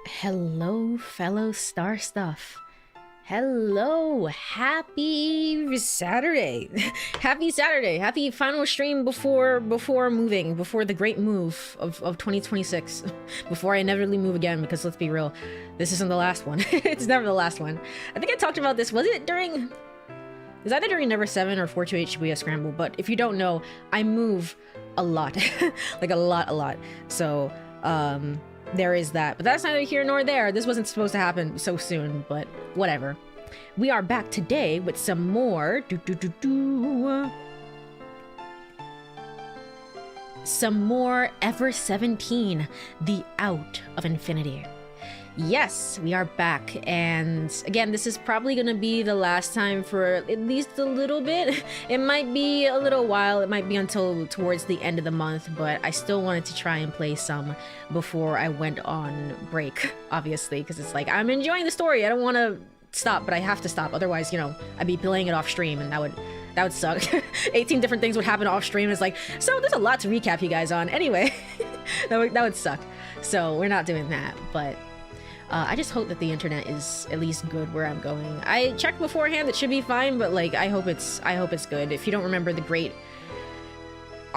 Hello, fellow star stuff. Hello, happy Saturday. Happy Saturday. Happy final stream before the great move of 2026. Before I inevitably move again, because let's be real, this isn't the last one. It's never the last one. I think I talked about this. Was it during... It's either during Never 7 or 428 should be a scramble, but if you don't know, I move a lot. Like a lot. So, there is that, but that's neither here nor there. This wasn't supposed to happen so soon, but whatever. We are back today with some more some more Ever 17, the Out of Infinity. Yes, we are back, and again, this is probably gonna be the last time for at least a little bit. It might be a little while, it might be until towards the end of the month, but I still wanted to try and play some before I went on break, obviously, because it's like, I'm enjoying the story, I don't want to stop, but I have to stop, otherwise, you know, I'd be playing it off stream, and that would suck. 18 different things would happen off stream, it's like, so there's a lot to recap you guys on. Anyway, that would suck, so we're not doing that, but... I just hope that the internet is at least good where I'm going. I checked beforehand, it should be fine, but like I hope it's good. If you don't remember the great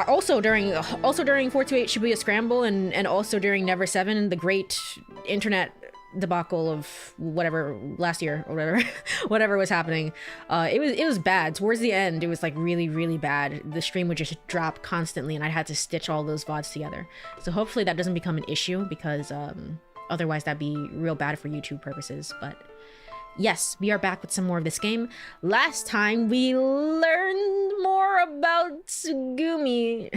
also during 428 should be a scramble, and also during Never 7, the great internet debacle of whatever last year or whatever was happening. It was bad. Towards the end, it was like really bad. The stream would just drop constantly and I had to stitch all those VODs together. So hopefully that doesn't become an issue, because otherwise that'd be real bad for YouTube purposes. But yes, we are back with some more of this game. Last time we learned more about Tsugumi.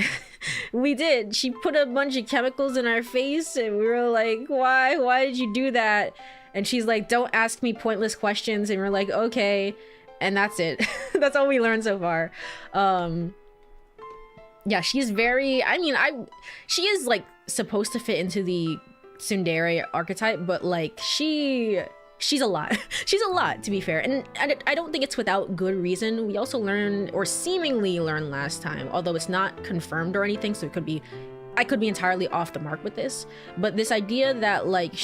We did. She put a bunch of chemicals in our face and we were like, why did you do that? And she's like, don't ask me pointless questions, and we're like, okay. And that's it. That's all we learned so far. Yeah, she's very, she is like supposed to fit into the Tsundere archetype, but like she's a lot. She's a lot, to be fair, and I don't think it's without good reason. We also learned, or seemingly learned last time, although it's not confirmed or anything, so I could be entirely off the mark with this, but this idea that like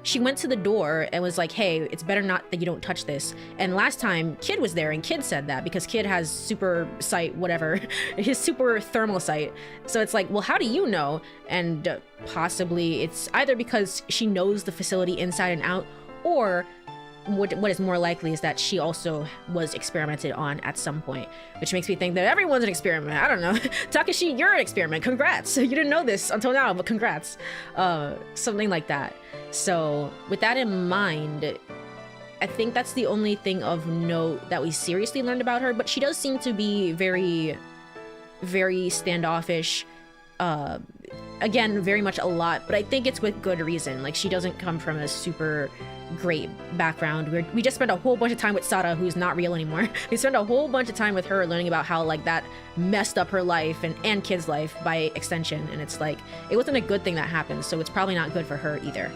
she went to the door and was like, hey, it's better not that you don't touch this. And last time Kid was there and Kid said that because Kid has super sight, whatever, his super thermal sight. So it's like, well, how do you know? And possibly it's either because she knows the facility inside and out, or what is more likely is that she also was experimented on at some point, which makes me think that everyone's an experiment. I don't know. Takeshi, you're an experiment. Congrats. You didn't know this until now, but congrats. Something like that. So with that in mind, I think that's the only thing of note that we seriously learned about her, but she does seem to be very, very standoffish. Again, very much a lot, but I think it's with good reason. Like, she doesn't come from a super great background. We just spent a whole bunch of time with Sada, who's not real anymore. We spent a whole bunch of time with her learning about how like that messed up her life and Kid's life by extension, and it's like, it wasn't a good thing that happened, so it's probably not good for her either.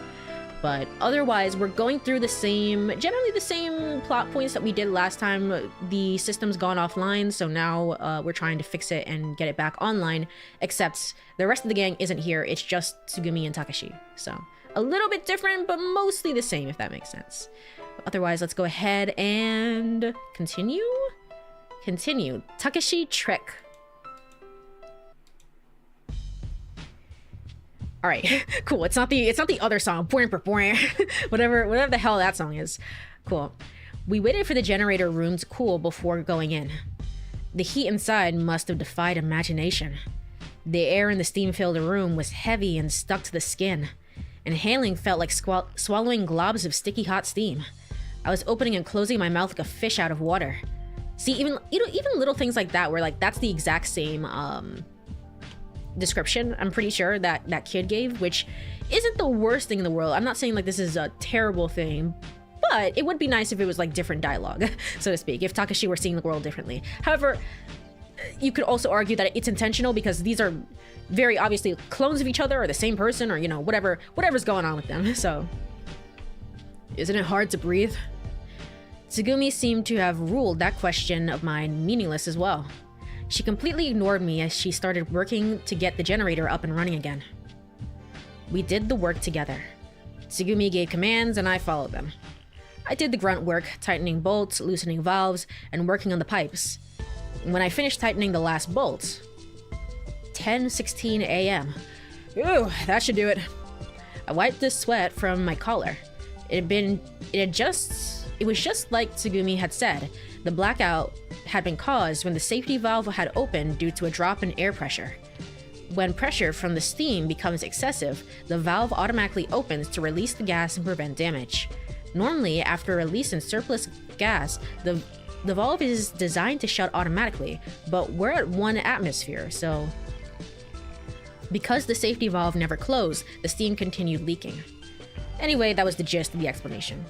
But otherwise, we're going through generally the same plot points that we did last time. The system's gone offline, so now we're trying to fix it and get it back online, except the rest of the gang isn't here. It's just Tsugumi and Takeshi. So a little bit different, but mostly the same, if that makes sense. But otherwise, let's go ahead and continue. Takeshi Trek. All right, cool. It's not the other song. Whatever the hell that song is. Cool. We waited for the generator room to cool before going in. The heat inside must have defied imagination. The air in the steam-filled room was heavy and stuck to the skin. Inhaling felt like swallowing globs of sticky hot steam. I was opening and closing my mouth like a fish out of water. See, even little things like that, where like that's the exact same description, I'm pretty sure, that Kid gave, which isn't the worst thing in the world. I'm not saying like this is a terrible thing, but it would be nice if it was like different dialogue, so to speak, if Takeshi were seeing the world differently. However, you could also argue that it's intentional, because these are very obviously clones of each other, or the same person, or you know, whatever's going on with them. So isn't it hard to breathe? Tsugumi seemed to have ruled that question of mine meaningless as well. She completely ignored me as she started working to get the generator up and running again. We did the work together. Tsugumi gave commands and I followed them. I did the grunt work, tightening bolts, loosening valves, and working on the pipes. When I finished tightening the last bolt, 10:16 a.m. Ooh, that should do it. I wiped the sweat from my collar. It was just like Tsugumi had said. The blackout had been caused when the safety valve had opened due to a drop in air pressure. When pressure from the steam becomes excessive, the valve automatically opens to release the gas and prevent damage. Normally, after releasing surplus gas, the valve is designed to shut automatically, but we're at 1 atmosphere, so... Because the safety valve never closed, the steam continued leaking. Anyway, that was the gist of the explanation.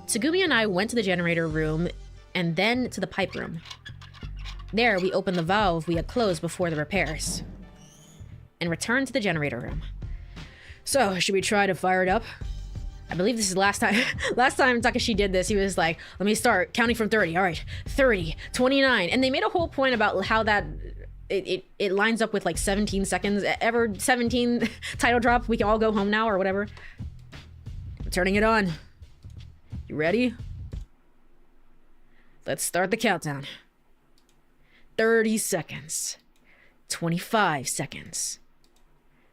Tsugumi and I went to the generator room and then to the pipe room. There, we opened the valve we had closed before the repairs and returned to the generator room. So, should we try to fire it up? I believe this is last time Takashi did this, he was like, let me start counting from 30. All right, 30, 29. And they made a whole point about how that it lines up with like 17 seconds. Ever 17 title drop, we can all go home now or whatever. I'm turning it on. You ready? Let's start the countdown. 30 seconds. 25 seconds.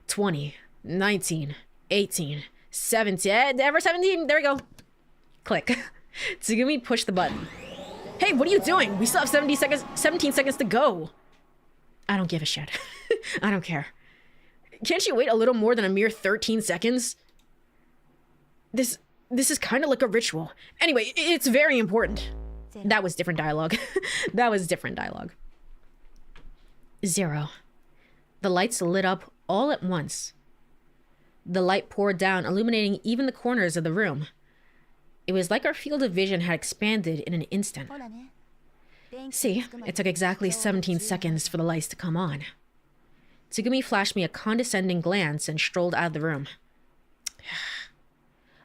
20, 19, 18, 17. Ever 17? There we go. Click. Tsugumi pushed the button. Hey, what are you doing? We still have 17 seconds to go. I don't give a shit. I don't care. Can't you wait a little more than a mere 13 seconds? This is kind of like a ritual. Anyway, it's very important. That was different dialogue. That was different dialogue. 0. The lights lit up all at once. The light poured down, illuminating even the corners of the room. It was like our field of vision had expanded in an instant. See, it took exactly 17 seconds for the lights to come on. Tsugumi flashed me a condescending glance and strolled out of the room.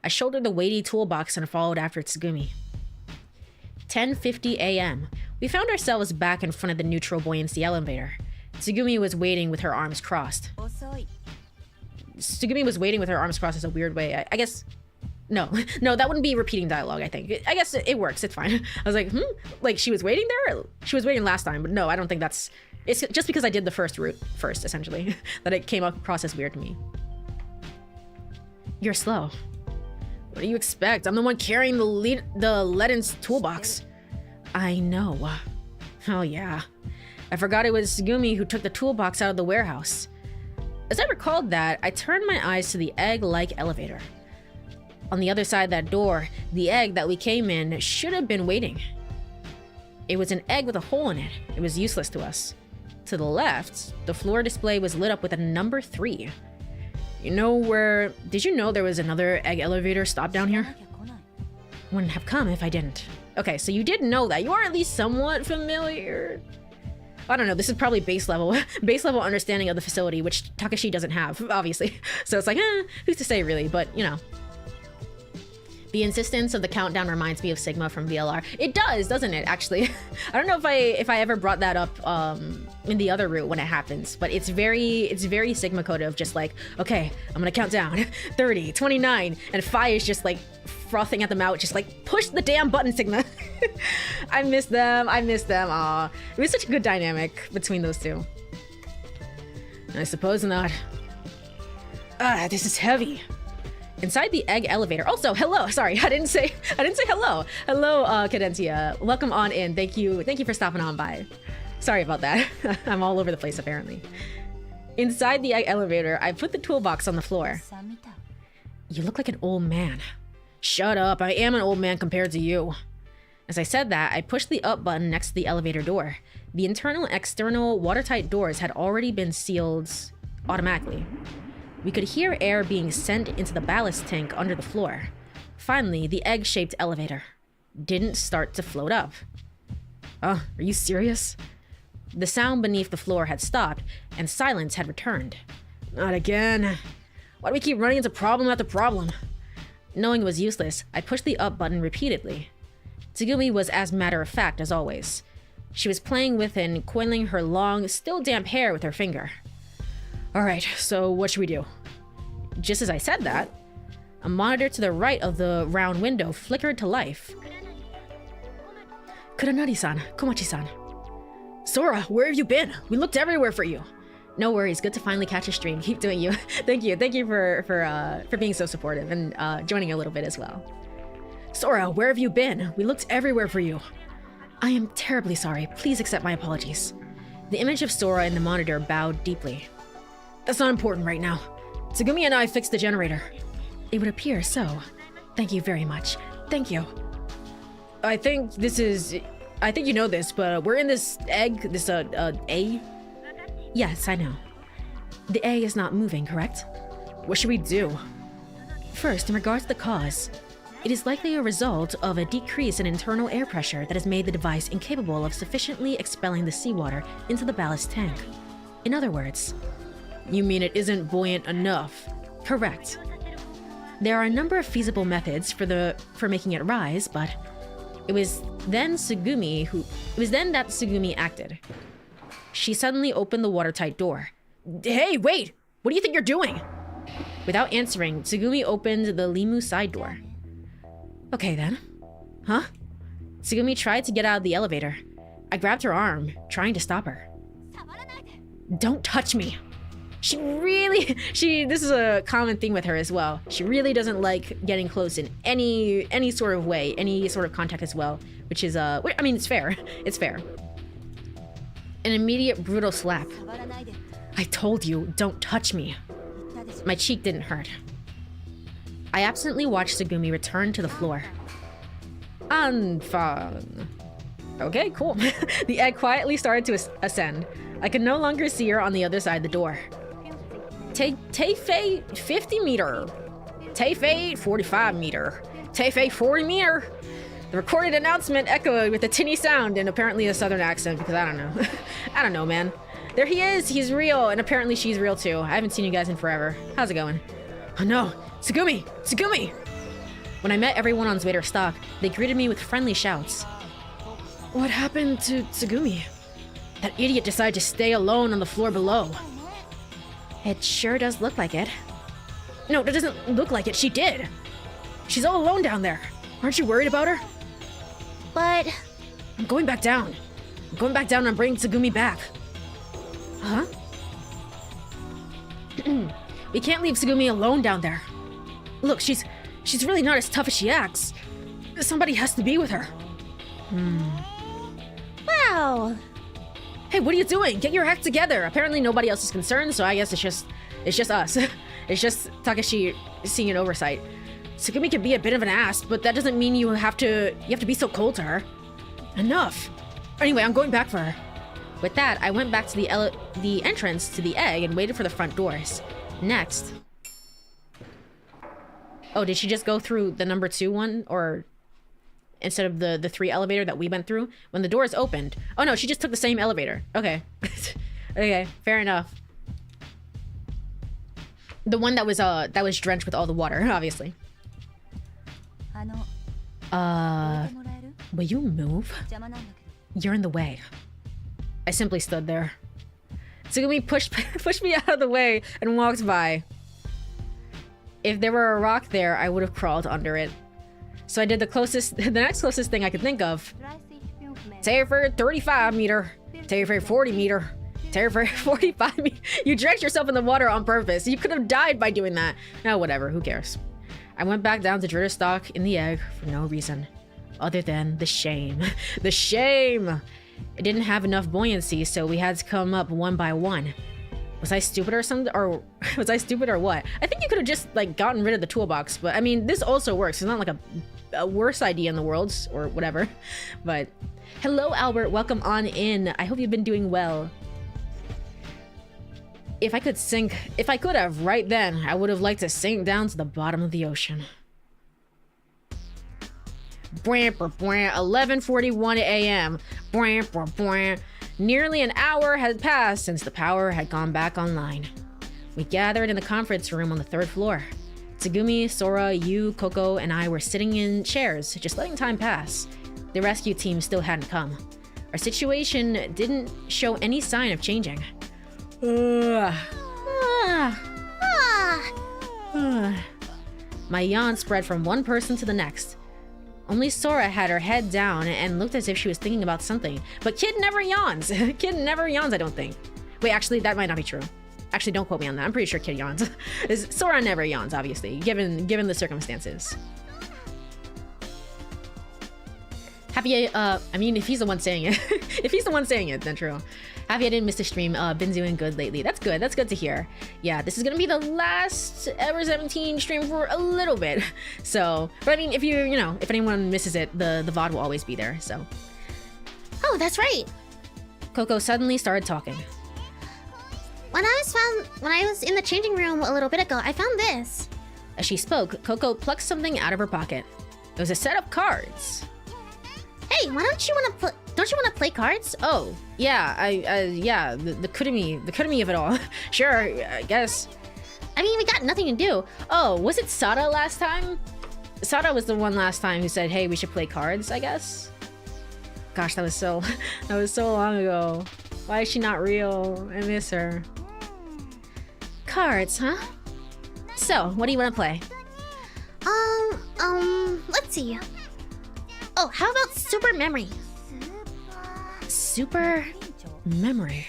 I shouldered the weighty toolbox and followed after Tsugumi. 10:50 a.m. We found ourselves back in front of the neutral buoyancy elevator. Tsugumi was waiting with her arms crossed. Tsugumi was waiting with her arms crossed is a weird way. I guess... No, that wouldn't be repeating dialogue, I think. I guess it works, it's fine. I was like, Like, she was waiting there? She was waiting last time, but no, I don't think that's... It's just because I did the first route first, essentially, that it came across as weird to me. You're slow. What do you expect? I'm the one carrying the Leden's toolbox. I know. Oh yeah. I forgot it was Tsugumi who took the toolbox out of the warehouse. As I recalled that, I turned my eyes to the egg-like elevator. On the other side of that door, the egg that we came in should have been waiting. It was an egg with a hole in it. It was useless to us. To the left, the floor display was lit up with a number 3. Did you know there was another egg elevator stop down here? Wouldn't have come if I didn't. Okay, so you did know that. You are at least somewhat familiar. I don't know, this is probably base level understanding of the facility, which Takashi doesn't have, obviously. So it's like, who's to say really, but you know. The insistence of the countdown reminds me of Sigma from VLR. It does, doesn't it, actually? I don't know if I ever brought that up in the other route when it happens, but it's very Sigma code of just like, okay, I'm gonna count down 30, 29, and Phi is just like frothing at the mouth, just like, push the damn button, Sigma. I miss them. Aw, it was such a good dynamic between those two. I suppose not. This is heavy. Inside the egg elevator. Also, hello. Sorry, I didn't say hello. Hello, Cadencia. Welcome on in. Thank you for stopping on by. Sorry about that. I'm all over the place apparently. Inside the egg elevator, I put the toolbox on the floor. You look like an old man. Shut up. I am an old man compared to you. As I said that, I pushed the up button next to the elevator door. The internal and external watertight doors had already been sealed automatically. We could hear air being sent into the ballast tank under the floor. Finally, the egg-shaped elevator didn't start to float up. Are you serious? The sound beneath the floor had stopped, and silence had returned. Not again. Why do we keep running into problem after problem? Knowing it was useless, I pushed the up button repeatedly. Tsugumi was as matter-of-fact as always. She was playing with and coiling her long, still damp hair with her finger. Alright, so what should we do? just as I said that, a monitor to the right of the round window flickered to life. Kuranari-san, Komachi-san. Sora, where have you been? We looked everywhere for you. No worries, good to finally catch a stream. Keep doing you. Thank you for being so supportive and joining a little bit as well. Sora, where have you been? We looked everywhere for you. I am terribly sorry. Please accept my apologies. The image of Sora in the monitor bowed deeply. That's not important right now. Tsugumi and I fixed the generator. It would appear so. Thank you very much. Thank you. I think you know this, but we're in this egg, this A? Yes, I know. The A is not moving, correct? What should we do? First, in regards to the cause, it is likely a result of a decrease in internal air pressure that has made the device incapable of sufficiently expelling the seawater into the ballast tank. In other words... You mean it isn't buoyant enough? Correct. There are a number of feasible methods for making it rise, but it was then that Tsugumi acted. She suddenly opened the watertight door. Hey, wait! What do you think you're doing? Without answering, Tsugumi opened the Limu side door. Okay then. Huh? Tsugumi tried to get out of the elevator. I grabbed her arm, trying to stop her. Don't touch me! This is a common thing with her as well. She really doesn't like getting close in any sort of way, any sort of contact as well, which is, I mean, it's fair. It's fair. An immediate brutal slap. I told you, don't touch me. My cheek didn't hurt. I absently watched Tsugumi return to the floor. Unfun. Okay, cool. The egg quietly started to ascend. I could no longer see her on the other side of the door. Teifei 50 meter. Teifei 45 meter. Teifei 40 meter. The recorded announcement echoed with a tinny sound and apparently a southern accent because I don't know. I don't know, man. There he is. He's real, and apparently she's real too. I haven't seen you guys in forever. How's it going? Oh no. Tsugumi! Tsugumi! When I met everyone on Zwader Stock, they greeted me with friendly shouts. What happened to Tsugumi? That idiot decided to stay alone on the floor below. It sure does look like it. No, that doesn't look like it. She did. She's all alone down there. Aren't you worried about her? But... I'm going back down. I'm going back down and bringing Tsugumi back. Huh? We can't leave Tsugumi alone down there. Look, she's really not as tough as she acts. Somebody has to be with her. Wow. Hey, what are you doing? Get your act together. Apparently nobody else is concerned, so I guess it's just us. It's just Takashi seeing an oversight. Tsugumi can be a bit of an ass, but that doesn't mean you have to be so cold to her. Enough. Anyway, I'm going back for her. With that, I went back to the entrance to the egg and waited for the front doors. Next. Oh, did she just go through the number 2 one, or instead of the 3 elevator that we went through? When the doors opened. Oh no, she just took the same elevator. Okay. Okay, fair enough. The one that was drenched with all the water, obviously. Will you move? You're in the way. I simply stood there. Tsugumi pushed me out of the way and walked by. If there were a rock there, I would have crawled under it. So I did the next closest thing I could think of. Teifei 35 meter. Teifei 40 meter. Teifei 45 meter. You drenched yourself in the water on purpose. You could have died by doing that. Oh, whatever, who cares? I went back down to Zwader Stock in the egg for no reason. Other than the shame. The shame! It didn't have enough buoyancy, so we had to come up one by one. Was I stupid or something? Or was I stupid or what? I think you could have just like gotten rid of the toolbox, but I mean, this also works. It's not like a worse idea in the world or whatever. But hello, Albert. Welcome on in. I hope you've been doing well. If I could have right then, I would have liked to sink down to the bottom of the ocean. 11:41 a.m. Nearly an hour had passed since the power had gone back online. We gathered in the conference room on the 3rd floor. Tsugumi, Sora, Yu, Coco, and I were sitting in chairs, just letting time pass. The rescue team still hadn't come. Our situation didn't show any sign of changing. My yawn spread from one person to the next. Only Sora had her head down and looked as if she was thinking about something. But Kid never yawns. Kid never yawns, I don't think. Wait, actually, that might not be true. Actually, don't quote me on that. I'm pretty sure Kid yawns. Sora never yawns, obviously, given the circumstances. Happy, I mean, if he's the one saying it, if he's the one saying it, then true. Happy I didn't miss the stream. Been doing good lately. That's good. That's good to hear. Yeah, this is gonna be the last ever 17 stream for a little bit. So, but I mean, if you know, if anyone misses it, the VOD will always be there. So. Oh, that's right. Coco suddenly started talking. When I was in the changing room a little bit ago, I found this. As she spoke, Coco plucked something out of her pocket. It was a set of cards. Hey, why don't you wanna play cards? Oh, yeah, yeah, the Kurumi of it all. Sure, I guess. I mean, we got nothing to do. Oh, was it Sada last time? Sada was the one last time who said, hey, we should play cards, I guess? Gosh, that was so long ago. Why is she not real? I miss her. Cards, huh? So, what do you want to play? Let's see. Oh, how about Super Memory? Super Memory?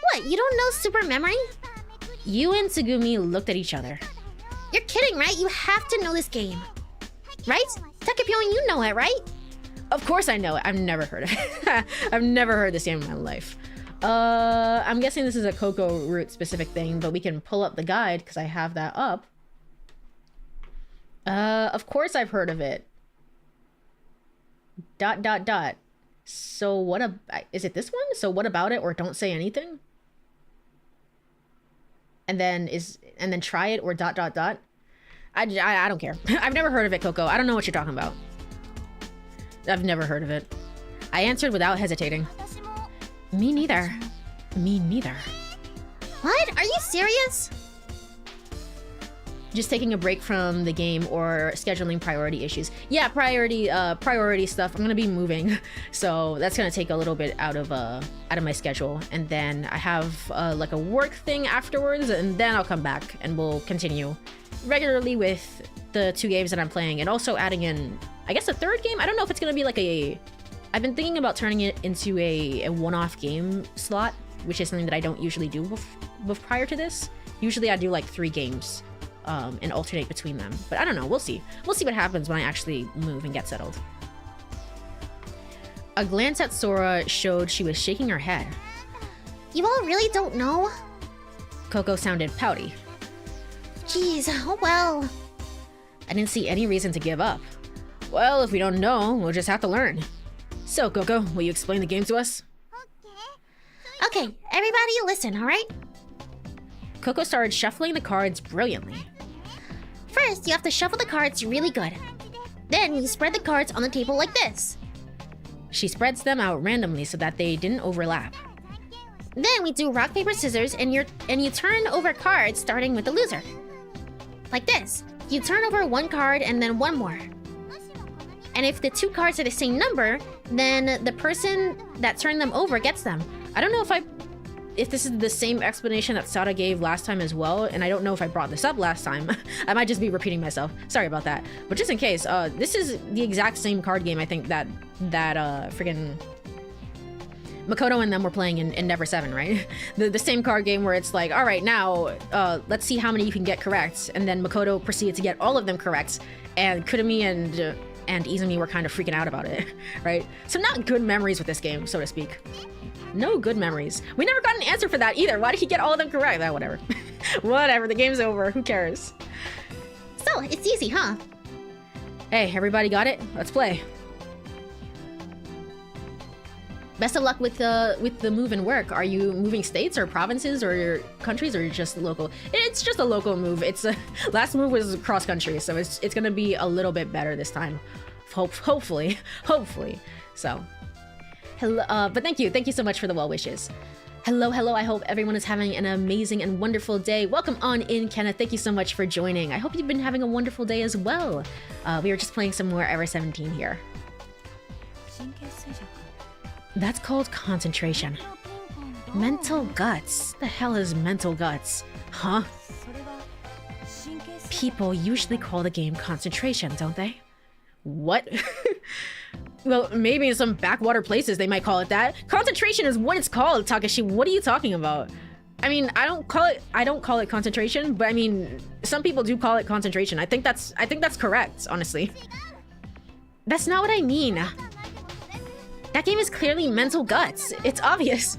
What, you don't know Super Memory? You and Tsugumi looked at each other. You're kidding, right? You have to know this game. Right? Takepyon, you know it, right? Of course I know it. I've never heard of it. I've never heard this game in my life. I'm guessing this is a Coco root specific thing, but we can pull up the guide because I have that up. Of course I've heard of it. ... So what is it this one? So what about it, or don't say anything? And then try it, or ... I don't care. I've never heard of it, Coco. I don't know what you're talking about. I've never heard of it. I answered without hesitating. Me neither. Me neither. What? Are you serious? Just taking a break from the game or scheduling priority issues. Yeah, priority stuff. I'm gonna be moving, so that's gonna take a little bit out of my schedule. And then I have like a work thing afterwards, and then I'll come back and we'll continue regularly with the 2 games that I'm playing, and also adding in, I guess, a 3rd game. I don't know if it's gonna be like a... I've been thinking about turning it into a one-off game slot, which is something that I don't usually do prior to this. Usually I do like 3 games and alternate between them. But I don't know, we'll see. We'll see what happens when I actually move and get settled. A glance at Sora showed she was shaking her head. You all really don't know? Coco sounded pouty. Jeez, oh well. I didn't see any reason to give up. Well, if we don't know, we'll just have to learn. So, Coco, will you explain the game to us? Okay, everybody listen, alright? Coco started shuffling the cards brilliantly. First, you have to shuffle the cards really good. Then you spread the cards on the table like this. She spreads them out randomly so that they didn't overlap. Then we do rock, paper, scissors, and you turn over cards starting with the loser. Like this. You turn over 1 card and then 1 more. And if the 2 cards are the same number, then the person that turned them over gets them. I don't know if this is the same explanation that Sada gave last time as well, and I don't know if I brought this up last time. I might just be repeating myself. Sorry about that. But just in case, this is the exact same card game I think that friggin' Makoto and them were playing in Never 7, right? The same card game where it's like, all right, now let's see how many you can get correct, and then Makoto proceeded to get all of them correct, and Kurumi and Izumi were kind of freaking out about it, right? So not good memories with this game, so to speak. No good memories. We never got an answer for that either. Why did he get all of them correct? Whatever. Whatever, the game's over. Who cares? So, it's easy, huh? Hey, everybody got it? Let's play. Best of luck with the move and work. Are you moving states or provinces or countries, or just local? It's just a local move. It's last move was cross country, so it's gonna be a little bit better this time. Hopefully. So, hello, but thank you so much for the well wishes. Hello, I hope everyone is having an amazing and wonderful day. Welcome on in, Kenneth. Thank you so much for joining. I hope you've been having a wonderful day as well. We were just playing some more Ever 17 here. That's called concentration. Mental guts. The hell is mental guts? Huh? People usually call the game concentration, don't they? What? Well, maybe in some backwater places they might call it that. Concentration is what it's called, Takashi. What are you talking about? I mean, I don't call it concentration, but I mean, some people do call it concentration. I think that's correct, honestly. That's not what I mean. That game is clearly mental guts. It's obvious.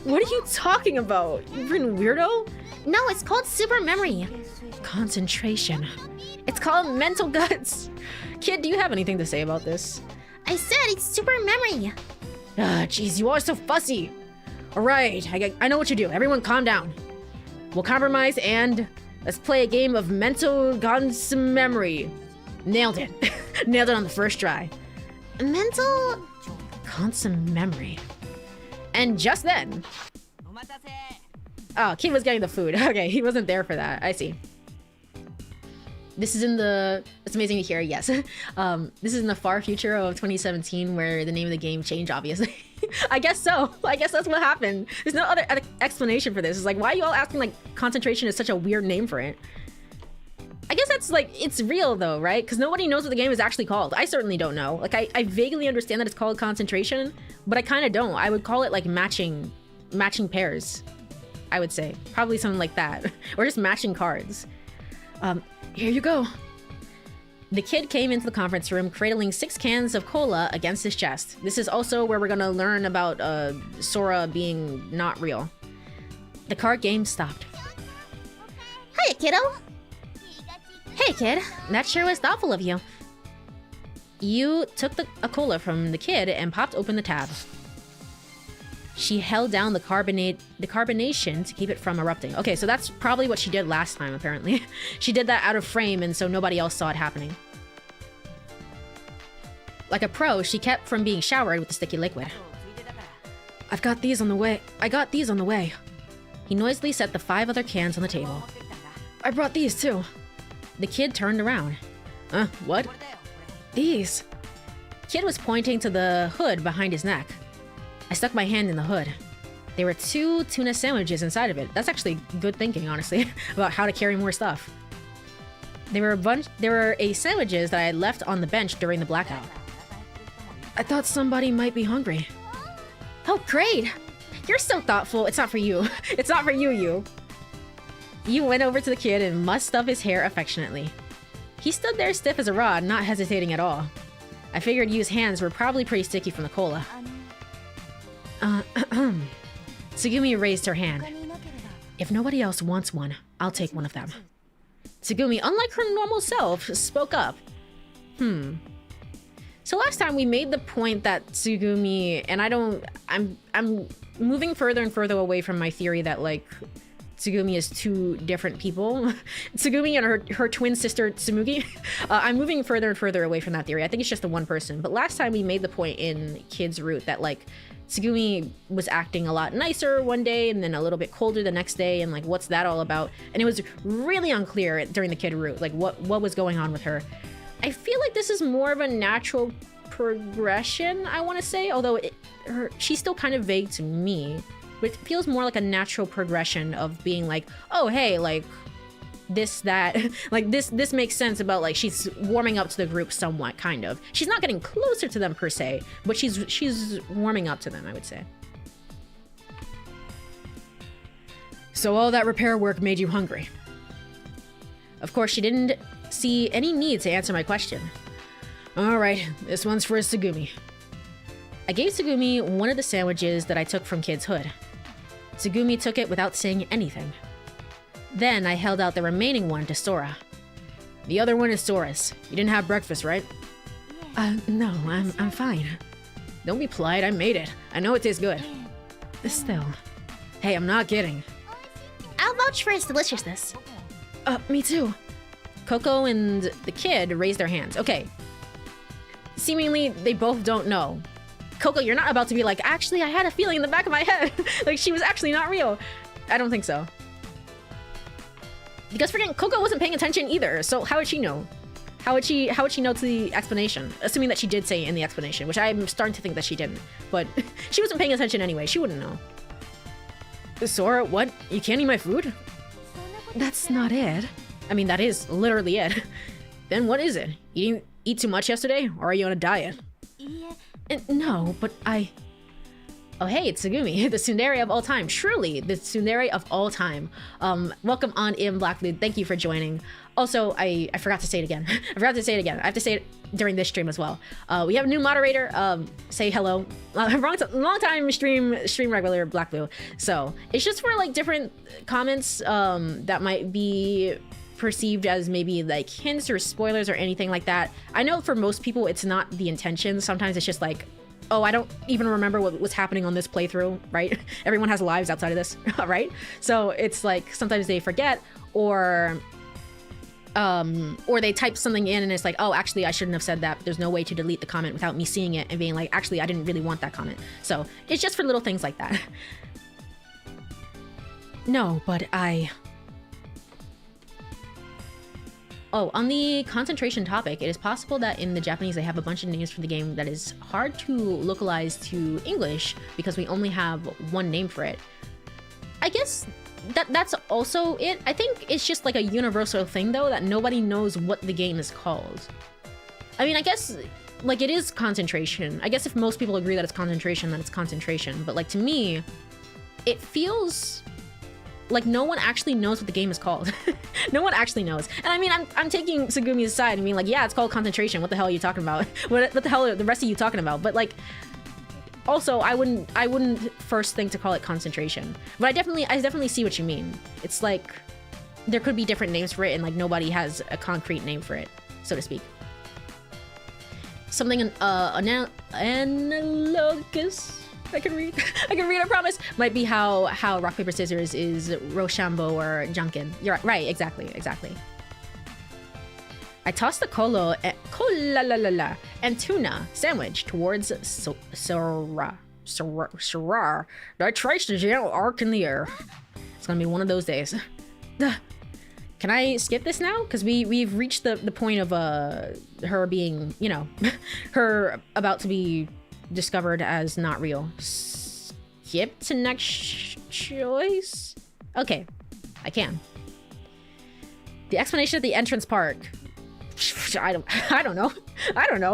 What are you talking about? You freaking weirdo? No, it's called super memory. Concentration. It's called mental guts. Kid, do you have anything to say about this? I said it's super memory. Ah, jeez, you are so fussy. All right, I know what you do. Everyone calm down. We'll compromise and let's play a game of mental guns memory. Nailed it. Nailed it on the first try. Mental... Consum memory. And just then... Oh, Kid was getting the food. Okay, he wasn't there for that. I see. This is in the... It's amazing to hear, yes. This is in the far future of 2017 where the name of the game changed, obviously. I guess so. I guess that's what happened. There's no other explanation for this. It's like, why are you all asking like concentration is such a weird name for it? I guess that's like, it's real though, right? Because nobody knows what the game is actually called. I certainly don't know. Like, I vaguely understand that it's called concentration, but I kind of don't. I would call it like matching pairs, I would say. Probably something like that. Or just matching cards. Here you go. The kid came into the conference room cradling 6 cans of cola against his chest. This is also where we're gonna learn about Sora being not real. The card game stopped. Hiya, kiddo. Hey, kid. That sure was thoughtful of you. You took a cola from the kid and popped open the tab. She held down the carbonation to keep it from erupting. Okay, so that's probably what she did last time, apparently. She did that out of frame, and so nobody else saw it happening. Like a pro, she kept from being showered with the sticky liquid. I got these on the way. He noisily set the 5 other cans on the table. I brought these too. The kid turned around. What? These. Kid was pointing to the hood behind his neck. I stuck my hand in the hood. There were 2 tuna sandwiches inside of it. That's actually good thinking, honestly, about how to carry more stuff. There were a sandwiches that I had left on the bench during the blackout. I thought somebody might be hungry. Oh, great! You're so thoughtful. It's not for you. It's not for you, you. You went over to the kid and mussed up his hair affectionately. He stood there stiff as a rod, not hesitating at all. I figured Yu's hands were probably pretty sticky from the cola. Tsugumi raised her hand. If nobody else wants one, I'll take one of them. Tsugumi, unlike her normal self, spoke up. So last time we made the point that Tsugumi, and I'm moving further and further away from my theory that like Tsugumi is 2 different people. Tsugumi and her twin sister Tsumugi. I'm moving further and further away from that theory. I think it's just the one person. But last time we made the point in Kid's Root that like Tsugumi was acting a lot nicer one day and then a little bit colder the next day, and like what's that all about? And it was really unclear during the Kid Root, like what was going on with her. I feel like this is more of a natural progression, I want to say, although she's still kind of vague to me, but it feels more like a natural progression of being like, oh hey, like this, that, like this makes sense about like she's warming up to the group somewhat, kind of. She's not getting closer to them per se, but she's warming up to them, I would say. So all that repair work made you hungry. Of course, she didn't see any need to answer my question. All right, this one's for Tsugumi. I gave Tsugumi one of the sandwiches that I took from Kid's hood. Tsugumi took it without saying anything. Then I held out the remaining one to Sora. The other one is Sora's. You didn't have breakfast, right? No, I'm fine. Don't be polite, I made it. I know it tastes good. Still. Hey, I'm not kidding. I'll vouch for its deliciousness. Me too. Coco and the kid raised their hands. Okay. Seemingly, they both don't know. Coco, you're not about to be like, actually, I had a feeling in the back of my head. Like, she was actually not real. I don't think so. Because freaking Coco wasn't paying attention either, so how would she know? How would she know to the explanation? Assuming that she did say in the explanation, which I'm starting to think that she didn't. But she wasn't paying attention anyway, she wouldn't know. Sora, what? You can't eat my food? That's not it. I mean, that is literally it. Then what is it? You didn't eat too much yesterday, or are you on a diet? No, but I... Oh, hey, it's Tsugumi, the tsundere of all time. Truly, the tsundere of all time. Welcome on in Black Blue. Thank you for joining. Also, I forgot to say it again. I forgot to say it again. I have to say it during this stream as well. We have a new moderator. Say hello. Long time stream regular Black Blue. So it's just for like different comments that might be perceived as maybe like hints or spoilers or anything like that. I know for most people it's not the intention. Sometimes it's just like, oh, I don't even remember what was happening on this playthrough, right? Everyone has lives outside of this, right? So it's like sometimes they forget, or they type something in and it's like, oh, actually I shouldn't have said that. There's no way to delete the comment without me seeing it and being like, actually I didn't really want that comment. So it's just for little things like that. No, but Oh, on the concentration topic, it is possible that in the Japanese they have a bunch of names for the game that is hard to localize to English because we only have one name for it. I guess that's also it. I think it's just like a universal thing though, that nobody knows what the game is called. I mean, I guess like it is concentration. I guess if most people agree that it's concentration, then it's concentration. But like to me, it feels like no one actually knows what the game is called. No one actually knows. And I mean, I'm taking Tsugumi's side and being like, yeah, it's called concentration. What the hell are you talking about? What the hell are the rest of you talking about? But like, also, I wouldn't first think to call it concentration. But I definitely see what you mean. It's like there could be different names for it, and like nobody has a concrete name for it, so to speak. Something analogous. I can read, I promise. Might be how rock, paper, scissors is Rochambeau or Junkin. You're right, exactly. I tossed the and tuna sandwich towards Sora. I traced the general arc in the air. It's gonna be one of those days. Can I skip this now? Because we've reached the point of her being, you know, her about to be discovered as not real. Skip to next choice. Okay, I can. The explanation at the entrance park. I don't know.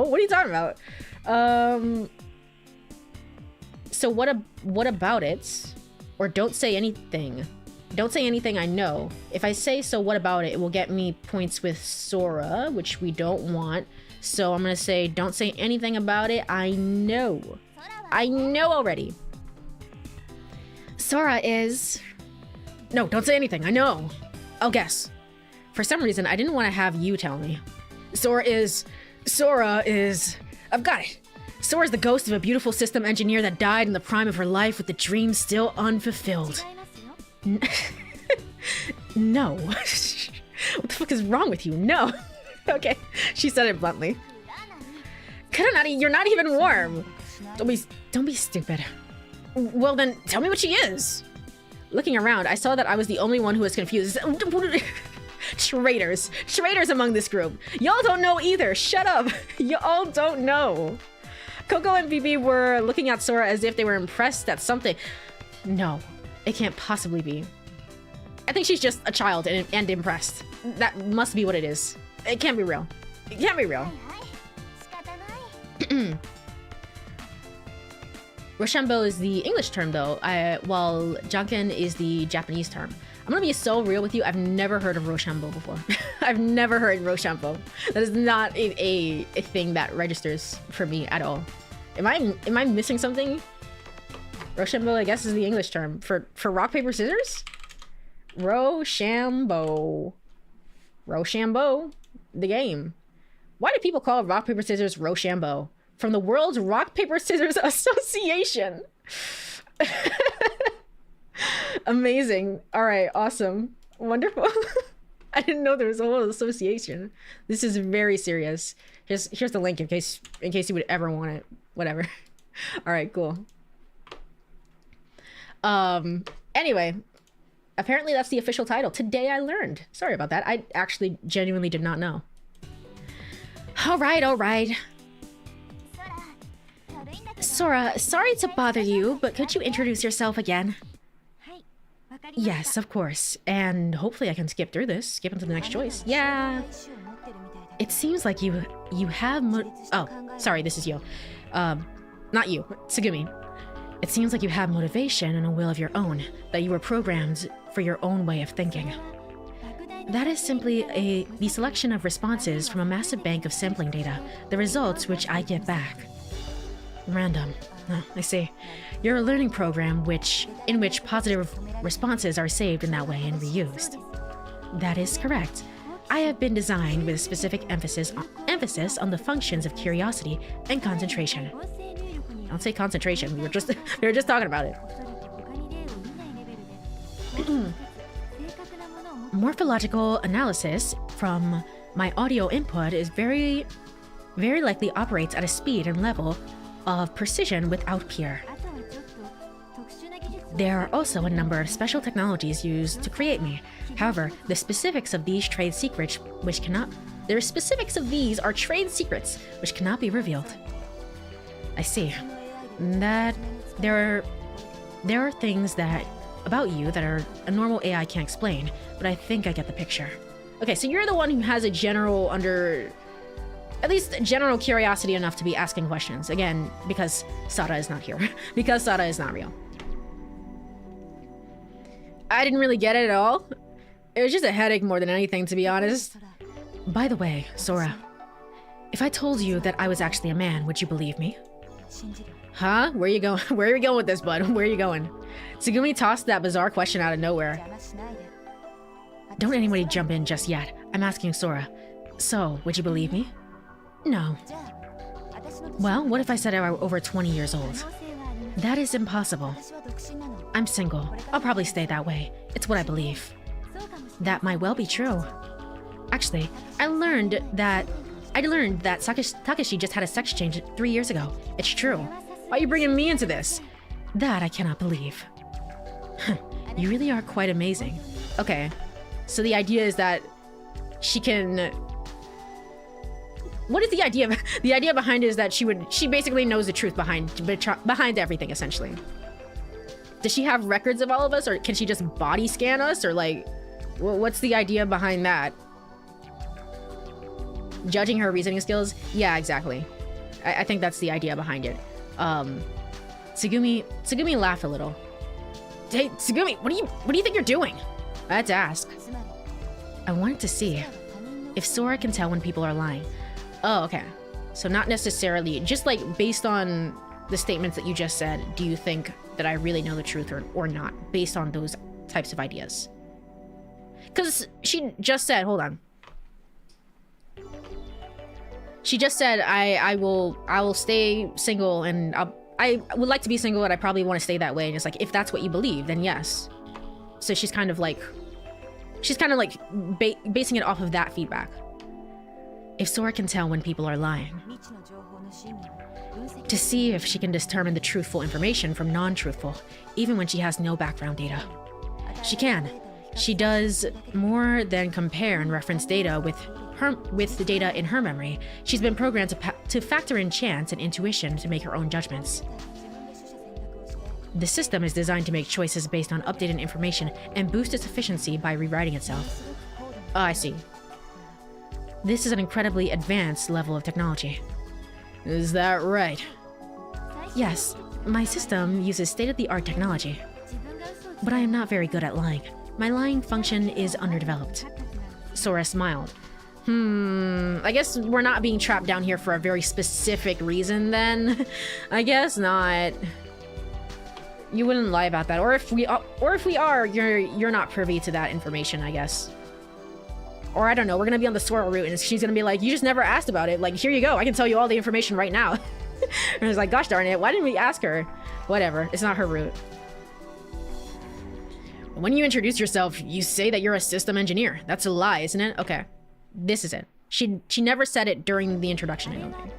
What are you talking about? So what about it? Or don't say anything. Don't say anything, I know. If I say so what about it, it will get me points with Sora, which we don't want. So I'm gonna say, don't say anything about it. I know already. Sora is... No, don't say anything. I know. I'll guess. For some reason, I didn't want to have you tell me. Sora is... I've got it. Sora's the ghost of a beautiful system engineer that died in the prime of her life with the dream still unfulfilled. No. What the fuck is wrong with you? No. Okay, she said it bluntly. Kuronari, you're not even warm. Don't be stupid. Well then, tell me what she is. Looking around, I saw that I was the only one who was confused. Traitors among this group. Y'all don't know either. Shut up. Y'all don't know. Coco and BB were looking at Sora as if they were impressed at something. No, it can't possibly be. I think she's just a child and impressed. That must be what it is. It can't be real. It can't be real. Rochambeau is the English term though, while Junkin is the Japanese term. I'm gonna be so real with you, I've never heard of Rochambeau before. I've never heard Rochambeau. That is not a thing that registers for me at all. Am I missing something? Rochambeau, I guess, is the English term. For rock, paper, scissors? Rochambeau. Rochambeau. The game. Why do people call rock, paper, scissors Rochambeau? From the World's Rock, Paper, Scissors Association. Amazing. All right, awesome. Wonderful. I didn't know there was a whole association. This is very serious. Here's the link in case you would ever want it. Whatever. All right, cool. Anyway, apparently that's the official title. Today I learned. Sorry about that. I actually genuinely did not know. All right. Sora, sorry to bother you, but could you introduce yourself again? Yes, of course. And hopefully I can skip through this, skip into the next choice. Yeah. It seems like you have oh, sorry, this is you. Not you, Tsugumi. It seems like you have motivation and a will of your own, that you were programmed for your own way of thinking. That is simply the selection of responses from a massive bank of sampling data, the results which I get back. Random. Oh, I see. You're a learning program in which positive responses are saved in that way and reused. That is correct. I have been designed with a specific emphasis on the functions of curiosity and concentration. Don't say concentration. We were just talking about it. Morphological analysis from my audio input is very likely operates at a speed and level of precision without peer. There are also a number of special technologies used to create me. However, the specifics of these trade secrets are trade secrets which cannot be revealed. I see. That there are things about you that are a normal AI can't explain, but I think I get the picture. Okay, so you're the one who has at least general curiosity enough to be asking questions. Again, because Sada is not here. Because Sada is not real. I didn't really get it at all. It was just a headache more than anything, to be honest. By the way, Sora, if I told you that I was actually a man, would you believe me? Huh? Where are you going? Where are you going with this, bud? Where are you going? Tsugumi tossed that bizarre question out of nowhere. Don't anybody jump in just yet. I'm asking Sora. So, would you believe me? No. Well, what if I said I were over 20 years old? That is impossible. I'm single. I'll probably stay that way. It's what I believe. That might well be true. Actually, I learned that Takeshi just had a sex change 3 years ago. It's true. Why are you bringing me into this? That I cannot believe. You really are quite amazing. Okay, so the idea is that she can... What is the idea? The idea behind it is that she basically knows the truth behind everything, essentially. Does she have records of all of us, or can she just body scan us, or like, what's the idea behind that? Judging her reasoning skills? Yeah, exactly. I think that's the idea behind it. Tsugumi laughed a little. Hey, Tsugumi, what do you think you're doing? I had to ask. I wanted to see if Sora can tell when people are lying. Oh, okay. So not necessarily, just like based on the statements that you just said, do you think that I really know the truth or not, based on those types of ideas? Because she just said, hold on. She just said, I will stay single, and I would like to be single, and I probably want to stay that way. And it's like, if that's what you believe, then yes. So she's kind of like basing it off of that feedback. If Sora can tell when people are lying, to see if she can determine the truthful information from non-truthful, even when she has no background data. She can. She does more than compare and reference data with the data in her memory. She's been programmed to factor in chance and intuition to make her own judgments. The system is designed to make choices based on updated information and boost its efficiency by rewriting itself. Oh, I see. This is an incredibly advanced level of technology. Is that right? Yes, my system uses state-of-the-art technology. But I am not very good at lying. My lying function is underdeveloped. Sora smiled. I guess we're not being trapped down here for a very specific reason then. I guess not. You wouldn't lie about that. Or if we are, you're not privy to that information, I guess. Or I don't know, we're gonna be on the Sora route and she's gonna be like, you just never asked about it. Like, here you go, I can tell you all the information right now. And it's like, gosh darn it, why didn't we ask her? Whatever, it's not her route. When you introduce yourself, you say that you're a system engineer. That's a lie, isn't it? Okay, this is it. She never said it during the introduction, I don't think.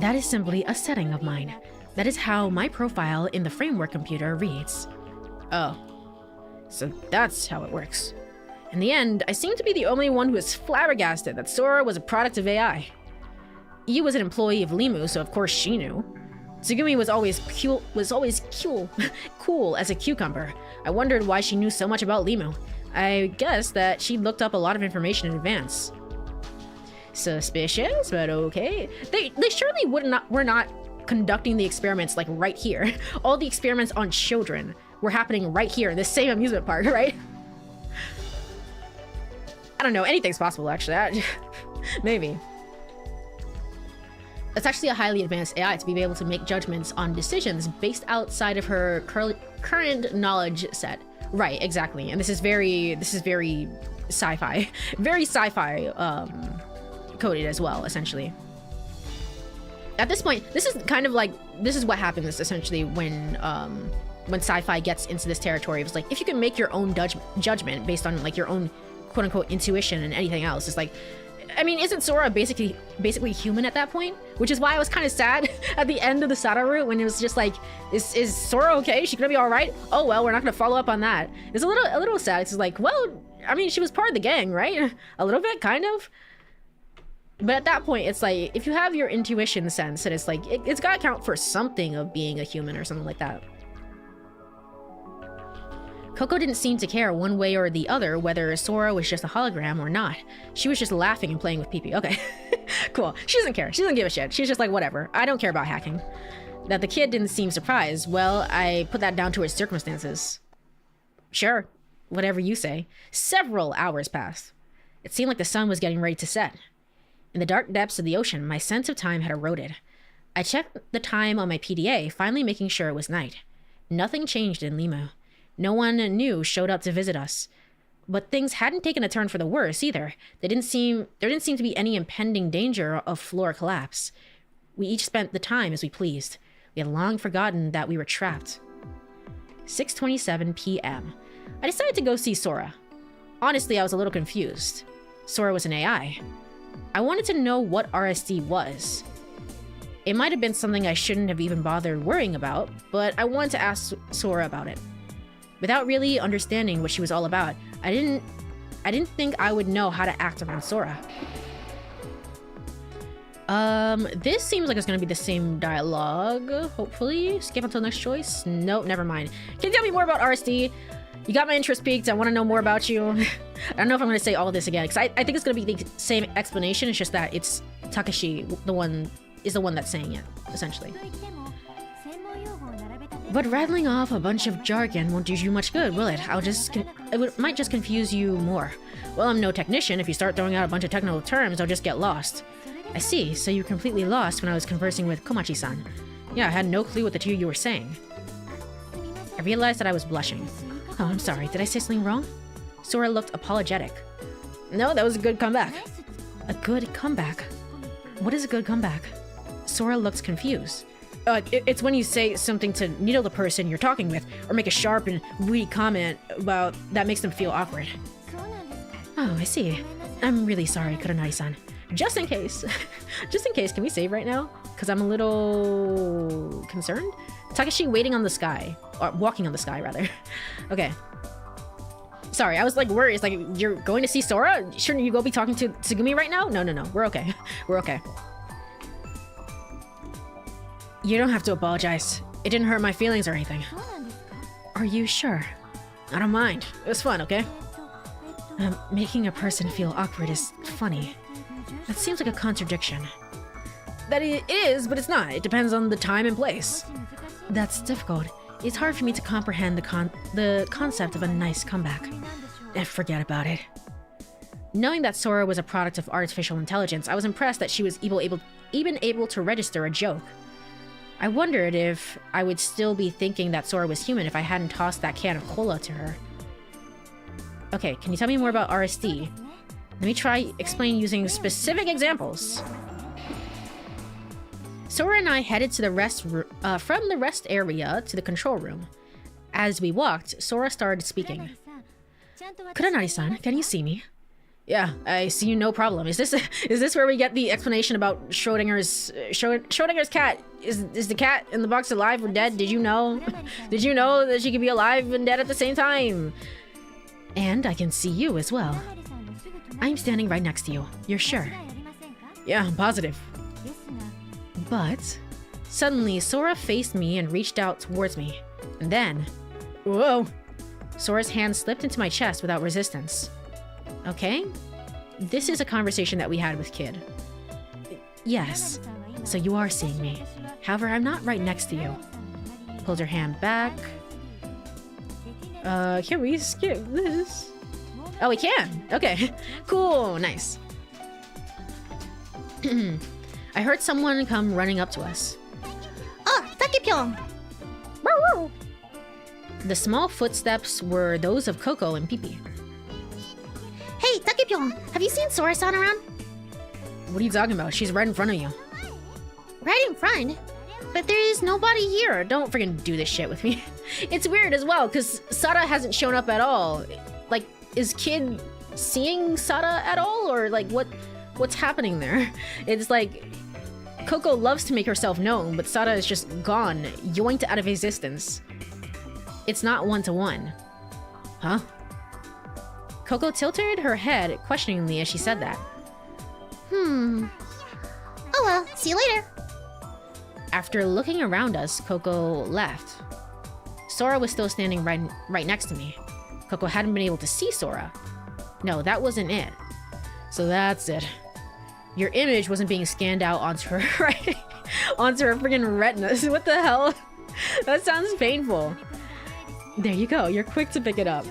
That is simply a setting of mine. That is how my profile in the framework computer reads. Oh, so that's how it works. In the end, I seem to be the only one who is flabbergasted that Sora was a product of AI. Yu was an employee of Limu, so of course she knew. Tsugumi was always cool as a cucumber. I wondered why she knew so much about Limu. I guess that she looked up a lot of information in advance. Suspicious, but okay. They surely were not conducting the experiments like right here. All the experiments on children were happening right here in this same amusement park, right? I don't know, anything's possible actually. Maybe. It's actually a highly advanced AI to be able to make judgments on decisions based outside of her current knowledge set. Right, exactly. And this is very sci-fi. Very sci-fi coded as well, essentially. At this point, this is what happens essentially when sci-fi gets into this territory. It's like, if you can make your own judgment based on like your own quote-unquote intuition and anything else, it's like, I mean, isn't Sora basically human at that point? Which is why I was kind of sad at the end of the Sada route when it was just like, is Sora okay? She gonna be all right? Oh well, we're not gonna follow up on that. It's a little sad. It's like, well, I mean, she was part of the gang, right? A little bit, kind of. But at that point, it's like, if you have your intuition sense, and it's like, it's gotta count for something of being a human or something like that. Coco didn't seem to care one way or the other whether Sora was just a hologram or not. She was just laughing and playing with Pee-Pee. Okay, cool. She doesn't care. She doesn't give a shit. She's just like, whatever. I don't care about hacking. That the kid didn't seem surprised, well, I put that down to his circumstances. Sure, whatever you say. Several hours passed. It seemed like the sun was getting ready to set. In the dark depths of the ocean, my sense of time had eroded. I checked the time on my PDA, finally making sure it was night. Nothing changed in Limu. No one new showed up to visit us. But things hadn't taken a turn for the worse either. There didn't seem to be any impending danger of floor collapse. We each spent the time as we pleased. We had long forgotten that we were trapped. 6:27 p.m. I decided to go see Sora. Honestly, I was a little confused. Sora was an AI. I wanted to know what RSD was. It might have been something I shouldn't have even bothered worrying about, but I wanted to ask Sora about it. Without really understanding what she was all about, I didn't think I would know how to act around Sora. This seems like it's gonna be the same dialogue, hopefully. Skip until next choice? Nope, never mind. Can you tell me more about RSD? You got my interest piqued. I want to know more about you. I don't know if I'm gonna say all this again, because I think it's gonna be the same explanation. It's just that it's Takeshi, the one that's saying it, essentially. But rattling off a bunch of jargon won't do you much good, will it? Might just confuse you more. Well, I'm no technician. If you start throwing out a bunch of technical terms, I'll just get lost. I see, so you were completely lost when I was conversing with Komachi-san. Yeah, I had no clue what the two you were saying. I realized that I was blushing. Oh, I'm sorry, did I say something wrong? Sora looked apologetic. No, that was a good comeback. A good comeback? What is a good comeback? Sora looked confused. It's when you say something to needle the person you're talking with, or make a sharp and witty comment about that makes them feel awkward. Oh, I see. I'm really sorry, Kuronari-san. Just in case, can we save right now? Because I'm a little concerned. Takeshi waiting on the sky, or walking on the sky rather. Okay. Sorry, I was like worried. It's like, you're going to see Sora? Shouldn't you go be talking to Tsugumi right now? No. We're okay. We're okay. You don't have to apologize. It didn't hurt my feelings or anything. Are you sure? I don't mind. It was fun, okay? Making a person feel awkward is funny. That seems like a contradiction. That it is, but it's not. It depends on the time and place. That's difficult. It's hard for me to comprehend the concept of a nice comeback. Forget about it. Knowing that Sora was a product of artificial intelligence, I was impressed that she was even able to register a joke. I wondered if I would still be thinking that Sora was human if I hadn't tossed that can of cola to her. Okay, can you tell me more about RSD? Let me try explain using specific examples. Sora and I headed to the from the rest area to the control room. As we walked, Sora started speaking. Kuronari-san, can you see me? Yeah, I see you, no problem. Is this where we get the explanation about Schrodinger's cat? Is the cat in the box alive or dead? Did you know? Did you know that she could be alive and dead at the same time? And I can see you as well. I'm standing right next to you. You're sure? Yeah, I'm positive. But Suddenly, Sora faced me and reached out towards me. And then... Whoa! Sora's hand slipped into my chest without resistance. Okay? This is a conversation that we had with Kid. Yes. So you are seeing me. However, I'm not right next to you. Pulls her hand back. Can we skip this? Oh, we can! Okay. Cool, nice. I heard someone come running up to us. Oh, Takepyeong! The small footsteps were those of Coco and Pipi. Hey, Takepyeong! Have you seen Sora-san around? What are you talking about? She's right in front of you. Right in front? But there is nobody here. Don't freaking do this shit with me. It's weird as well, because Sada hasn't shown up at all. Like, is Kid seeing Sada at all? Or, like, what's happening there? It's like... Coco loves to make herself known, but Sada is just gone, yoinked out of existence. It's not one-to-one. Huh? Coco tilted her head questioningly as she said that. Oh well, see you later. After looking around us, Coco left. Sora was still standing right next to me. Coco hadn't been able to see Sora. No, that wasn't it. So that's it. Your image wasn't being scanned out onto her onto her freaking retinas. What the hell? That sounds painful. There you go, you're quick to pick it up.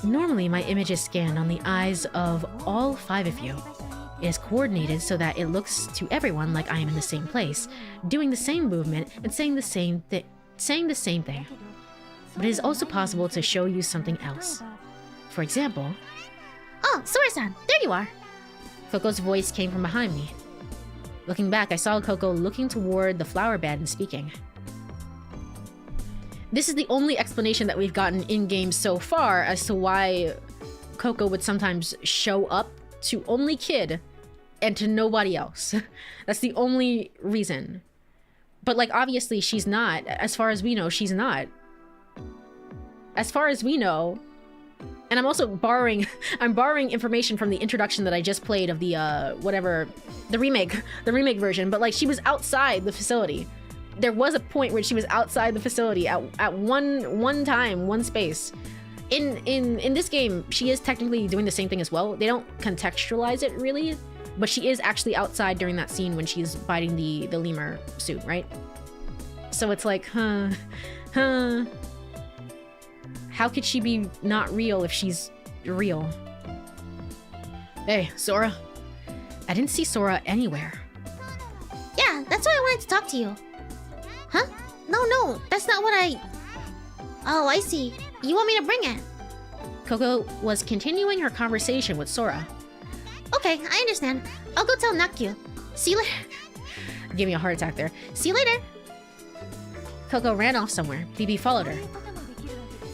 Normally, my image is scanned on the eyes of all 5 of you. It is coordinated so that it looks to everyone like I am in the same place, doing the same movement and saying the same thing. But it is also possible to show you something else. For example... Oh, Sora-san, there you are! Coco's voice came from behind me. Looking back, I saw Coco looking toward the flower bed and speaking. This is the only explanation that we've gotten in-game so far as to why Coco would sometimes show up to only Kid and to nobody else. That's the only reason. But, like, obviously she's not. As far as we know, she's not. As far as we know... And I'm also borrowing information from the introduction that I just played of the, the remake version. But, like, she was outside the facility. There was a point where she was outside the facility at one time, one space. In this game, she is technically doing the same thing as well. They don't contextualize it really, but she is actually outside during that scene when she's biting the lemur suit, right? So it's like, huh. How could she be not real if she's real? Hey, Sora. I didn't see Sora anywhere. Yeah, that's why I wanted to talk to you. Huh? No, that's not what I... Oh, I see. You want me to bring it? Coco was continuing her conversation with Sora. Okay, I understand. I'll go tell Nakyu. See you later. Give me a heart attack there. See you later. Coco ran off somewhere. Bibi followed her.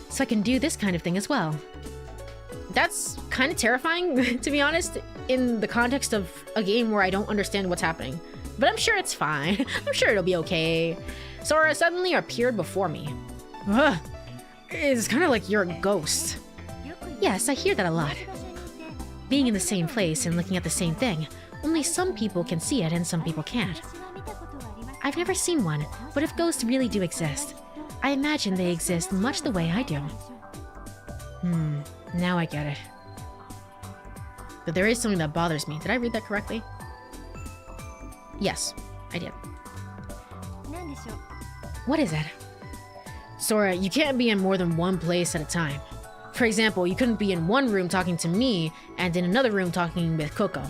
So I can do this kind of thing as well. That's kind of terrifying, to be honest, in the context of a game where I don't understand what's happening. But I'm sure it's fine. I'm sure it'll be okay. Sora suddenly appeared before me. Ugh. It's kind of like you're a ghost. Yes, I hear that a lot. Being in the same place and looking at the same thing, only some people can see it and some people can't. I've never seen one, but if ghosts really do exist, I imagine they exist much the way I do. Now I get it. But there is something that bothers me. Did I read that correctly? Yes, I did. What is it? Sora, you can't be in more than one place at a time. For example, you couldn't be in one room talking to me and in another room talking with Coco.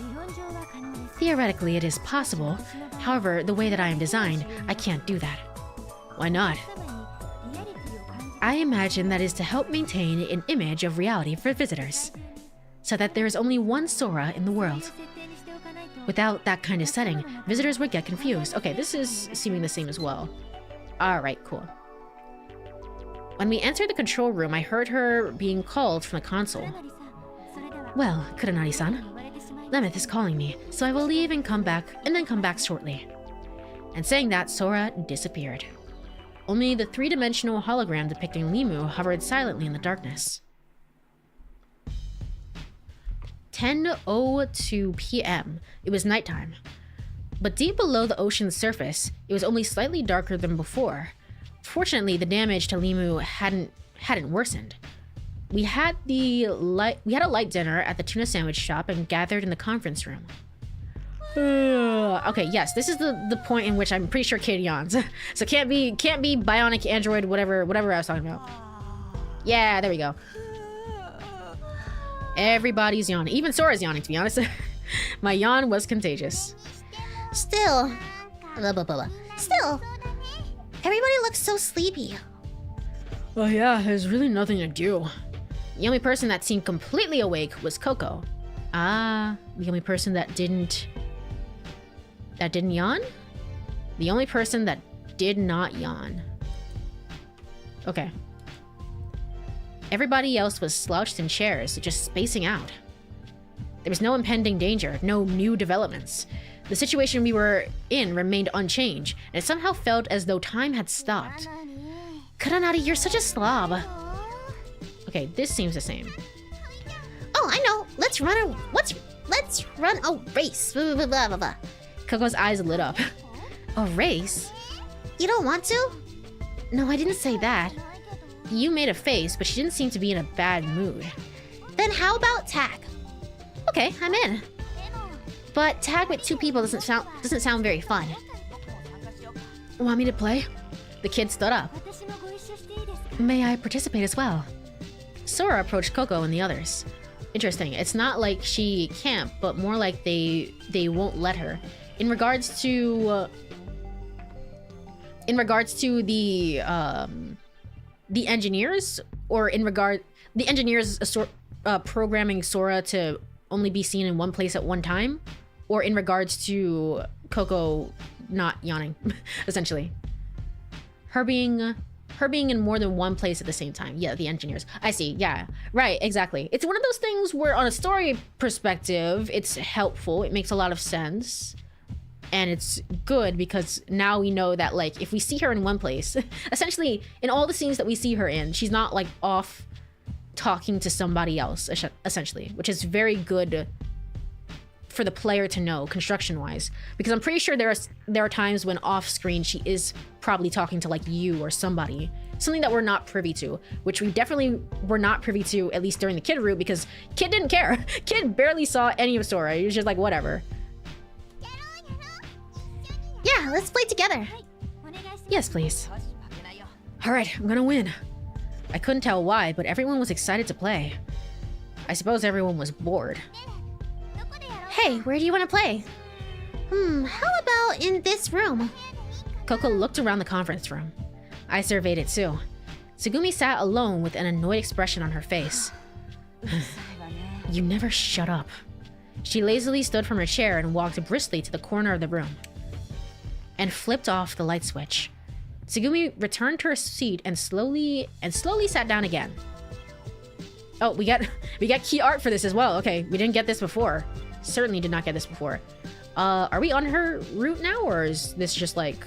Theoretically, it is possible. However, the way that I am designed, I can't do that. Why not? I imagine that is to help maintain an image of reality for visitors, so that there is only one Sora in the world. Without that kind of setting, visitors would get confused. Okay, this is seeming the same as well. Alright, cool. When we entered the control room, I heard her being called from the console. Well, Kuranari-san, Lemeth is calling me, so I will leave and come back shortly. And saying that, Sora disappeared. Only the 3-dimensional hologram depicting Limu hovered silently in the darkness. 10:02 p.m. It was nighttime. But deep below the ocean's surface, it was only slightly darker than before. Fortunately, the damage to Limu hadn't worsened. We had a light dinner at the tuna sandwich shop and gathered in the conference room. Okay, yes, this is the point in which I'm pretty sure Kid yawns. So can't be bionic android whatever I was talking about. Yeah, there we go. Everybody's yawning. Even Sora's yawning, to be honest. My yawn was contagious. Still, everybody looks so sleepy. Well, yeah, there's really nothing to do. The only person that seemed completely awake was Coco. Ah, the only person that didn't yawn? The only person that did not yawn. Okay. Everybody else was slouched in chairs, just spacing out. There was no impending danger, no new developments. The situation we were in remained unchanged, and it somehow felt as though time had stopped. Kuranari, you're such a slob. Okay, this seems the same. Oh, I know. Let's run a race. Blah, blah, blah, blah, blah. Coco's eyes lit up. A race? You don't want to? No, I didn't say that. You made a face, but she didn't seem to be in a bad mood. Then how about tag? Okay, I'm in. But tag with 2 people doesn't sound very fun. Want me to play? The kid stood up. May I participate as well? Sora approached Coco and the others. Interesting. It's not like she can't, but more like they won't let her. In regards to the engineers, or the engineers programming Sora to only be seen in one place at one time, or in regards to Coco not yawning, essentially. Her being in more than one place at the same time. Yeah, the engineers. I see. Yeah, right, exactly. It's one of those things where on a story perspective, it's helpful. It makes a lot of sense. And it's good because now we know that, like, if we see her in one place, essentially in all the scenes that we see her in, she's not like off talking to somebody else, essentially, which is very good for the player to know construction-wise, because I'm pretty sure there are times when off-screen she is probably talking to like you or somebody, something that we're not privy to, which we definitely were not privy to, at least during the Kid route, because Kid didn't care. Kid barely saw any of Sora. He was just like, whatever. Yeah, let's play together. Yes, please. All right, I'm gonna win. I couldn't tell why, but everyone was excited to play. I suppose everyone was bored. Hey, where do you want to play? How about in this room? Coco looked around the conference room. I surveyed it too. Tsugumi sat alone with an annoyed expression on her face. You never shut up. She lazily stood from her chair and walked briskly to the corner of the room and flipped off the light switch. Tsugumi returned to her seat and slowly sat down again. Oh, we got key art for this as well. Okay, we didn't get this before. Certainly did not get this before. Are we on her route now, or is this just like...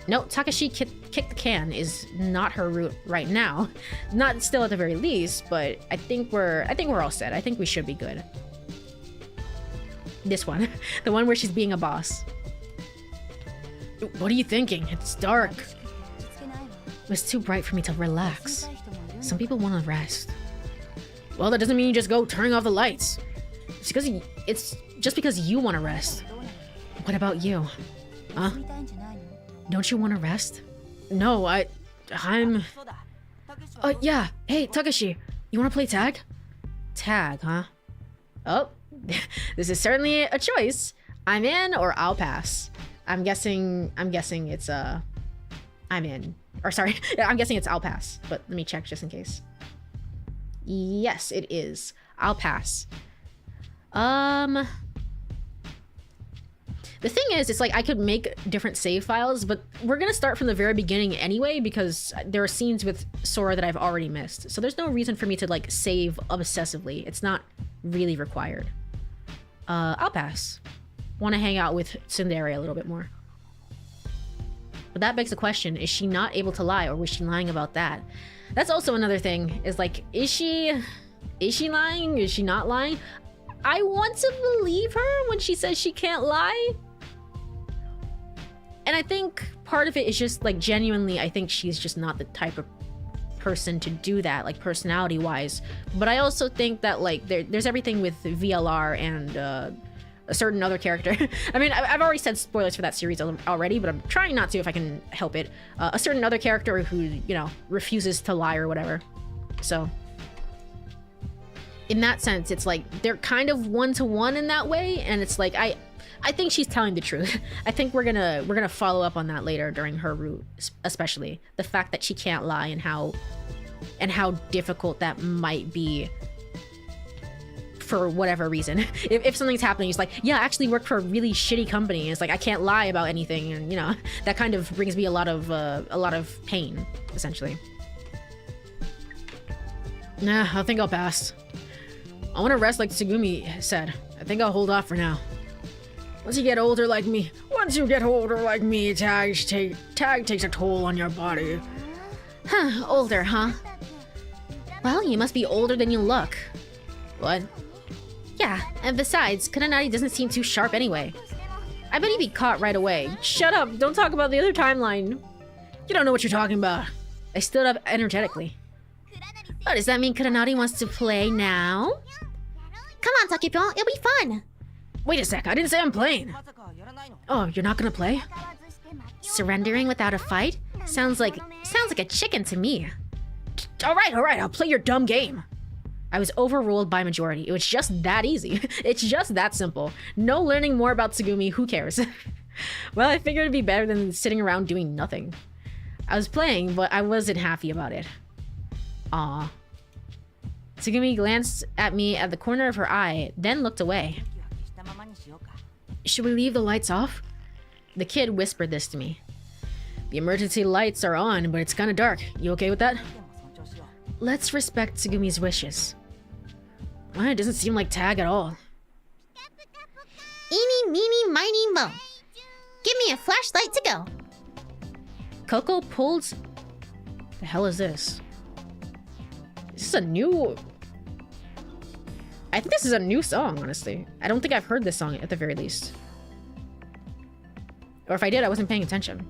No, Takashi kick the can is not her route right now. Not still at the very least, but I think we're all set. I think we should be good. This one. The one where she's being a boss. What are you thinking? It's dark. It was too bright for me to relax. Some people want to rest. Well, that doesn't mean you just go turning off the lights. It's just because you want to rest. What about you? Huh? Don't you want to rest? No, I'm... yeah. Hey, Takashi, you want to play tag? Tag, huh? Oh, this is certainly a choice. I'm in or I'll pass. I'm guessing it's I'm in. Or sorry, I'm guessing it's I'll pass, but let me check just in case. Yes, it is. I'll pass. The thing is, it's like I could make different save files, but we're gonna start from the very beginning anyway because there are scenes with Sora that I've already missed. So there's no reason for me to like save obsessively. It's not really required. I'll pass. Want to hang out with Tsundere a little bit more. But that begs the question, is she not able to lie, or was she lying about that? That's also another thing, is like, is she lying? Is she not lying? I want to believe her when she says she can't lie. And I think part of it is just like genuinely, I think she's just not the type of person to do that, like personality wise. But I also think that like there's everything with VLR and a certain other character. I mean, I've already said spoilers for that series already, but I'm trying not to if I can help it. A certain other character who, you know, refuses to lie or whatever. So in that sense, it's like they're kind of one-to-one in that way, and it's like I think she's telling the truth. I think we're gonna follow up on that later during her route, especially the fact that she can't lie and how difficult that might be for whatever reason. If something's happening, it's like, yeah, I actually work for a really shitty company. It's like I can't lie about anything, and you know that kind of brings me a lot of pain, essentially. Nah, I think I'll pass. I want to rest like Tsugumi said. I think I'll hold off for now. Once you get older like me, tag takes a toll on your body. Huh, older, huh? Well, you must be older than you look. What? Yeah, and besides, Kurenari doesn't seem too sharp anyway. I bet he'd be caught right away. Shut up, don't talk about the other timeline. You don't know what you're talking about. I stood up energetically. Oh, does that mean Kurenari wants to play now? Come on, Takepon, it'll be fun. Wait a sec, I didn't say I'm playing. Oh, you're not gonna play? Surrendering without a fight? Sounds like a chicken to me. All right, I'll play your dumb game. I was overruled by majority. It was just that easy. It's just that simple. No learning more about Tsugumi, who cares? Well, I figured it'd be better than sitting around doing nothing. I was playing, but I wasn't happy about it. Aw. Tsugumi glanced at me at the corner of her eye, then looked away. Should we leave the lights off? The kid whispered this to me. The emergency lights are on, but it's kinda dark. You okay with that? Let's respect Tsugumi's wishes. Well, it doesn't seem like tag at all. Eeny, meeny, miny, mo. Give me a flashlight to go. Coco pulled... The hell is this? Is this a new... I think this is a new song, honestly. I don't think I've heard this song at the very least. Or if I did, I wasn't paying attention.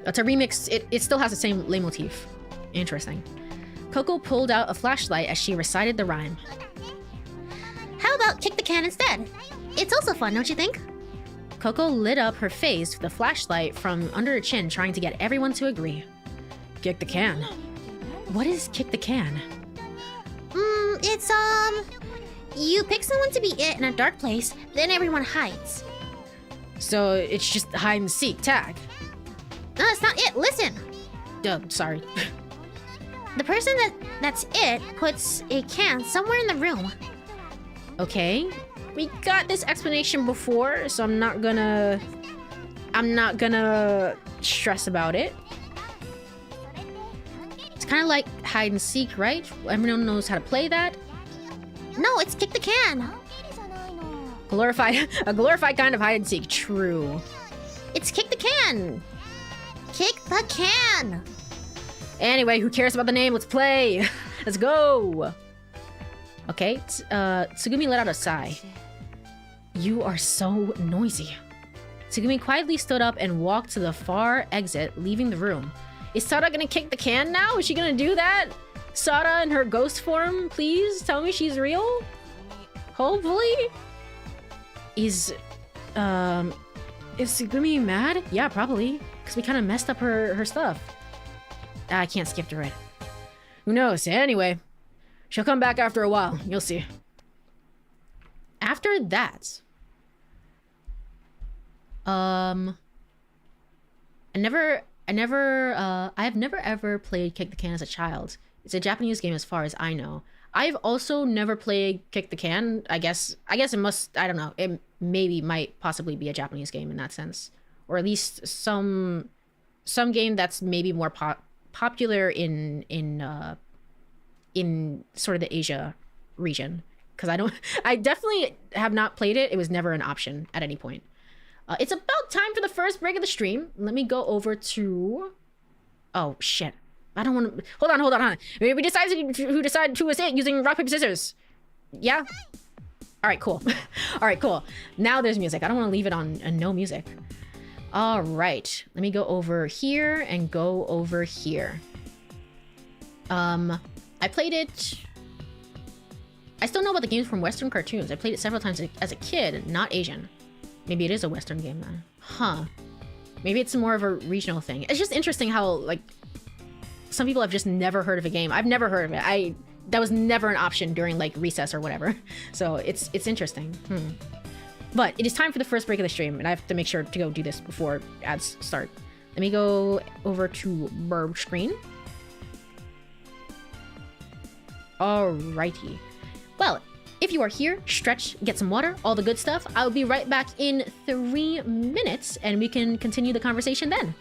It's a remix. It still has the same leitmotif. Interesting. Coco pulled out a flashlight as she recited the rhyme. How about kick the can instead? It's also fun, don't you think? Coco lit up her face with the flashlight from under her chin, trying to get everyone to agree. Kick the can. What is kick the can? It's, you pick someone to be it in a dark place, then everyone hides. So it's just hide and seek, tag. No, that's not it. Listen. Sorry. The person that's it puts a can somewhere in the room. Okay. We got this explanation before, so I'm not gonna stress about it. It's kind of like hide and seek, right? Everyone knows how to play that. No, it's kick the can. A glorified kind of hide and seek. True. It's kick the can. Kick the can. Anyway, who cares about the name? Let's play. Let's go. Okay, Tsugumi let out a sigh. You are so noisy. Tsugumi quietly stood up and walked to the far exit, leaving the room. Is Sada gonna kick the can now? Is she gonna do that? Sada in her ghost form, please tell me she's real? Hopefully? Is Tsugumi mad? Yeah, probably. Because we kind of messed up her stuff. I can't skip through it. Who knows? Anyway, she'll come back after a while. You'll see. After that... I've never ever played Kick the Can as a child. It's a Japanese game as far as I know. I've also never played Kick the Can. I guess it must, I don't know. It might possibly be a Japanese game in that sense. Or at least some game that's maybe more popular in sort of the Asia region. Because I definitely have not played it. It was never an option at any point. It's about time for the first break of the stream. Let me go over to... Oh, shit. I don't want to... Hold on. We decided who was it using rock, paper, scissors. Yeah. All right, cool. All right, cool. Now there's music. I don't want to leave it on no music. All right. Let me go over here and go over here. I played it. I still know about the games from Western cartoons. I played it several times as a kid, not Asian. Maybe it is a Western game then. Huh. Maybe it's more of a regional thing. It's just interesting how, like, some people have just never heard of a game. I've never heard of it. That was never an option during, like, recess or whatever. So it's interesting. But it is time for the first break of the stream, and I have to make sure to go do this before ads start. Let me go over to Burb screen. Alrighty. Well, if you are here, stretch, get some water, all the good stuff. I'll be right back in 3 minutes, and we can continue the conversation then.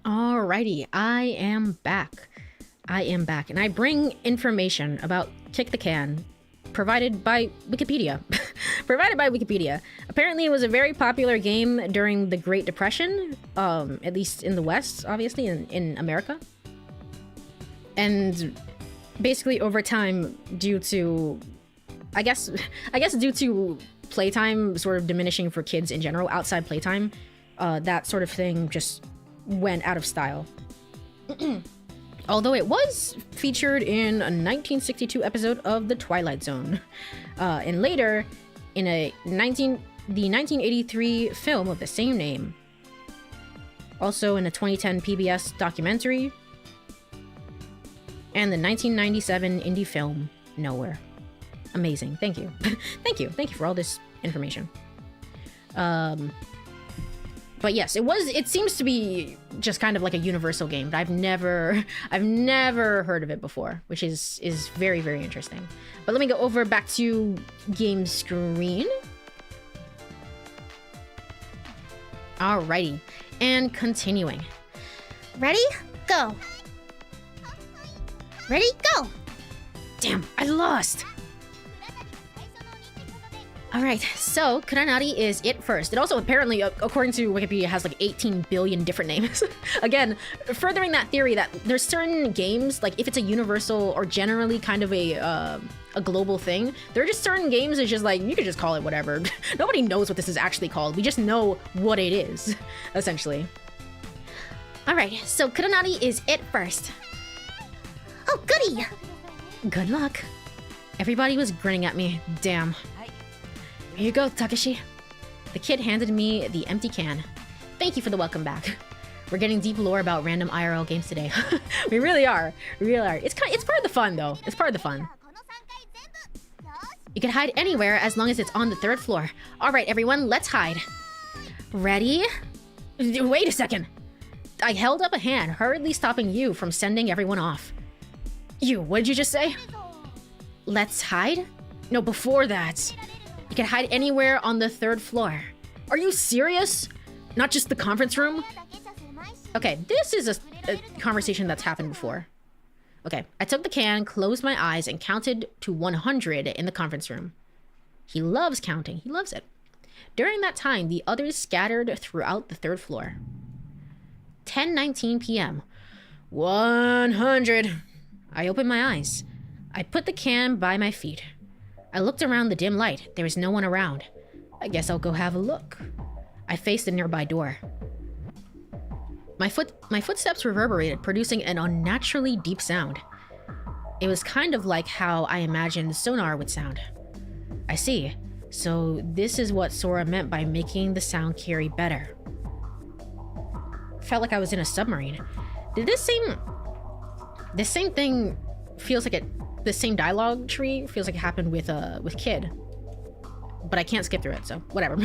Alrighty, I am back. And I bring information about Kick the Can, provided by Wikipedia. Apparently, it was a very popular game during the Great Depression, at least in the West, obviously, in America. And basically, over time, due to, I guess due to playtime sort of diminishing for kids in general, outside playtime, that sort of thing just went out of style. Although it was featured in a 1962 episode of The Twilight Zone, and later in the 1983 film of the same name. Also in a 2010 PBS documentary, and the 1997 indie film Nowhere. Amazing. Thank you. Thank you for all this information. But yes, it seems to be just kind of like a universal game, but I've never heard of it before, which is very, very interesting. But let me go over back to game screen. Alrighty, and continuing. Ready? Go. Ready? Go. Damn, I lost. Alright, so Kuranari is it first. It also apparently, according to Wikipedia, has like 18 billion different names. Again, furthering that theory that there's certain games, like if it's a universal or generally kind of a global thing, there are just certain games that's just like, you could just call it whatever. Nobody knows what this is actually called. We just know what it is, essentially. Alright, so Kuranari is it first. Oh, goody! Good luck. Everybody was grinning at me. Damn. Here you go, Takeshi. The kid handed me the empty can. Thank you for the welcome back. We're getting deep lore about random IRL games today. We really are. We really are. It's part of the fun, though. It's part of the fun. You can hide anywhere as long as it's on the 3rd floor. All right, everyone, let's hide. Ready? Wait a second. I held up a hand, hurriedly stopping you from sending everyone off. What did you just say? Let's hide? No, before that. You can hide anywhere on the 3rd floor. Are you serious? Not just the conference room? Okay, this is a conversation that's happened before. Okay, I took the can, closed my eyes, and counted to 100 in the conference room. He loves counting. He loves it. During that time, the others scattered throughout the 3rd floor. 10:19 p.m. 100. I opened my eyes. I put the can by my feet. I looked around the dim light. There was no one around. I guess I'll go have a look. I faced the nearby door. My footsteps reverberated, producing an unnaturally deep sound. It was kind of like how I imagined sonar would sound. I see. So this is what Sora meant by making the sound carry better. Felt like I was in a submarine. Did this same thing feels like the same dialogue tree feels like it happened with Kid. But I can't skip through it, so whatever.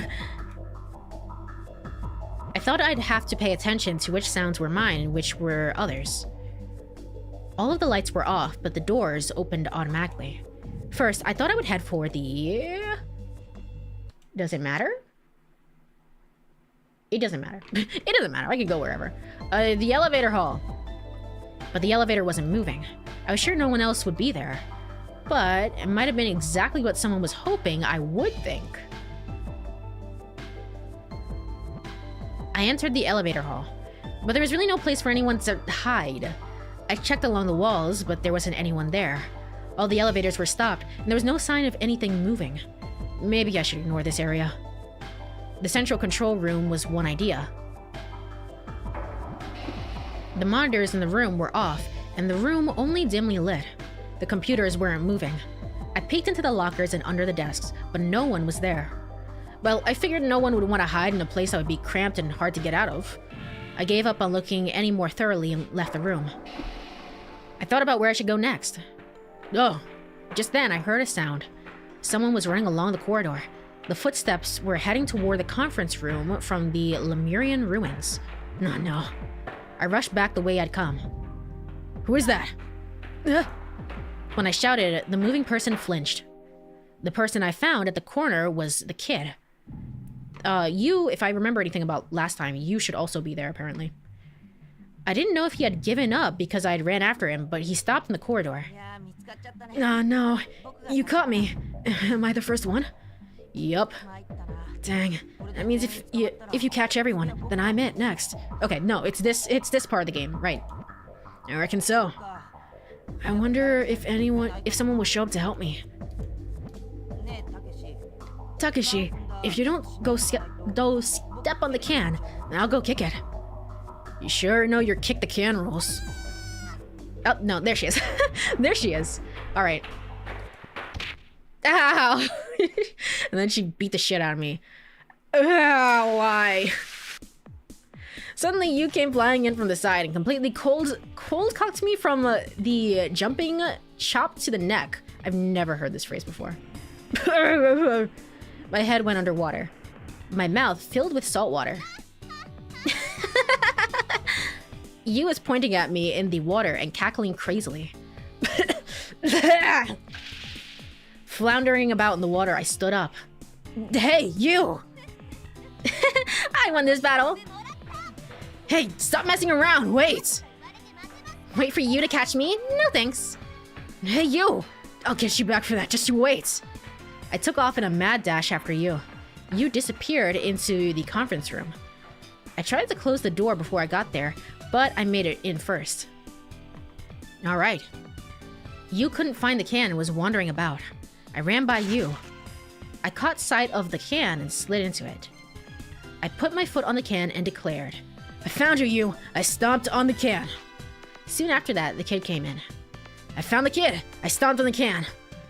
I thought I'd have to pay attention to which sounds were mine and which were others. All of the lights were off, but the doors opened automatically. First, I thought I would head for the... Does it matter? It doesn't matter. It doesn't matter. I could go wherever. The elevator hall. But the elevator wasn't moving. I was sure no one else would be there. But it might have been exactly what someone was hoping I would think. I entered the elevator hall, but there was really no place for anyone to hide. I checked along the walls, but there wasn't anyone there. All the elevators were stopped, and there was no sign of anything moving. Maybe I should ignore this area. The central control room was one idea. The monitors in the room were off, and the room only dimly lit. The computers weren't moving. I peeked into the lockers and under the desks, but no one was there. Well, I figured no one would want to hide in a place that would be cramped and hard to get out of. I gave up on looking any more thoroughly and left the room. I thought about where I should go next. Oh, just then I heard a sound. Someone was running along the corridor. The footsteps were heading toward the conference room from the Lemurian ruins. No. I rushed back the way I'd come. Who is that? When I shouted, the moving person flinched. The person I found at the corner was the kid. If I remember anything about last time, you should also be there, apparently. I didn't know if he had given up because I had ran after him, but he stopped in the corridor. No, you caught me. Am I the first one? Yup. Dang. That means if you catch everyone, then I'm it next. Okay, no, it's this part of the game, right? I reckon so. I wonder if someone will show up to help me. Takeshi, if you don't go step on the can, then I'll go kick it. You sure know your kick the can rules. Oh, no, there she is. There she is. All right. Ow! And then she beat the shit out of me. Ow, why? Suddenly, you came flying in from the side and completely cold cocked me from the jumping chop to the neck. I've never heard this phrase before. My head went underwater. My mouth filled with salt water. Yu was pointing at me in the water and cackling crazily. Floundering about in the water, I stood up. Hey, you! I won this battle! Hey, stop messing around, wait! Wait for you to catch me? No thanks. Hey, you! I'll get you back for that, just you wait! I took off in a mad dash after you. You disappeared into the conference room. I tried to close the door before I got there, but I made it in first. Alright. You couldn't find the can and was wandering about. I ran by you. I caught sight of the can and slid into it. I put my foot on the can and declared, I found you, you! I stomped on the can! Soon after that, the kid came in. I found the kid! I stomped on the can!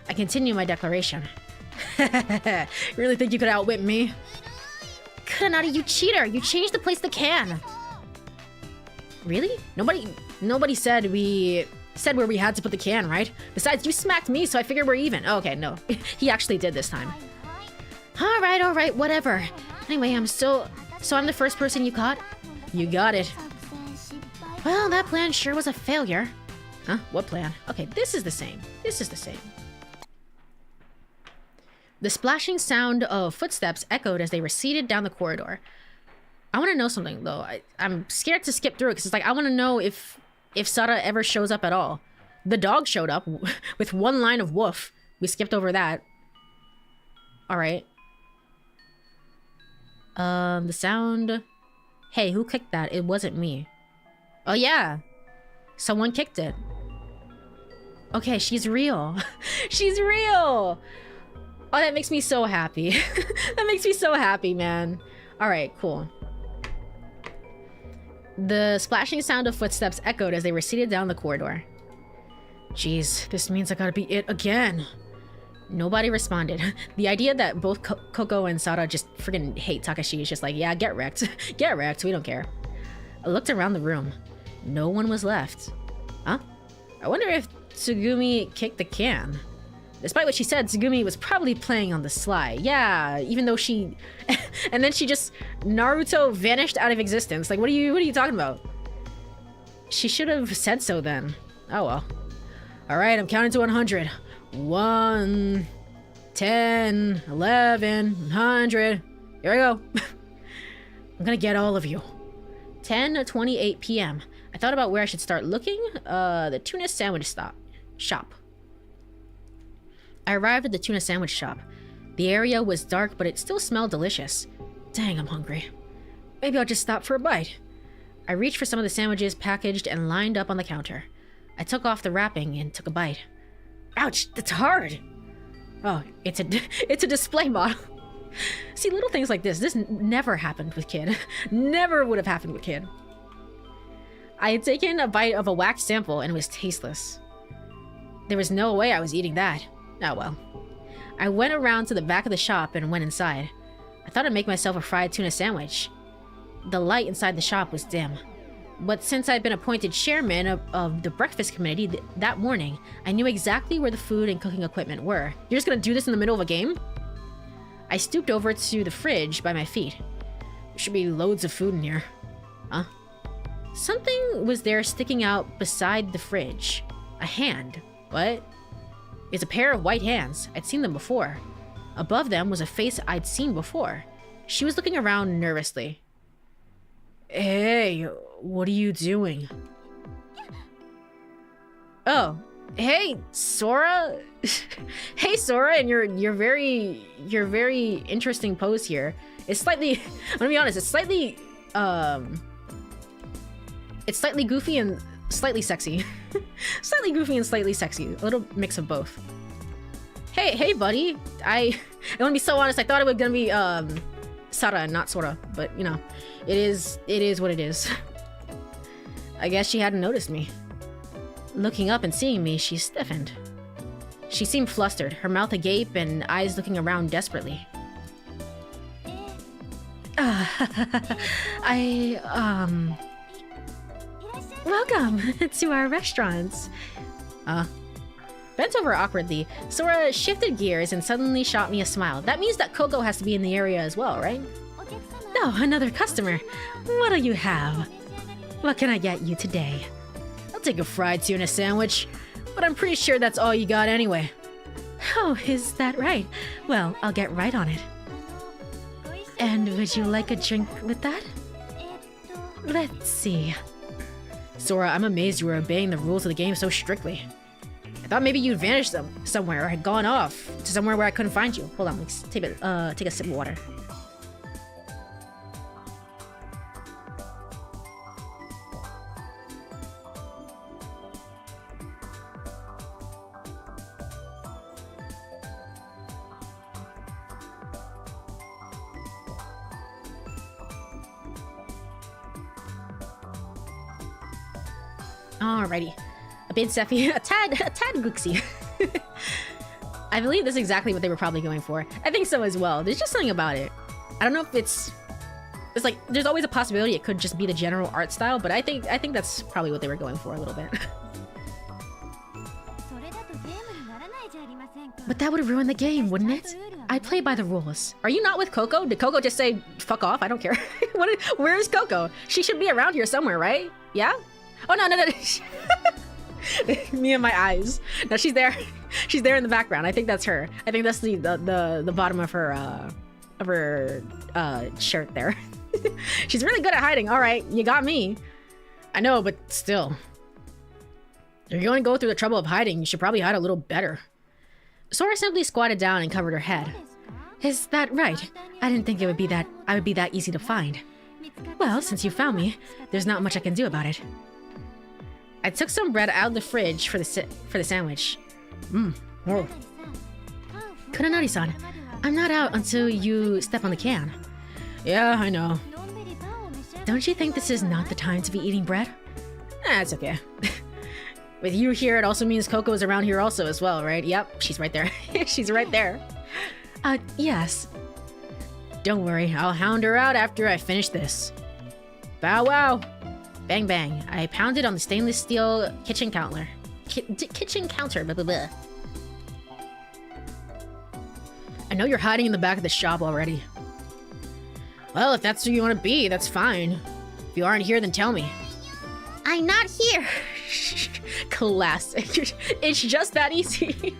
I continued my declaration. Really think you could outwit me? Kuranari, you cheater! You changed the place to the can! Really? Nobody said where we had to put the can, right? Besides, you smacked me, so I figured we're even. Oh, okay, no. He actually did this time. Alright, whatever. Anyway, so I'm the first person you caught? You got it. Well, that plan sure was a failure. Huh? What plan? Okay, this is the same. The splashing sound of footsteps echoed as they receded down the corridor. I want to know something, though. I'm scared to skip through it, because it's like, I want to know if Sara ever shows up at all. The dog showed up with one line of woof. We skipped over that. Alright. The sound... Hey, who kicked that? It wasn't me. Oh yeah! Someone kicked it. Okay, she's real. She's real! Oh, that makes me so happy. That makes me so happy, man. Alright, cool. The splashing sound of footsteps echoed as they receded down the corridor. Jeez, this means I gotta be it again. Nobody responded. The idea that both Coco and Sara just friggin' hate Takashi is just like, yeah, get wrecked. Get wrecked, we don't care. I looked around the room. No one was left. Huh? I wonder if Tsugumi kicked the can. Despite what she said, Tsugumi was probably playing on the sly. Yeah, even though she... and then she just... Naruto vanished out of existence. Like, what are you talking about? She should have said so then. Oh well. Alright, I'm counting to 100. 1, 10, 11, 100. Here I go. I'm gonna get all of you. 10:28 p.m. I thought about where I should start looking. The tuna sandwich shop. I arrived at the tuna sandwich shop. The area was dark, but it still smelled delicious. Dang, I'm hungry. Maybe I'll just stop for a bite. I reached for some of the sandwiches packaged and lined up on the counter. I took off the wrapping and took a bite. Ouch, that's hard! Oh, it's a display model. See, little things like this never happened with Kid. Never would have happened with Kid. I had taken a bite of a wax sample and it was tasteless. There was no way I was eating that. Oh well. I went around to the back of the shop and went inside. I thought I'd make myself a fried tuna sandwich. The light inside the shop was dim. But since I'd been appointed chairman of the breakfast committee that morning, I knew exactly where the food and cooking equipment were. You're just gonna do this in the middle of a game? I stooped over to the fridge by my feet. There should be loads of food in here. Huh? Something was there sticking out beside the fridge. A hand. What? It's a pair of white hands. I'd seen them before. Above them was a face I'd seen before. She was looking around nervously. Hey, what are you doing? Oh, hey, Sora. Hey, Sora, and your very interesting pose here. It's slightly, I'm gonna be honest, it's slightly goofy and slightly sexy. Slightly goofy and slightly sexy. A little mix of both. Hey, buddy. I want to be so honest. I thought it was gonna be Sara and not Sora, but you know, it is what it is. I guess she hadn't noticed me. Looking up and seeing me, she stiffened. She seemed flustered, her mouth agape and eyes looking around desperately. Welcome to our restaurants. Bent over awkwardly, Sora shifted gears and suddenly shot me a smile. That means that Coco has to be in the area as well, right? No, another customer. What'll you have? What can I get you today? I'll take a fried tuna sandwich, but I'm pretty sure that's all you got anyway. Oh, is that right? Well, I'll get right on it. And would you like a drink with that? Let's see. Sora, I'm amazed you were obeying the rules of the game so strictly. I thought maybe you'd vanished somewhere or had gone off to somewhere where I couldn't find you. Hold on, let's take a sip of water. Alrighty. A bit Sephi, a tad gooksy. I believe that's exactly what they were probably going for. I think so as well. There's just something about it. I don't know if it's like, there's always a possibility it could just be the general art style, but I think that's probably what they were going for a little bit. But that would ruin the game, wouldn't it? I play by the rules. Are you not with Coco? Did Coco just say, fuck off? I don't care. Where is Coco? She should be around here somewhere, right? Yeah? Oh, no. Me and my eyes. No, she's there. She's there in the background. I think that's her. I think that's the bottom of her shirt there. She's really good at hiding. All right, you got me. I know, but still. If you're going to go through the trouble of hiding, you should probably hide a little better. Sora simply squatted down and covered her head. Is that right? I didn't think I would be that easy to find. Well, since you found me, there's not much I can do about it. I took some bread out of the fridge for the sandwich. Whoa. Kuranari-san, I'm not out until you step on the can. Yeah, I know. Don't you think this is not the time to be eating bread? It's okay. With you here, it also means Coco is around here also as well, right? Yep, she's right there. She's right there. Yes. Don't worry, I'll hound her out after I finish this. Bow wow. Bang bang. I pounded on the stainless steel kitchen counter. Kitchen counter, blah blah blah. I know you're hiding in the back of the shop already. Well, if that's who you want to be, that's fine. If you aren't here, then tell me. I'm not here. Classic. It's just that easy.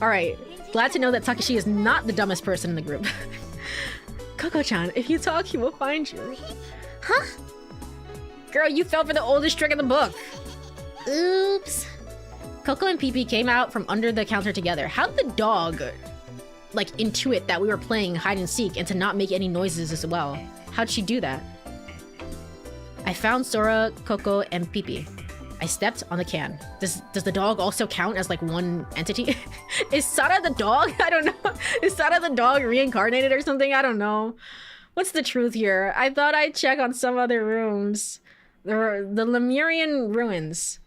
Alright, glad to know that Takeshi is not the dumbest person in the group. Coco-chan, if you talk, he will find you. Huh? Girl, you fell for the oldest trick in the book. Oops. Coco and Pee-Pee came out from under the counter together. How'd the dog, like, intuit that we were playing hide and seek and to not make any noises as well? How'd she do that? I found Sora, Coco, and Pee-Pee. I stepped on the can. Does the dog also count as like one entity? Is Sara the dog? I don't know. Is Sara the dog reincarnated or something? I don't know. What's the truth here? I thought I'd check on some other rooms. The Lemurian ruins.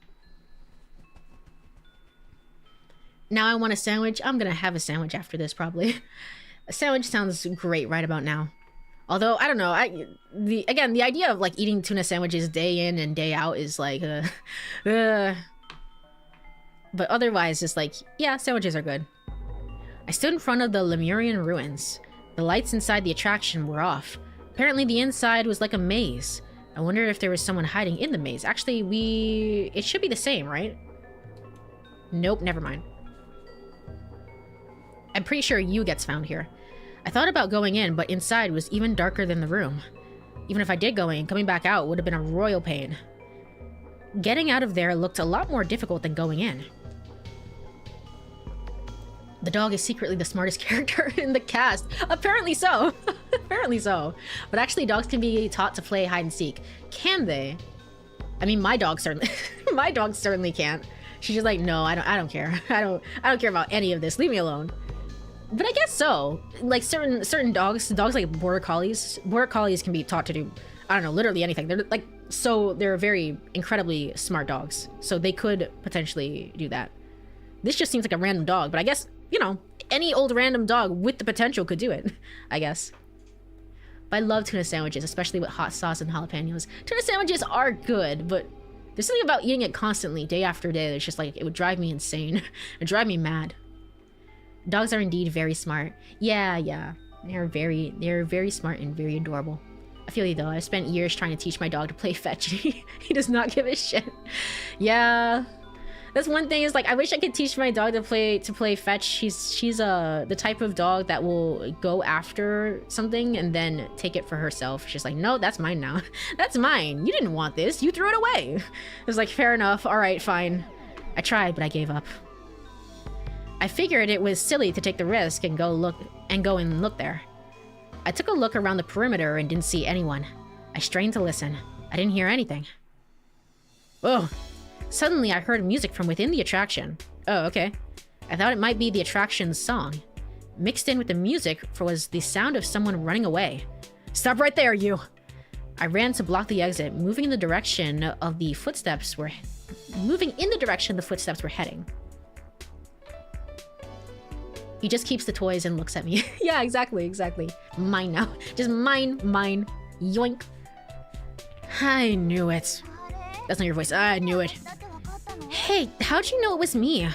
Now I want a sandwich. I'm gonna have a sandwich after this probably. A sandwich sounds great right about now. Although, I don't know, the idea of like eating tuna sandwiches day in and day out is like, but otherwise, it's like, yeah, sandwiches are good. I stood in front of the Lemurian ruins. The lights inside the attraction were off. Apparently the inside was like a maze. I wonder if there was someone hiding in the maze. Actually, it should be the same, right? Nope, never mind. I'm pretty sure Yu gets found here. I thought about going in, but inside was even darker than the room. Even if I did go in, coming back out would have been a royal pain. Getting out of there looked a lot more difficult than going in. The dog is secretly the smartest character in the cast. Apparently so. Apparently so. But actually, dogs can be taught to play hide and seek. Can they? I mean, my dog certainly my dog certainly can't. She's just like, no, I don't care. I don't care about any of this. Leave me alone. But I guess so. Like certain dogs like border collies can be taught to do, I don't know, literally anything. They're very incredibly smart dogs. So they could potentially do that. This just seems like a random dog, but I guess, you know, any old random dog with the potential could do it, I guess. But I love tuna sandwiches, especially with hot sauce and jalapenos. Tuna sandwiches are good, but There's something about eating it constantly, day after day, that's just like, it would drive me insane. It would drive me mad. Dogs are indeed very smart. Yeah. They're very smart and very adorable. I feel you though. I spent years trying to teach my dog to play fetch. He does not give a shit. Yeah. That's one thing, is like, I wish I could teach my dog to play fetch. She's the type of dog that will go after something and then take it for herself. She's like, no, that's mine now. That's mine. You didn't want this. You threw it away. I was like, fair enough. All right, fine. I tried, but I gave up. I figured it was silly to take the risk and go and look there. I took a look around the perimeter and didn't see anyone. I strained to listen. I didn't hear anything. Oh. Suddenly, I heard music from within the attraction. Oh, okay. I thought it might be the attraction's song. Mixed in with the music was the sound of someone running away. Stop right there, you! I ran to block the exit, moving in the direction the footsteps were heading. He just keeps the toys and looks at me. Yeah, exactly. Mine now. Just mine. Yoink. I knew it. That's not your voice. I knew it. Hey, how'd you know it was me?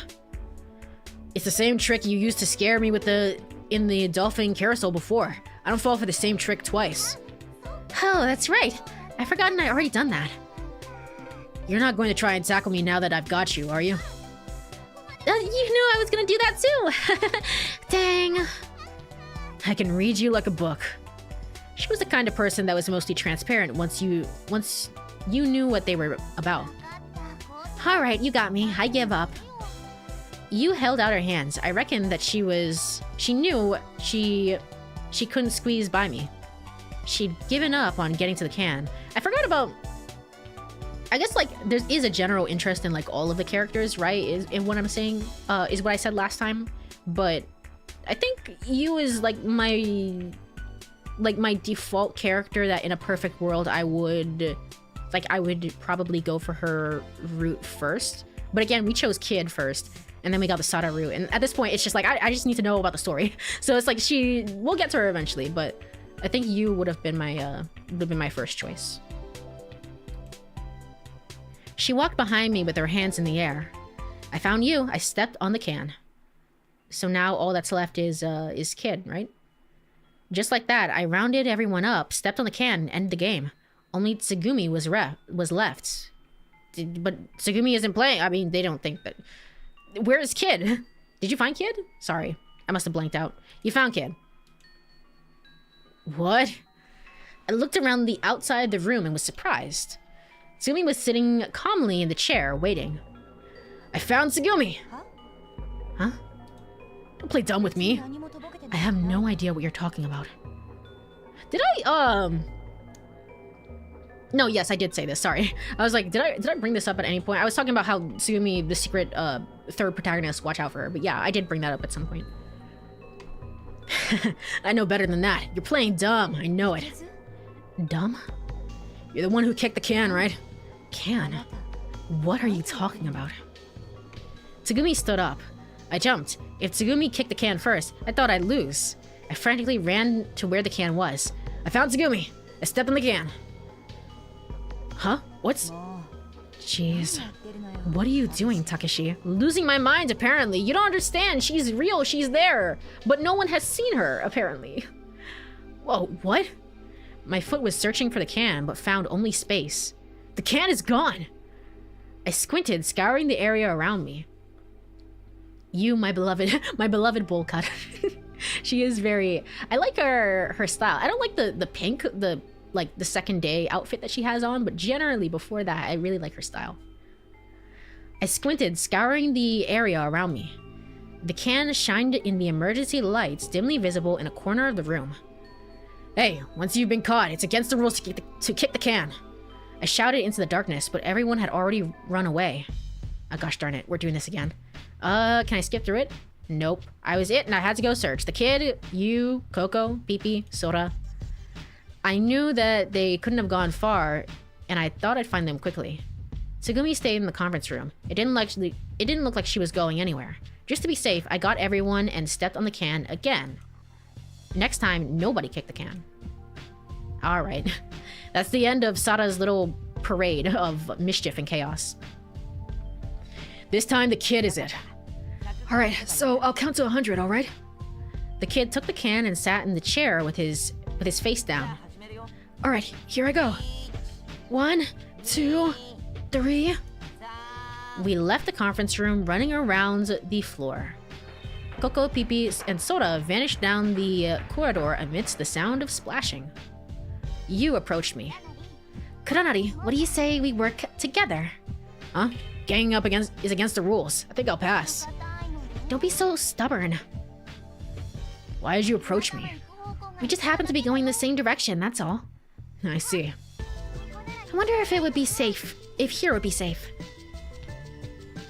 It's the same trick you used to scare me with in the dolphin carousel before. I don't fall for the same trick twice. Oh, that's right. I've forgotten I already done that. You're not going to try and tackle me now that I've got you, are you? You knew I was gonna do that too. Dang. I can read you like a book. She was the kind of person that was mostly transparent once you knew what they were about. Alright, you got me. I give up. You held out her hands. I reckon that she knew she couldn't squeeze by me. She'd given up on getting to the can. I forgot about... I guess, like, there is a general interest in, like, all of the characters, right? In what I'm saying, is what I said last time. But I think Yu is, like, my default character that in a perfect world I would probably go for her route first. But again, we chose Kid first, and then we got the Sada route. And at this point, it's just like, I just need to know about the story. So it's like, we'll get to her eventually, but I think Yu would have been my first choice. She walked behind me with her hands in the air. I found you. I stepped on the can. So now all that's left is Kid, right? Just like that, I rounded everyone up, stepped on the can, and ended the game. Only Tsugumi was left. But Tsugumi isn't playing. I mean, they don't think that... Where is Kid? Did you find Kid? Sorry, I must have blanked out. You found Kid. What? I looked around the outside of the room and was surprised. Tsugumi was sitting calmly in the chair, waiting. I found Tsugumi! Huh? Don't play dumb with me. I have no idea what you're talking about. Did I, No, yes, I did say this, sorry. I was like, did I bring this up at any point? I was talking about how Tsugumi, the secret, third protagonist, watch out for her. But yeah, I did bring that up at some point. I know better than that. You're playing dumb, I know it. Dumb? You're the one who kicked the can, right? Can? What are you talking about? Tsugumi stood up. I jumped. If Tsugumi kicked the can first, I thought I'd lose. I frantically ran to where the can was. I found Tsugumi. I stepped in the can. Huh? What's... Jeez. What are you doing, Takeshi? Losing my mind, apparently. You don't understand. She's real. She's there. But no one has seen her, apparently. Whoa, what? My foot was searching for the can, but found only space. The can is gone! I squinted, scouring the area around me. You, my beloved bowl cut. She is very... I like her style. I don't like the pink, the second day outfit that she has on, but generally before that, I really like her style. I squinted, scouring the area around me. The can shined in the emergency lights, dimly visible in a corner of the room. Hey, once you've been caught, it's against the rules to kick the can. I shouted into the darkness, but everyone had already run away. Oh, gosh darn it, we're doing this again. Can I skip through it? Nope. I was it, and I had to go search. The kid, you, Coco, Pipi, Sora. I knew that they couldn't have gone far, and I thought I'd find them quickly. Tsugumi stayed in the conference room. It didn't look like she was going anywhere. Just to be safe, I got everyone and stepped on the can again. Next time, nobody kicked the can. Alright. That's the end of Sada's little parade of mischief and chaos. This time the kid is it. All right, so I'll count to 100, all right? The kid took the can and sat in the chair with his face down. All right, here I go. 1, 2, 3. We left the conference room running around the floor. Coco, Pipi, and Sora vanished down the corridor amidst the sound of splashing. You approached me. Kuranari, what do you say we work together? Huh? Ganging up is against the rules. I think I'll pass. Don't be so stubborn. Why did you approach me? We just happen to be going the same direction, that's all. I see. I wonder if it would be safe. If here would be safe.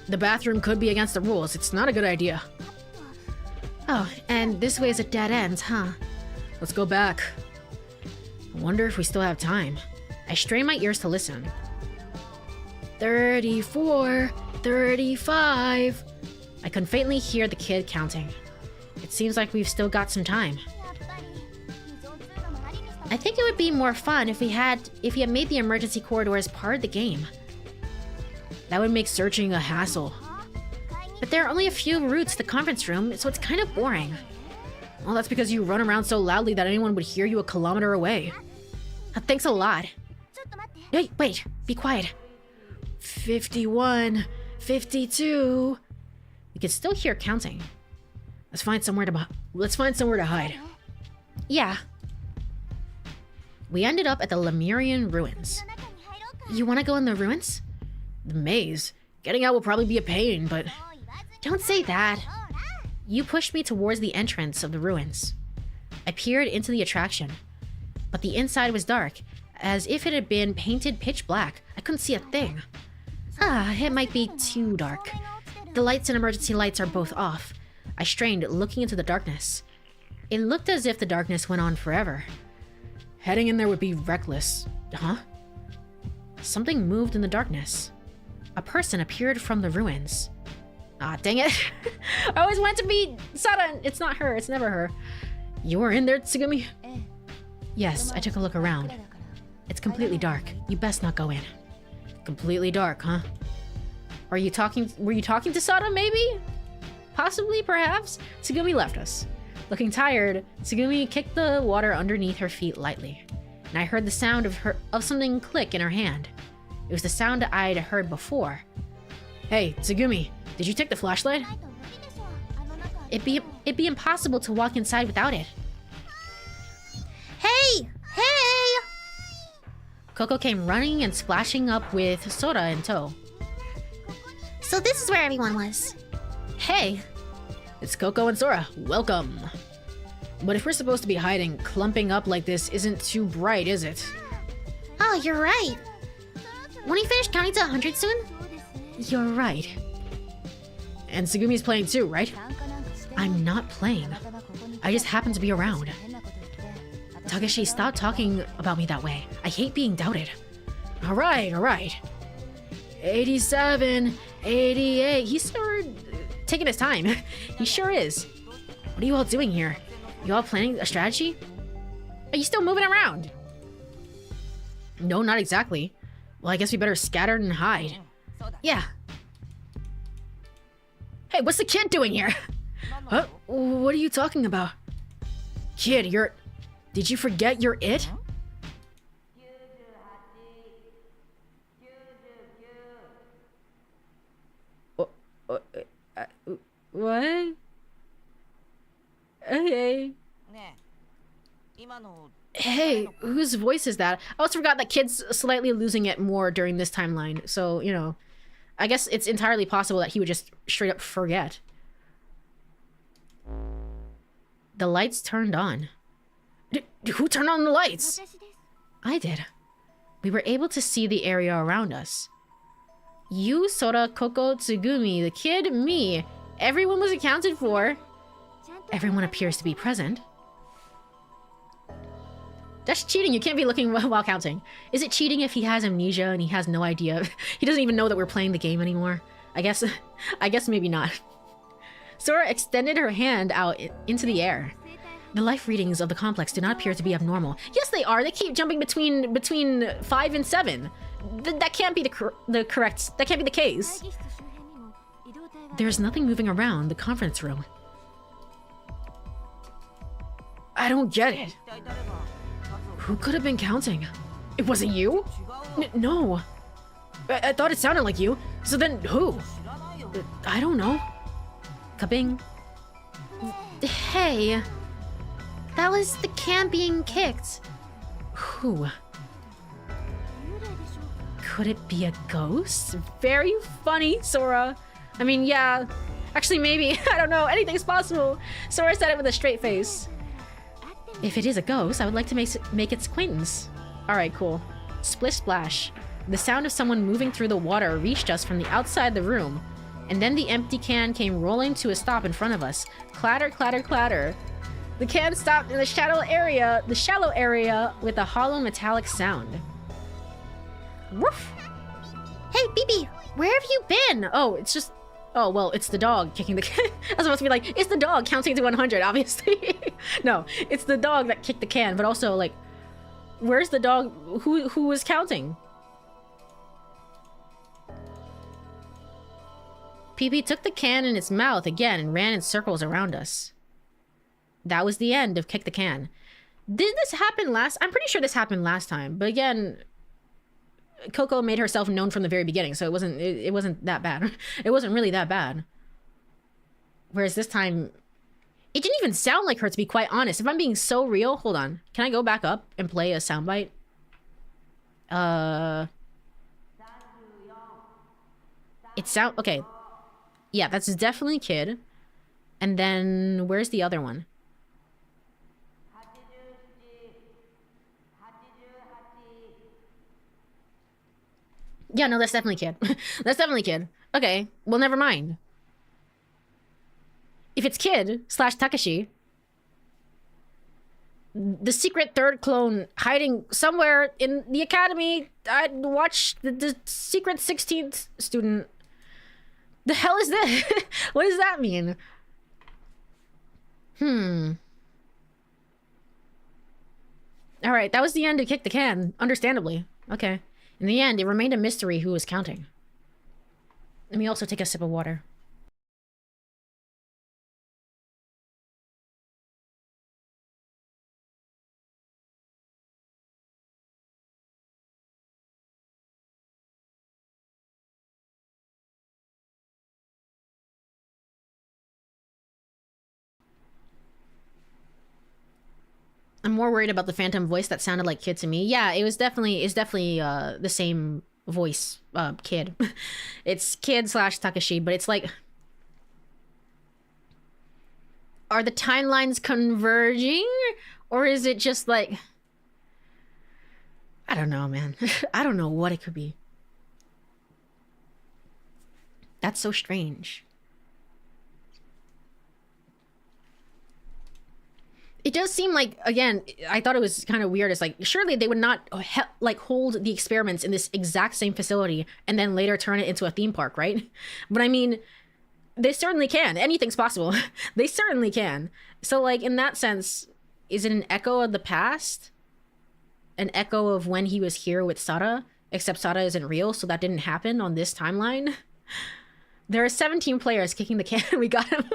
The bathroom could be against the rules. It's not a good idea. Oh, and this way is a dead end, huh? Let's go back. I wonder if we still have time. I strain my ears to listen. 34, 35. I can faintly hear the kid counting. It seems like we've still got some time. I think it would be more fun if you had made the emergency corridors part of the game. That would make searching a hassle. But there are only a few routes to the conference room, so it's kind of boring. Well, that's because you run around so loudly that anyone would hear you a kilometer away. Thanks a lot. Hey, wait, be quiet. 51, 52. We can still hear counting. Let's find somewhere to hide. Yeah. We ended up at the Lemurian ruins. You want to go in the ruins? The maze. Getting out will probably be a pain, but... Don't say that. You pushed me towards the entrance of the ruins. I peered into the attraction, but the inside was dark, as if it had been painted pitch black. I couldn't see a thing. It might be too dark. The lights and emergency lights are both off. I strained, looking into the darkness. It looked as if the darkness went on forever. Heading in there would be reckless. Huh? Something moved in the darkness. A person appeared from the ruins. Ah, dang it. I always wanted to be Sara. It's not her. It's never her. You were in there, Tsugumi? Yes, I took a look around. It's completely dark. You best not go in. Completely dark, huh? Were you talking to Sara, maybe? Possibly, perhaps? Tsugumi left us. Looking tired, Tsugumi kicked the water underneath her feet lightly, and I heard the sound of something click in her hand. It was the sound I'd heard before. Hey, Tsugumi, did you take the flashlight? It'd be impossible to walk inside without it. Hey! Hey! Coco came running and splashing up with Sora in tow. So this is where everyone was. Hey! It's Coco and Sora. Welcome! But if we're supposed to be hiding, clumping up like this isn't too bright, is it? Oh, you're right. Won't you finish counting to 100 soon? You're right. And Tsugumi's playing too, right? I'm not playing. I just happen to be around. Takeshi, stop talking about me that way. I hate being doubted. Alright. 87, 88. He's sure taking his time. He sure is. What are you all doing here? You all planning a strategy? Are you still moving around? No, not exactly. Well, I guess we better scatter and hide. Yeah. Hey, what's the kid doing here? Huh? What are you talking about? Kid, did you forget you're it? What? Hey, whose voice is that? I also forgot that kid's slightly losing it more during this timeline, so, you know, I guess it's entirely possible that he would just straight up forget. The lights turned on. Who turned on the lights? I did. We were able to see the area around us. You, Sora, Coco, Tsugumi, the kid, me. Everyone was accounted for. Everyone appears to be present. That's cheating. You can't be looking while counting. Is it cheating if he has amnesia and he has no idea? He doesn't even know that we're playing the game anymore. I guess maybe not. Sora extended her hand out into the air. The life readings of the complex do not appear to be abnormal. Yes, they are. They keep jumping between 5 and 7. that can't be the correct. That can't be the case. There's nothing moving around the conference room. I don't get it. Who could have been counting? It wasn't you? No. I thought it sounded like you. So then who? I don't know. Kabing. Hey. That was the can being kicked. Who? Could it be a ghost? Very funny, Sora. I mean, yeah. Actually, maybe. I don't know. Anything's possible. Sora said it with a straight face. If it is a ghost, I would like to make its acquaintance. Alright, cool. Splish splash. The sound of someone moving through the water reached us from the outside the room. And then the empty can came rolling to a stop in front of us. Clatter, clatter, clatter. The can stopped in the shallow area with a hollow metallic sound. Woof! Hey, BB, where have you been? Oh, it's just... Oh, well, it's the dog kicking the can. I was supposed to be like, it's the dog counting to 100, obviously. No, it's the dog that kicked the can, but also, like, where's the dog who was counting? PP took the can in its mouth again and ran in circles around us. That was the end of Kick the Can. Did this happen last? I'm pretty sure this happened last time, but again, Coco made herself known from the very beginning, so it wasn't that bad. It wasn't really that bad. Whereas this time, it didn't even sound like her, to be quite honest. If I'm being so real, hold on. Can I go back up and play a soundbite? Okay. Yeah, that's definitely Kid. And then, where's the other one? Yeah, no, that's definitely Kid. That's definitely Kid. Okay, well, never mind. If it's Kid / Takashi, the secret third clone hiding somewhere in the academy, I'd watch the secret 16th student. The hell is this? What does that mean? Alright, that was the end to Kick the Can, understandably. Okay. In the end, it remained a mystery who was counting. Let me also take a sip of water. I'm more worried about the phantom voice that sounded like Kid to me. Yeah, it's definitely the same voice, Kid. It's Kid / Takashi, but it's like, are the timelines converging, or is it just like, I don't know, man. I don't know what it could be. That's so strange. It does seem like, again, I thought it was kind of weird. It's like, surely they would not like hold the experiments in this exact same facility and then later turn it into a theme park, right? But I mean, they certainly can. Anything's possible. They certainly can. So like, in that sense, is it an echo of the past? An echo of when he was here with Sara, except Sara isn't real, so that didn't happen on this timeline? There are 17 players kicking the can. We got him.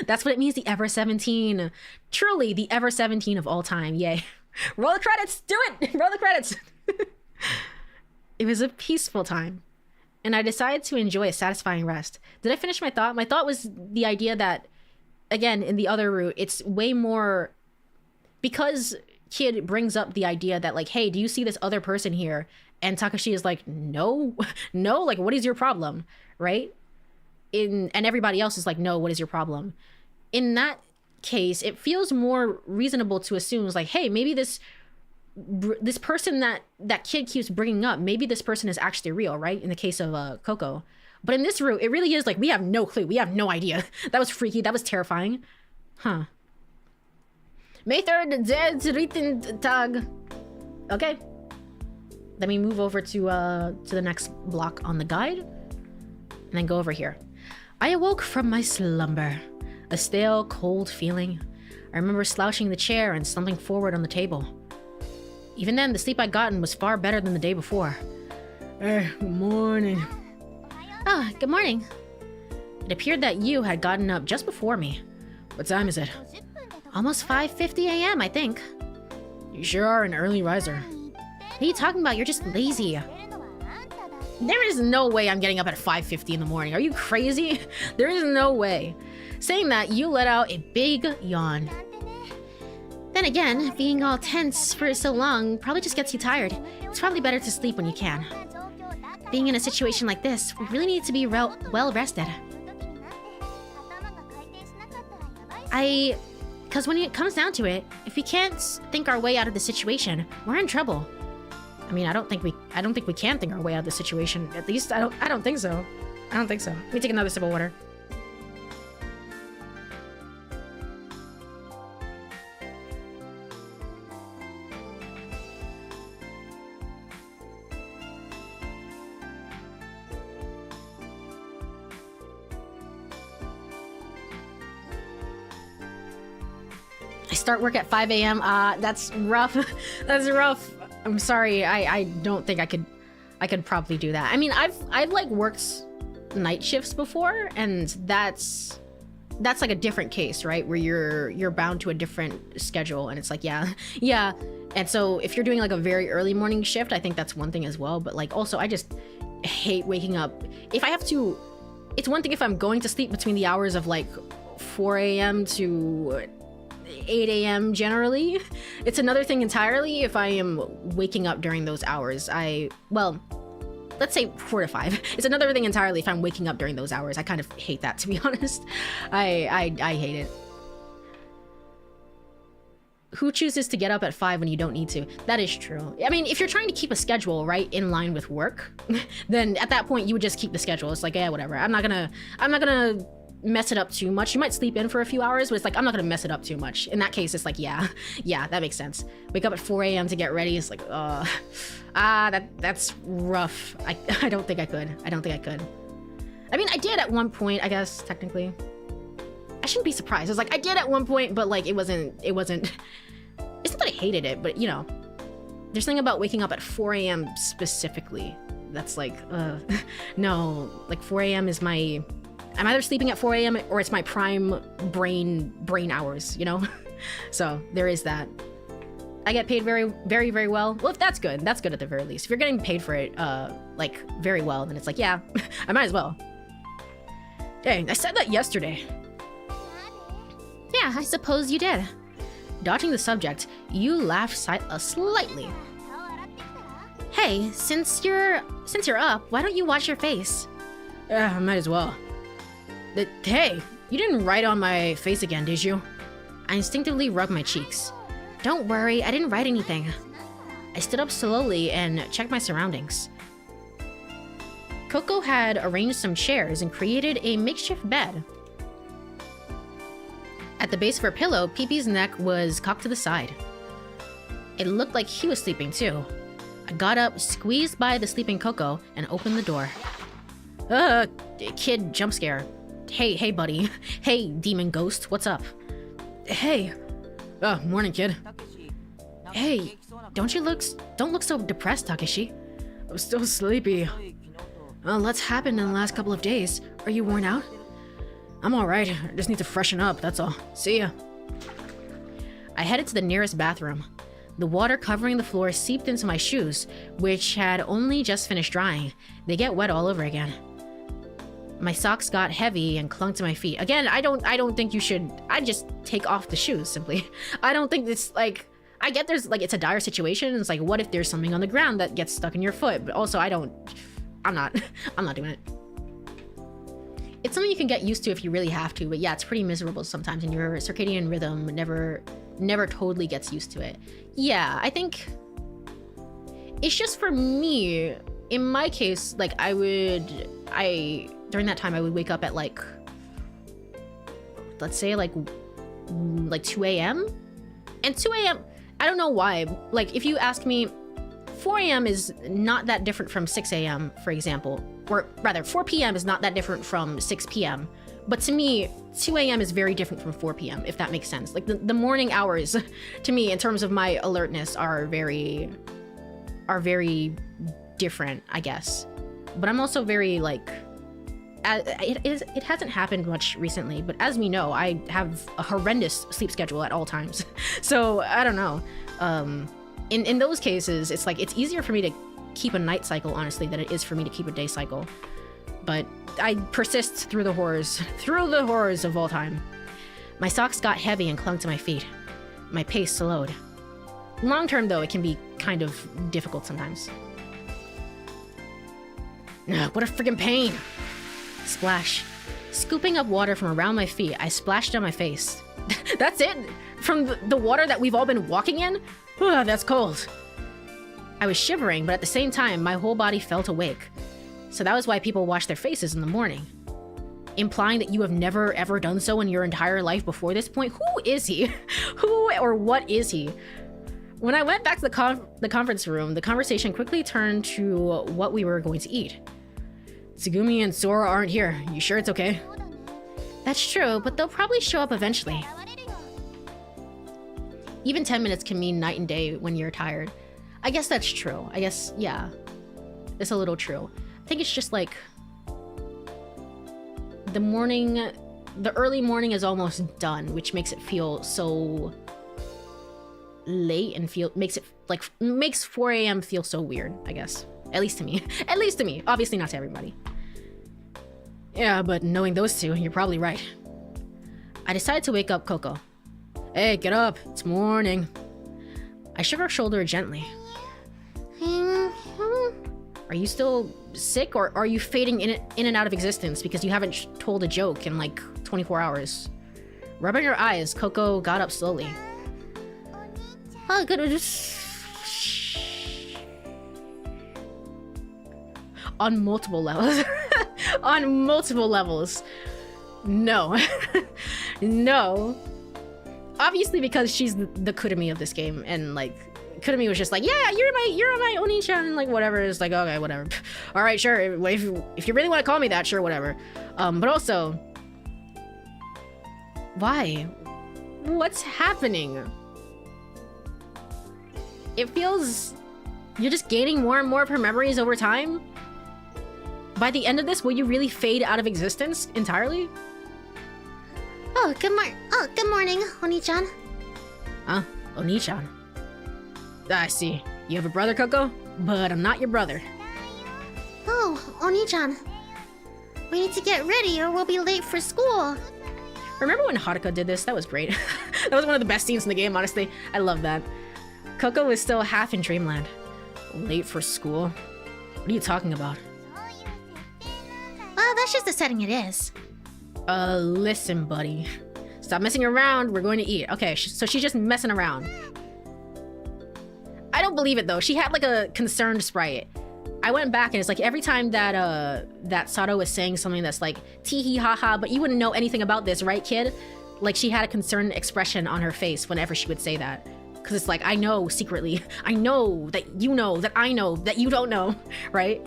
That's what it means, the Ever 17. Truly, the Ever 17 of all time. Yay. Roll the credits! Do it! Roll the credits! It was a peaceful time, and I decided to enjoy a satisfying rest. Did I finish my thought? My thought was the idea that, again, in the other route, it's way more... Because Kid brings up the idea that, like, hey, do you see this other person here? And Takashi is like, no. No? Like, what is your problem? Right? And everybody else is like, no, what is your problem? In that case, it feels more reasonable to assume, like, hey, maybe this person that Kid keeps bringing up, maybe this person is actually real, right? In the case of Coco. But in this route, it really is like, we have no clue. We have no idea. That was freaky. That was terrifying. Huh. May 3rd, der dritten Tag. Okay. Let me move over to the next block on the guide. And then go over here. I awoke from my slumber. A stale, cold feeling. I remember slouching the chair and slumping forward on the table. Even then, the sleep I'd gotten was far better than the day before. Hey, good morning. Oh, good morning. It appeared that you had gotten up just before me. What time is it? Almost 5:50 a.m., I think. You sure are an early riser. What are you talking about? You're just lazy. There is no way I'm getting up at 5:50 in the morning. Are you crazy? There is no way. Saying that, you let out a big yawn. Then again, being all tense for so long probably just gets you tired. It's probably better to sleep when you can. Being in a situation like this, we really need to be well rested. Because when it comes down to it, if we can't think our way out of the situation, we're in trouble. I mean, I don't think we can think our way out of the situation. At least I don't think so. I don't think so. Let me take another sip of water. I start work at 5 a.m. That's rough. That's rough. I'm sorry. I don't think I could probably do that. I mean, I've like worked night shifts before, and that's like a different case, right? Where you're bound to a different schedule, and it's like, yeah. And so if you're doing like a very early morning shift, I think that's one thing as well. But like also, I just hate waking up. If I have to, it's one thing if I'm going to sleep between the hours of like 4 a.m. to 8 a.m. generally. It's another thing entirely if I am waking up during those hours. Well, let's say 4 to 5. It's another thing entirely if I'm waking up during those hours. I kind of hate that, to be honest. I hate it. Who chooses to get up at 5 when you don't need to? That is true. I mean, if you're trying to keep a schedule, right, in line with work, then at that point you would just keep the schedule. It's like, yeah, whatever. I'm not gonna mess it up too much. You might sleep in for a few hours, but it's like, I'm not gonna mess it up too much. In that case, it's like, yeah, that makes sense. Wake up at 4 a.m. to get ready. It's like, that's rough. I don't think I could. I mean, I did at one point, I guess, technically. I shouldn't be surprised. It's like, I did at one point, but like, it wasn't, it's not that I hated it, but you know, there's something about waking up at 4 a.m. specifically that's like, no, like 4 a.m. is I'm either sleeping at 4 a.m. or it's my prime brain hours, you know? So there is that. I get paid very, very, very well. Well, if that's good at the very least. If you're getting paid for it, like, very well, then it's like, yeah, I might as well. Dang, I said that yesterday. Yeah, I suppose you did. Dodging the subject, you laughed slightly. Hey, since you're up, why don't you wash your face? I might as well. Hey, you didn't write on my face again, did you? I instinctively rubbed my cheeks. Don't worry, I didn't write anything. I stood up slowly and checked my surroundings. Coco had arranged some chairs and created a makeshift bed. At the base of her pillow, Pee-Pee's neck was cocked to the side. It looked like he was sleeping too. I got up, squeezed by the sleeping Coco, and opened the door. Kid jump scare. Hey, buddy. Hey, demon ghost, what's up? Hey. Morning, kid. Hey, don't look so depressed, Takeshi. I'm still sleepy. Lots happened in the last couple of days. Are you worn out? I'm alright. I just need to freshen up, that's all. See ya. I headed to the nearest bathroom. The water covering the floor seeped into my shoes, which had only just finished drying. They get wet all over again. My socks got heavy and clung to my feet. Again, I don't think you should. I'd just take off the shoes, simply. I don't think it's like, I get there's like, it's a dire situation. It's like, what if there's something on the ground that gets stuck in your foot? But also I'm not doing it. It's something you can get used to if you really have to, but yeah, it's pretty miserable sometimes, and your circadian rhythm never totally gets used to it. Yeah, I think it's just for me, in my case, like during that time I would wake up at like, let's say like 2 a.m. And 2 a.m., I don't know why, like if you ask me, 4 a.m. is not that different from 6 a.m., for example. Or rather, 4 p.m. is not that different from 6 p.m. But to me, 2 a.m. is very different from 4 p.m., if that makes sense. Like the morning hours, to me, in terms of my alertness, are very different, I guess. But I'm also very like, it hasn't happened much recently, but as we know, I have a horrendous sleep schedule at all times. So I don't know. In those cases, it's like it's easier for me to keep a night cycle, honestly, than it is for me to keep a day cycle. But I persist through the horrors of all time. My socks got heavy and clung to my feet. My pace slowed. Long term, though, it can be kind of difficult sometimes. Ugh, what a freaking pain! Splash. Scooping up water from around my feet, I splashed on my face. That's it? From the water that we've all been walking in? Ugh, that's cold. I was shivering, but at the same time, my whole body felt awake. So that was why people wash their faces in the morning. Implying that you have never ever done so in your entire life before this point? Who is he? Who or what is he? When I went back to the conference room, the conversation quickly turned to what we were going to eat. Tsugumi and Sora aren't here. You sure it's okay? That's true, but they'll probably show up eventually. Even 10 minutes can mean night and day when you're tired. I guess that's true. I guess, yeah. It's a little true. I think it's just like... the early morning is almost done, which makes it feel so late and makes 4 a.m. feel so weird, I guess. At least to me. At least to me. Obviously not to everybody. Yeah, but knowing those two, you're probably right. I decided to wake up Coco. Hey, get up. It's morning. I shook her shoulder gently. Are you still sick, or are you fading in and out of existence because you haven't told a joke in like 24 hours? Rubbing her eyes, Coco got up slowly. Oh, good. On multiple levels. On multiple levels. No. No. Obviously because she's the Kurumi of this game, and like Kurumi was just like, yeah, you're my Oni-chan, and like whatever. It's like, okay, whatever. All right, sure. If you really want to call me that, sure, whatever. But also, why? What's happening? It feels you're just gaining more and more of her memories over time. By the end of this, will you really fade out of existence entirely? Oh, good morning, Oni-chan. Huh? Oni-chan? I see. You have a brother, Coco? But I'm not your brother. Oh, Oni-chan. We need to get ready or we'll be late for school. Remember when Haruka did this? That was great. That was one of the best scenes in the game, honestly. I love that. Coco was still half in dreamland. Late for school? What are you talking about? Well, that's just the setting it is. Listen, buddy. Stop messing around. We're going to eat. Okay, so she's just messing around. I don't believe it, though. She had, like, a concerned sprite. I went back, and it's like every time that Sato was saying something that's like, tee-hee, ha-ha, but you wouldn't know anything about this, right, kid? Like, she had a concerned expression on her face whenever she would say that. Because it's like, I know secretly. I know that you know that I know that you don't know, right?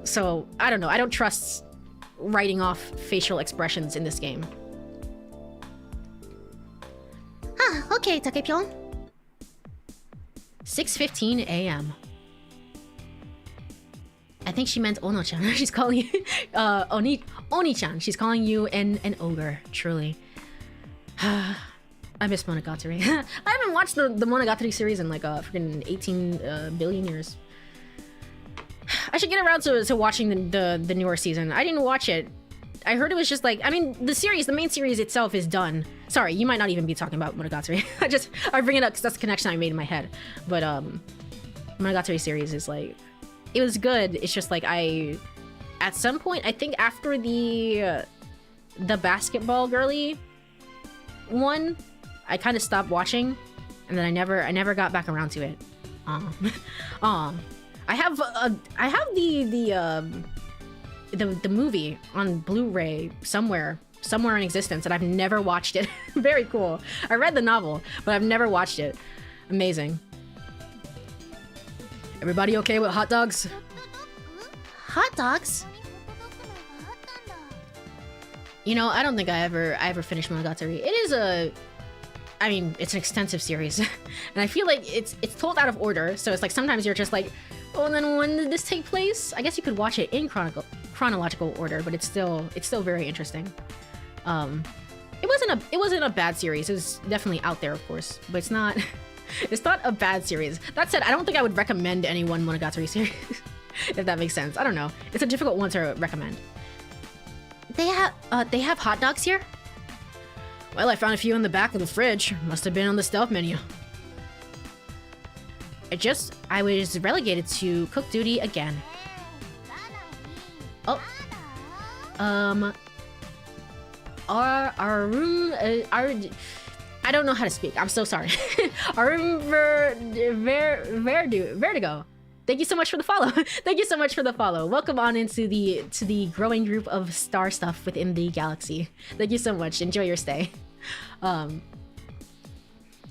So, I don't know. I don't trust writing off facial expressions in this game. Okay, Takepyon. 6:15 a.m. I think she meant Ono-chan. She's calling you Oni-chan. She's calling you an ogre, truly. I miss Monogatari. I haven't watched the Monogatari series in like freaking 18 billion years. I should get around to watching the newer season. I didn't watch it. I heard it was just like, I mean, the main series itself is done. Sorry, you might not even be talking about Monogatari. I bring it up because that's the connection I made in my head. But Monogatari series is like, it was good. It's just like at some point, I think after the basketball girly one, I kind of stopped watching, and then I never got back around to it. I have the movie on Blu-ray somewhere in existence, and I've never watched it. Very cool. I read the novel, but I've never watched it. Amazing. Everybody okay with hot dogs? Hot dogs? You know, I don't think I ever finished Monogatari. It is I mean, it's an extensive series, and I feel like it's told out of order. So it's like sometimes you're just like, Oh, and then when did this take place? I guess you could watch it in chronological order, but it's still very interesting. It wasn't a bad series. It was definitely out there, of course, but it's not it's not a bad series. That said, I don't think I would recommend any one Monogatari series, if that makes sense. I don't know. It's a difficult one to recommend. They have hot dogs here? Well, I found a few in the back of the fridge. Must have been on the stealth menu. I was relegated to cook duty again. Oh. Our room, I don't know how to speak. I'm so sorry. Vertigo. Thank you so much for the follow. Thank you so much for the follow. Welcome on into the growing group of star stuff within the galaxy. Thank you so much. Enjoy your stay.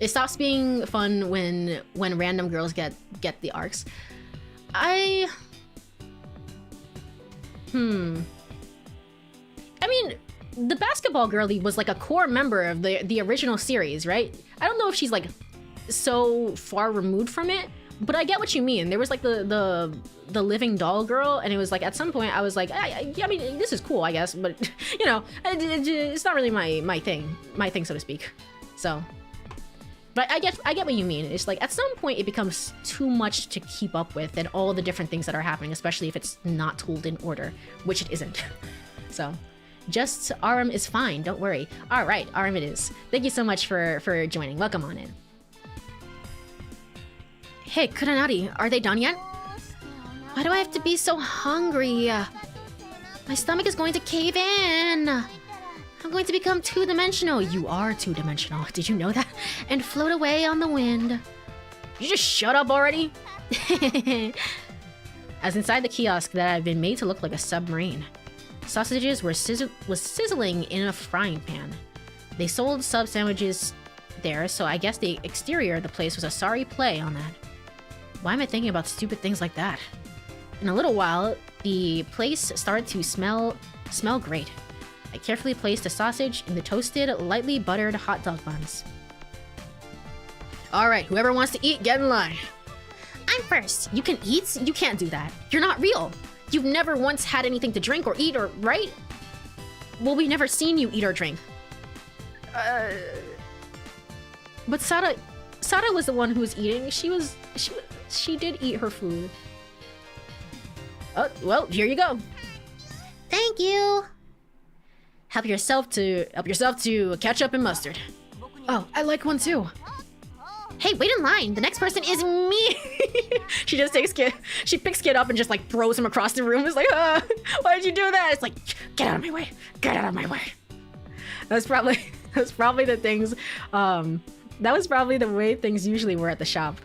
It stops being fun when random girls get the arcs. I mean, the basketball girlie was like a core member of the original series, right? I don't know if she's like so far removed from it, but I get what you mean. There was like the living doll girl, and it was like at some point I was like, I mean, this is cool, I guess, but you know, it's not really my thing, so to speak. So, but I get what you mean. It's like at some point it becomes too much to keep up with, and all the different things that are happening, especially if it's not told in order, which it isn't. So. Just Aram is fine, don't worry. All right, Aram it is. Thank you so much for joining. Welcome on in. Hey, Kuranari, are they done yet? Why do I have to be so hungry? My stomach is going to cave in. I'm going to become two-dimensional. You are two-dimensional. Did you know that? And float away on the wind. You just shut up already? As inside the kiosk that I've been made to look like a submarine. Sausages was sizzling in a frying pan. They sold sub sandwiches there, so I guess the exterior of the place was a sorry play on that. Why am I thinking about stupid things like that? In a little while, the place started to smell great. I carefully placed the sausage in the toasted, lightly buttered hot dog buns. Alright, whoever wants to eat, get in line. I'm first. You can eat? You can't do that. You're not real. You've never once had anything to drink or eat, or right? Well, we've never seen you eat or drink. But Sada was the one who was eating. She did eat her food. Oh, well, here you go. Thank you. Help yourself to ketchup and mustard. Oh, I like one too. Hey, wait in line. The next person is me. She just takes Kid. She picks Kid up and just like throws him across the room. It's like, why did you do that? It's like, get out of my way. Get out of my way. That's probably the things. That was probably the way things usually were at the shop.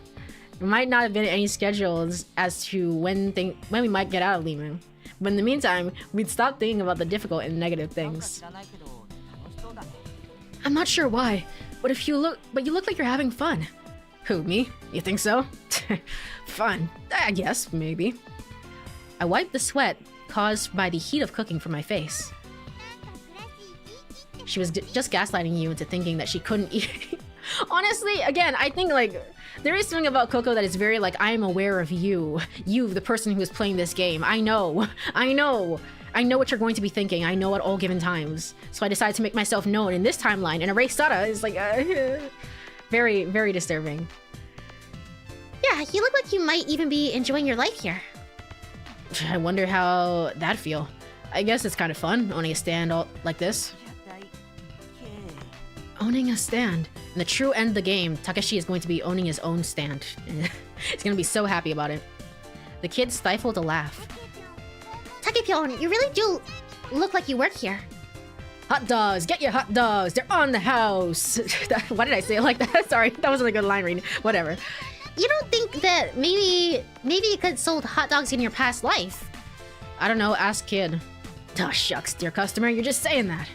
There might not have been any schedules as to when we might get out of Limu. But in the meantime, we'd stop thinking about the difficult and negative things. I'm not sure why, but you look like you're having fun. Who, me? You think so? Fun. I guess, maybe. I wiped the sweat caused by the heat of cooking from my face. She was just gaslighting you into thinking that she couldn't eat. Honestly, again, I think like there is something about Coco that is very like, I am aware of you, the person who is playing this game. I know what you're going to be thinking. I know at all given times. So I decided to make myself known in this timeline, and erase Sada is like very, very disturbing. Yeah, you look like you might even be enjoying your life here. I wonder how that'd feel. I guess it's kind of fun owning a stand all like this. Owning a stand. In the true end of the game, Takeshi is going to be owning his own stand. He's gonna be so happy about it. The kid stifled a laugh. Takepyon, you really do look like you work here. Hot dogs! Get your hot dogs! They're on the house! Why did I say it like that? Sorry, that wasn't a good line reading. Whatever. You don't think that maybe you could sold hot dogs in your past life? I don't know, ask Kid. Oh, shucks, dear customer, you're just saying that.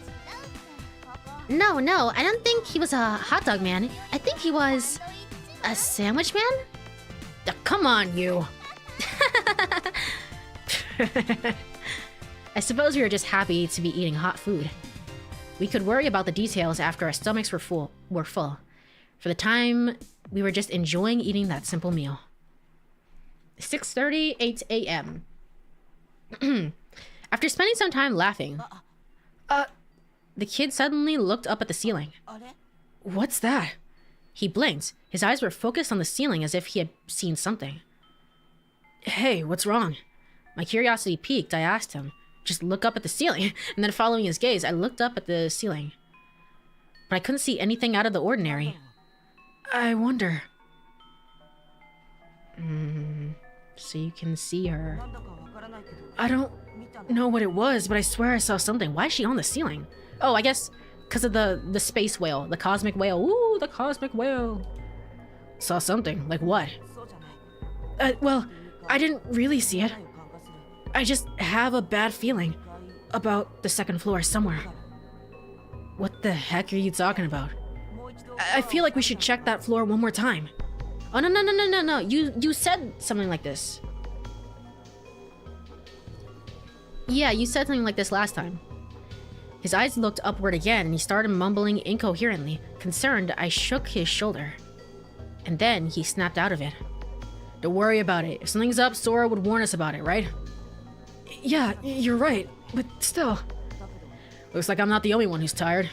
No, I don't think he was a hot dog man. I think he was a sandwich man? Oh, come on, you. I suppose we were just happy to be eating hot food. We could worry about the details after our stomachs were full. For the time, we were just enjoying eating that simple meal. 6:30, 8 a.m. After spending some time laughing, the kid suddenly looked up at the ceiling. What's that? He blinked. His eyes were focused on the ceiling as if he had seen something. Hey, what's wrong? My curiosity piqued. I asked him, just look up at the ceiling. And then following his gaze, I looked up at the ceiling. But I couldn't see anything out of the ordinary. I wonder. So you can see her. I don't know what it was, but I swear I saw something. Why is she on the ceiling? Oh, I guess because of the space whale, the cosmic whale. Ooh, the cosmic whale. Saw something. Like what? Well, I didn't really see it. I just have a bad feeling about the second floor somewhere. What the heck are you talking about? I feel like we should check that floor one more time. Oh, no. You said something like this. Yeah, you said something like this last time. His eyes looked upward again, and he started mumbling incoherently. Concerned, I shook his shoulder. And then he snapped out of it. Don't worry about it. If something's up, Sora would warn us about it, right? Yeah, you're right, but still. Looks like I'm not the only one who's tired.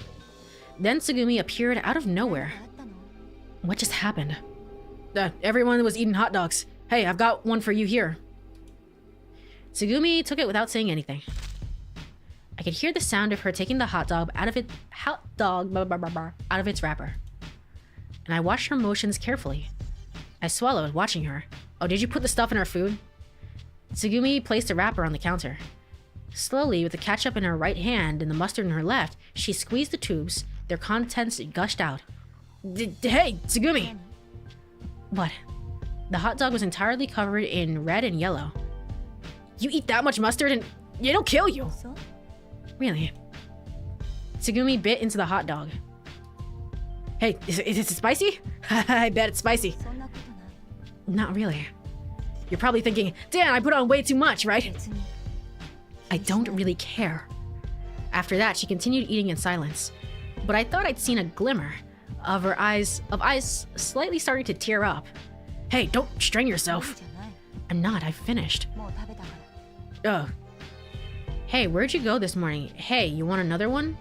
Then Tsugumi appeared out of nowhere. What just happened? Everyone was eating hot dogs. Hey, I've got one for you here. Tsugumi took it without saying anything. I could hear the sound of her taking the hot dog out of its wrapper. And I watched her motions carefully. I swallowed, watching her. Oh, did you put the stuff in her food? Tsugumi placed the wrapper on the counter. Slowly, with the ketchup in her right hand and the mustard in her left, she squeezed the tubes. Their contents gushed out. Hey, Tsugumi! What? The hot dog was entirely covered in red and yellow. You eat that much mustard and it'll kill you! Really? Tsugumi bit into the hot dog. Hey, is it spicy? I bet it's spicy. Not really. You're probably thinking, damn, I put on way too much, right? I don't really care. After that, she continued eating in silence. But I thought I'd seen a glimmer of her eyes slightly starting to tear up. Hey, don't strain yourself. I'm not, I've finished. Ugh. Hey, where'd you go this morning? Hey, you want another one?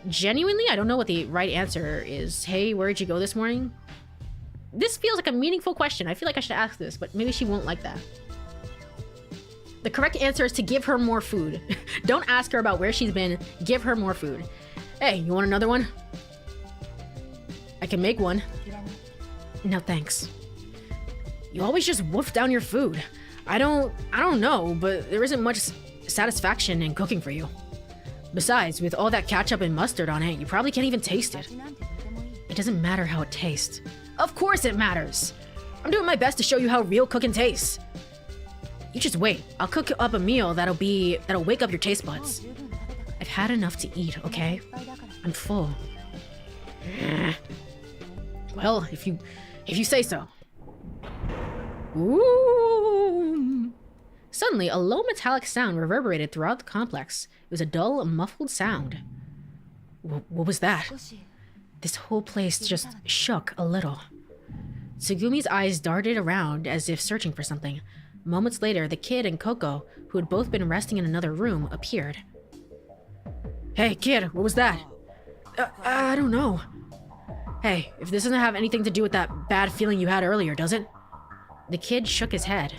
Genuinely, I don't know what the right answer is. Hey, where'd you go this morning? This feels like a meaningful question. I feel like I should ask this, but maybe she won't like that. The correct answer is to give her more food. Don't ask her about where she's been. Give her more food. Hey, you want another one? I can make one. No, thanks. You always just wolf down your food. I don't know, but there isn't much satisfaction in cooking for you. Besides, with all that ketchup and mustard on it, you probably can't even taste it. It doesn't matter how it tastes. Of course it matters. I'm doing my best to show you how real cooking tastes. You just wait. I'll cook up a meal that'll wake up your taste buds. I've had enough to eat, okay? I'm full. Well, if you say so. Ooh. Suddenly, a low metallic sound reverberated throughout the complex. It was a dull, muffled sound. What was that? This whole place just shook a little. Tsugumi's eyes darted around as if searching for something. Moments later, the kid and Coco, who had both been resting in another room, appeared. Hey, kid, what was that? I don't know. Hey, if this doesn't have anything to do with that bad feeling you had earlier, does it? The kid shook his head.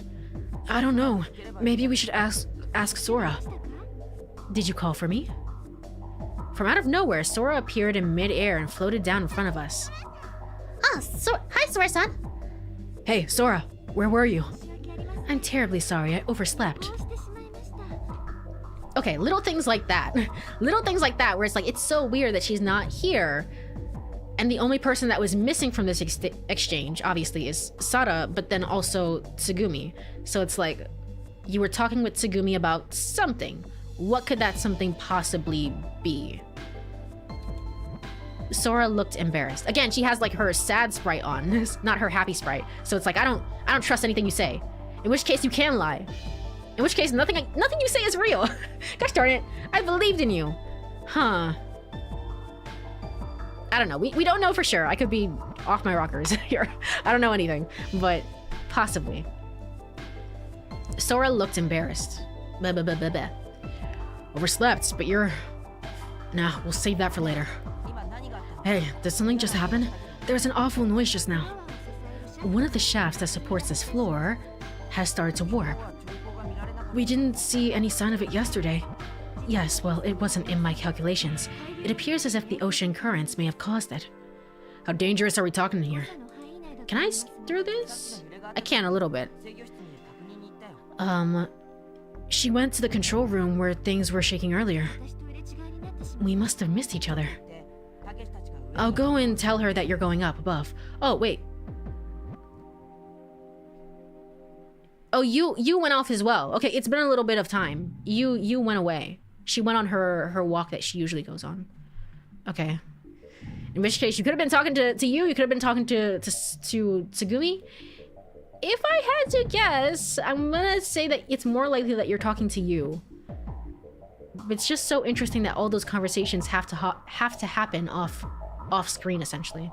I don't know. Maybe we should ask Sora. Did you call for me? From out of nowhere, Sora appeared in mid-air and floated down in front of us. Oh, hi, Sora-san. Hey, Sora, where were you? I'm terribly sorry, I overslept. Okay, little things like that. Little things like that where it's like, it's so weird that she's not here. And the only person that was missing from this exchange, obviously, is Sara, but then also Tsugumi. So it's like, you were talking with Tsugumi about something. What could that something possibly be? Sora looked embarrassed. Again, she has like her sad sprite on, not her happy sprite. So it's like, I don't trust anything you say. In which case you can lie. In which case nothing you say is real. Gosh darn it, I believed in you. Huh. I don't know, we don't know for sure. I could be off my rockers here. I don't know anything, but possibly. Sora looked embarrassed. Blah, blah, blah, blah, blah. Overslept, but you're... Nah, we'll save that for later. Hey, did something just happen? There was an awful noise just now. One of the shafts that supports this floor has started to warp. We didn't see any sign of it yesterday. Yes, well, it wasn't in my calculations. It appears as if the ocean currents may have caused it. How dangerous are we talking here? Can I through this? I can a little bit. She went to the control room where things were shaking earlier. We must have missed each other. I'll go and tell her that you're going up above. Oh, wait. Oh, you went off as well. Okay, it's been a little bit of time. You went away. She went on her walk that she usually goes on. Okay. In which case, you could have been talking to you. You could have been talking to Tsugumi. If I had to guess, I'm gonna say that it's more likely that you're talking to you. It's just so interesting that all those conversations have to happen off screen, essentially.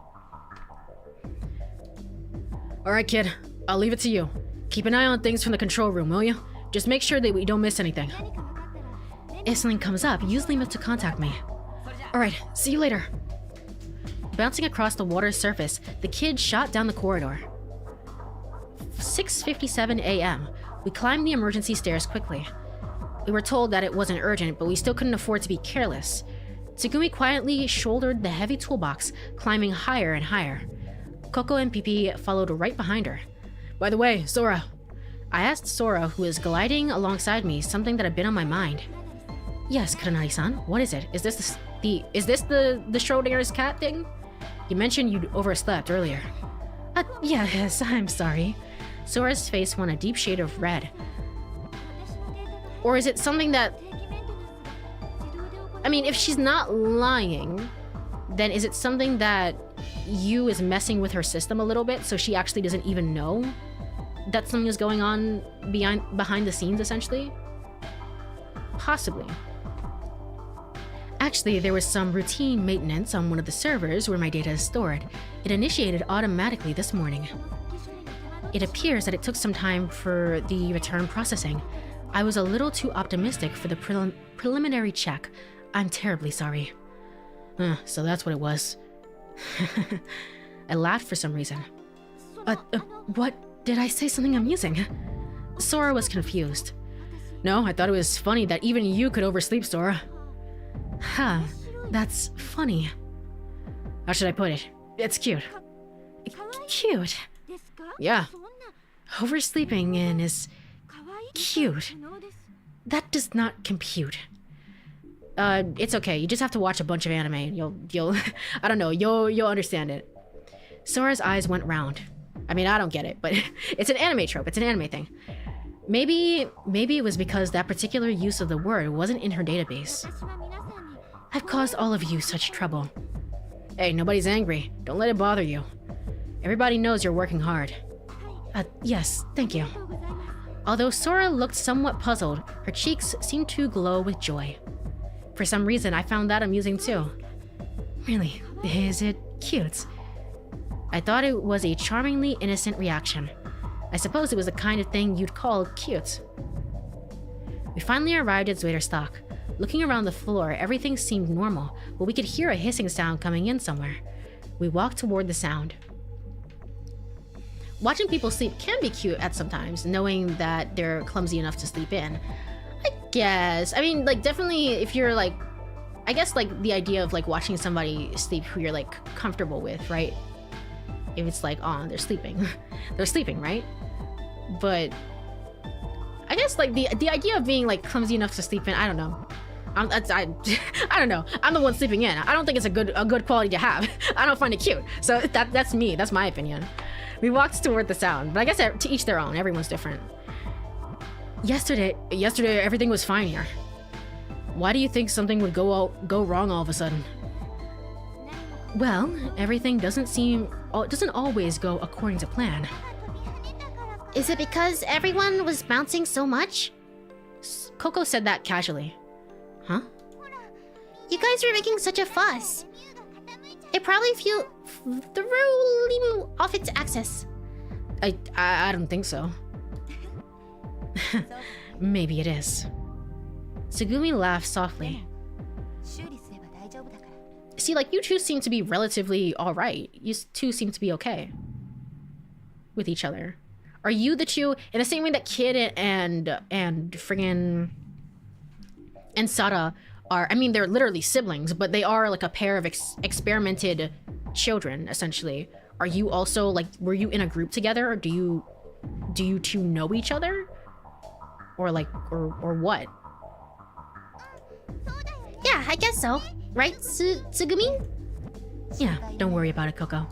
All right, kid. I'll leave it to you. Keep an eye on things from the control room, will you? Just make sure that we don't miss anything. If something comes up, use Lima to contact me. All right. See you later. Bouncing across the water's surface, the kid shot down the corridor. 6:57 a.m. We climbed the emergency stairs quickly. We were told that it wasn't urgent, but we still couldn't afford to be careless. Tsugumi quietly shouldered the heavy toolbox, climbing higher and higher. Coco and Pipi followed right behind her. By the way, Sora. I asked Sora, who was gliding alongside me, something that had been on my mind. Yes, Kurenai-san, what is it? Is this the Schrodinger's cat thing? You mentioned you'd overslept earlier. Yes, I'm sorry. Sora's face won a deep shade of red. Or is it something that... I mean, if she's not lying, then is it something that Yu is messing with her system a little bit, so she actually doesn't even know that something is going on behind the scenes, essentially? Possibly. Actually, there was some routine maintenance on one of the servers where my data is stored. It initiated automatically this morning. It appears that it took some time for the return processing. I was a little too optimistic for the preliminary check. I'm terribly sorry. So that's what it was. I laughed for some reason. What? Did I say something amusing? Sora was confused. No, I thought it was funny that even you could oversleep, Sora. Huh, that's funny. How should I put it? It's cute. Cute? Yeah. Oversleeping in is cute. That does not compute. It's okay. You just have to watch a bunch of anime and you'll I don't know, you'll understand it. Sora's eyes went round. I mean, I don't get it, but it's an anime trope. It's an anime thing. Maybe it was because that particular use of the word wasn't in her database. I've caused all of you such trouble. Hey, nobody's angry. Don't let it bother you. Everybody knows you're working hard. Yes, thank you. Although Sora looked somewhat puzzled, her cheeks seemed to glow with joy. For some reason, I found that amusing too. Really, is it cute? I thought it was a charmingly innocent reaction. I suppose it was the kind of thing you'd call cute. We finally arrived at Zuiderstock. Looking around the floor, everything seemed normal, but we could hear a hissing sound coming in somewhere. We walked toward the sound. Watching people sleep can be cute at sometimes, knowing that they're clumsy enough to sleep in. I guess. I mean, like, definitely if you're like... I guess, like, the idea of, like, watching somebody sleep who you're, like, comfortable with, right? If it's like, oh, they're sleeping. They're sleeping, right? But... I guess, like, the idea of being, like, clumsy enough to sleep in, I don't know. I don't know. I'm the one sleeping in. I don't think it's a good quality to have. I don't find it cute. So that's me. That's my opinion. We walked toward the sound, but I guess to each their own. Everyone's different. Yesterday, everything was fine here. Why do you think something would go wrong all of a sudden? Well, everything doesn't always go according to plan. Is it because everyone was bouncing so much? Coco said that casually. Huh? You guys were making such a fuss. It probably threw Limu off its axis. I don't think so. Maybe it is. Tsugumi laughed softly. See, like, you two seem to be relatively alright. You two seem to be okay with each other. Are you the two, in the same way that Kid and friggin' and Sada are, I mean, they're literally siblings, but they are like a pair of experimented children, essentially. Are you also, like, were you in a group together? Or do you two know each other? Or like, or what? Yeah, I guess so. Right, Tsugumi? Yeah, don't worry about it, Coco.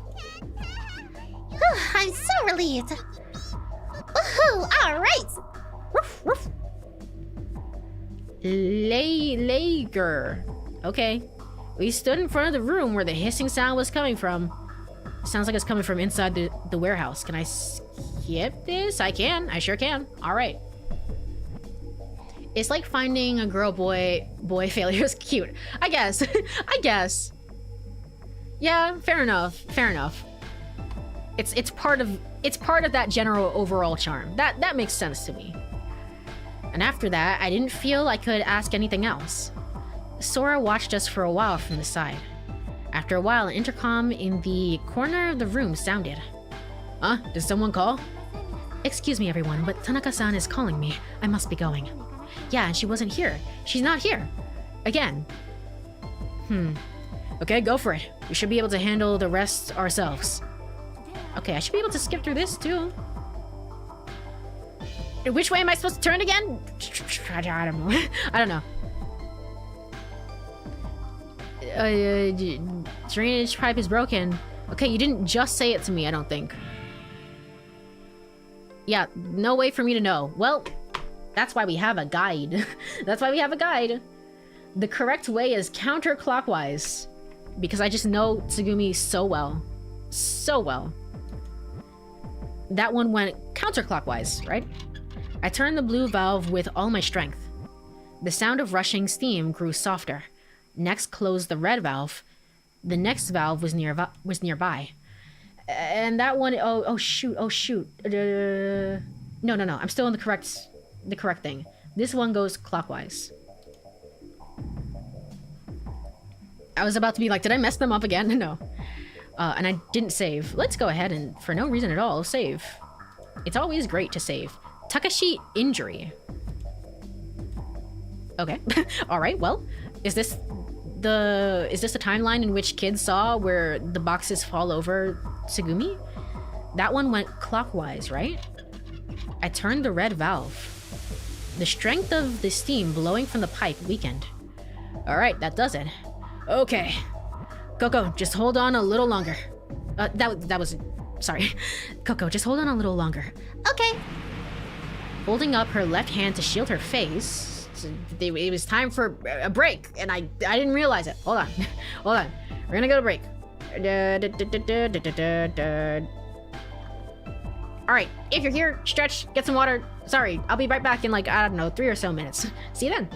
I'm so relieved. Woohoo! Alright! Woof, woof. Lager. Okay. We stood in front of the room where the hissing sound was coming from. Sounds like it's coming from inside the warehouse. Can I skip this? I can. I sure can. Alright. It's like finding a girl boy failures cute. I guess. I guess. Yeah, fair enough. Fair enough. It's part of that general overall charm. That makes sense to me. And after that, I didn't feel I could ask anything else. Sora watched us for a while from the side. After a while, an intercom in the corner of the room sounded. Huh? Did someone call? Excuse me, everyone, but Tanaka-san is calling me. I must be going. Yeah, and she wasn't here. She's not here. Again. Okay, go for it. We should be able to handle the rest ourselves. Okay, I should be able to skip through this, too. Which way am I supposed to turn again? I don't know. I don't know. Drainage pipe is broken. Okay, you didn't just say it to me, I don't think. Yeah, no way for me to know. Well, that's why we have a guide. That's why we have a guide. The correct way is counterclockwise. Because I just know Tsugumi so well. So well. That one went counterclockwise, right? I turned the blue valve with all my strength. The sound of rushing steam grew softer. Next closed the red valve. The next valve was nearby. And that one, oh shoot. No. I'm still in the correct thing. This one goes clockwise. I was about to be like, did I mess them up again? No. And I didn't save. Let's go ahead and, for no reason at all, save. It's always great to save. Takashi injury. Okay. Alright, well, is this the timeline in which Kid saw where the boxes fall over Tsugumi? That one went clockwise, right? I turned the red valve. The strength of the steam blowing from the pipe weakened. Alright, that does it. Okay. Coco, just hold on a little longer. That was... Sorry. Coco, just hold on a little longer. Okay. Holding up her left hand to shield her face. It was time for a break, and I didn't realize it. Hold on. Hold on. We're gonna go to break. Alright, if you're here, stretch, get some water. Sorry, I'll be right back in like, I don't know, 3 or so minutes. See you then.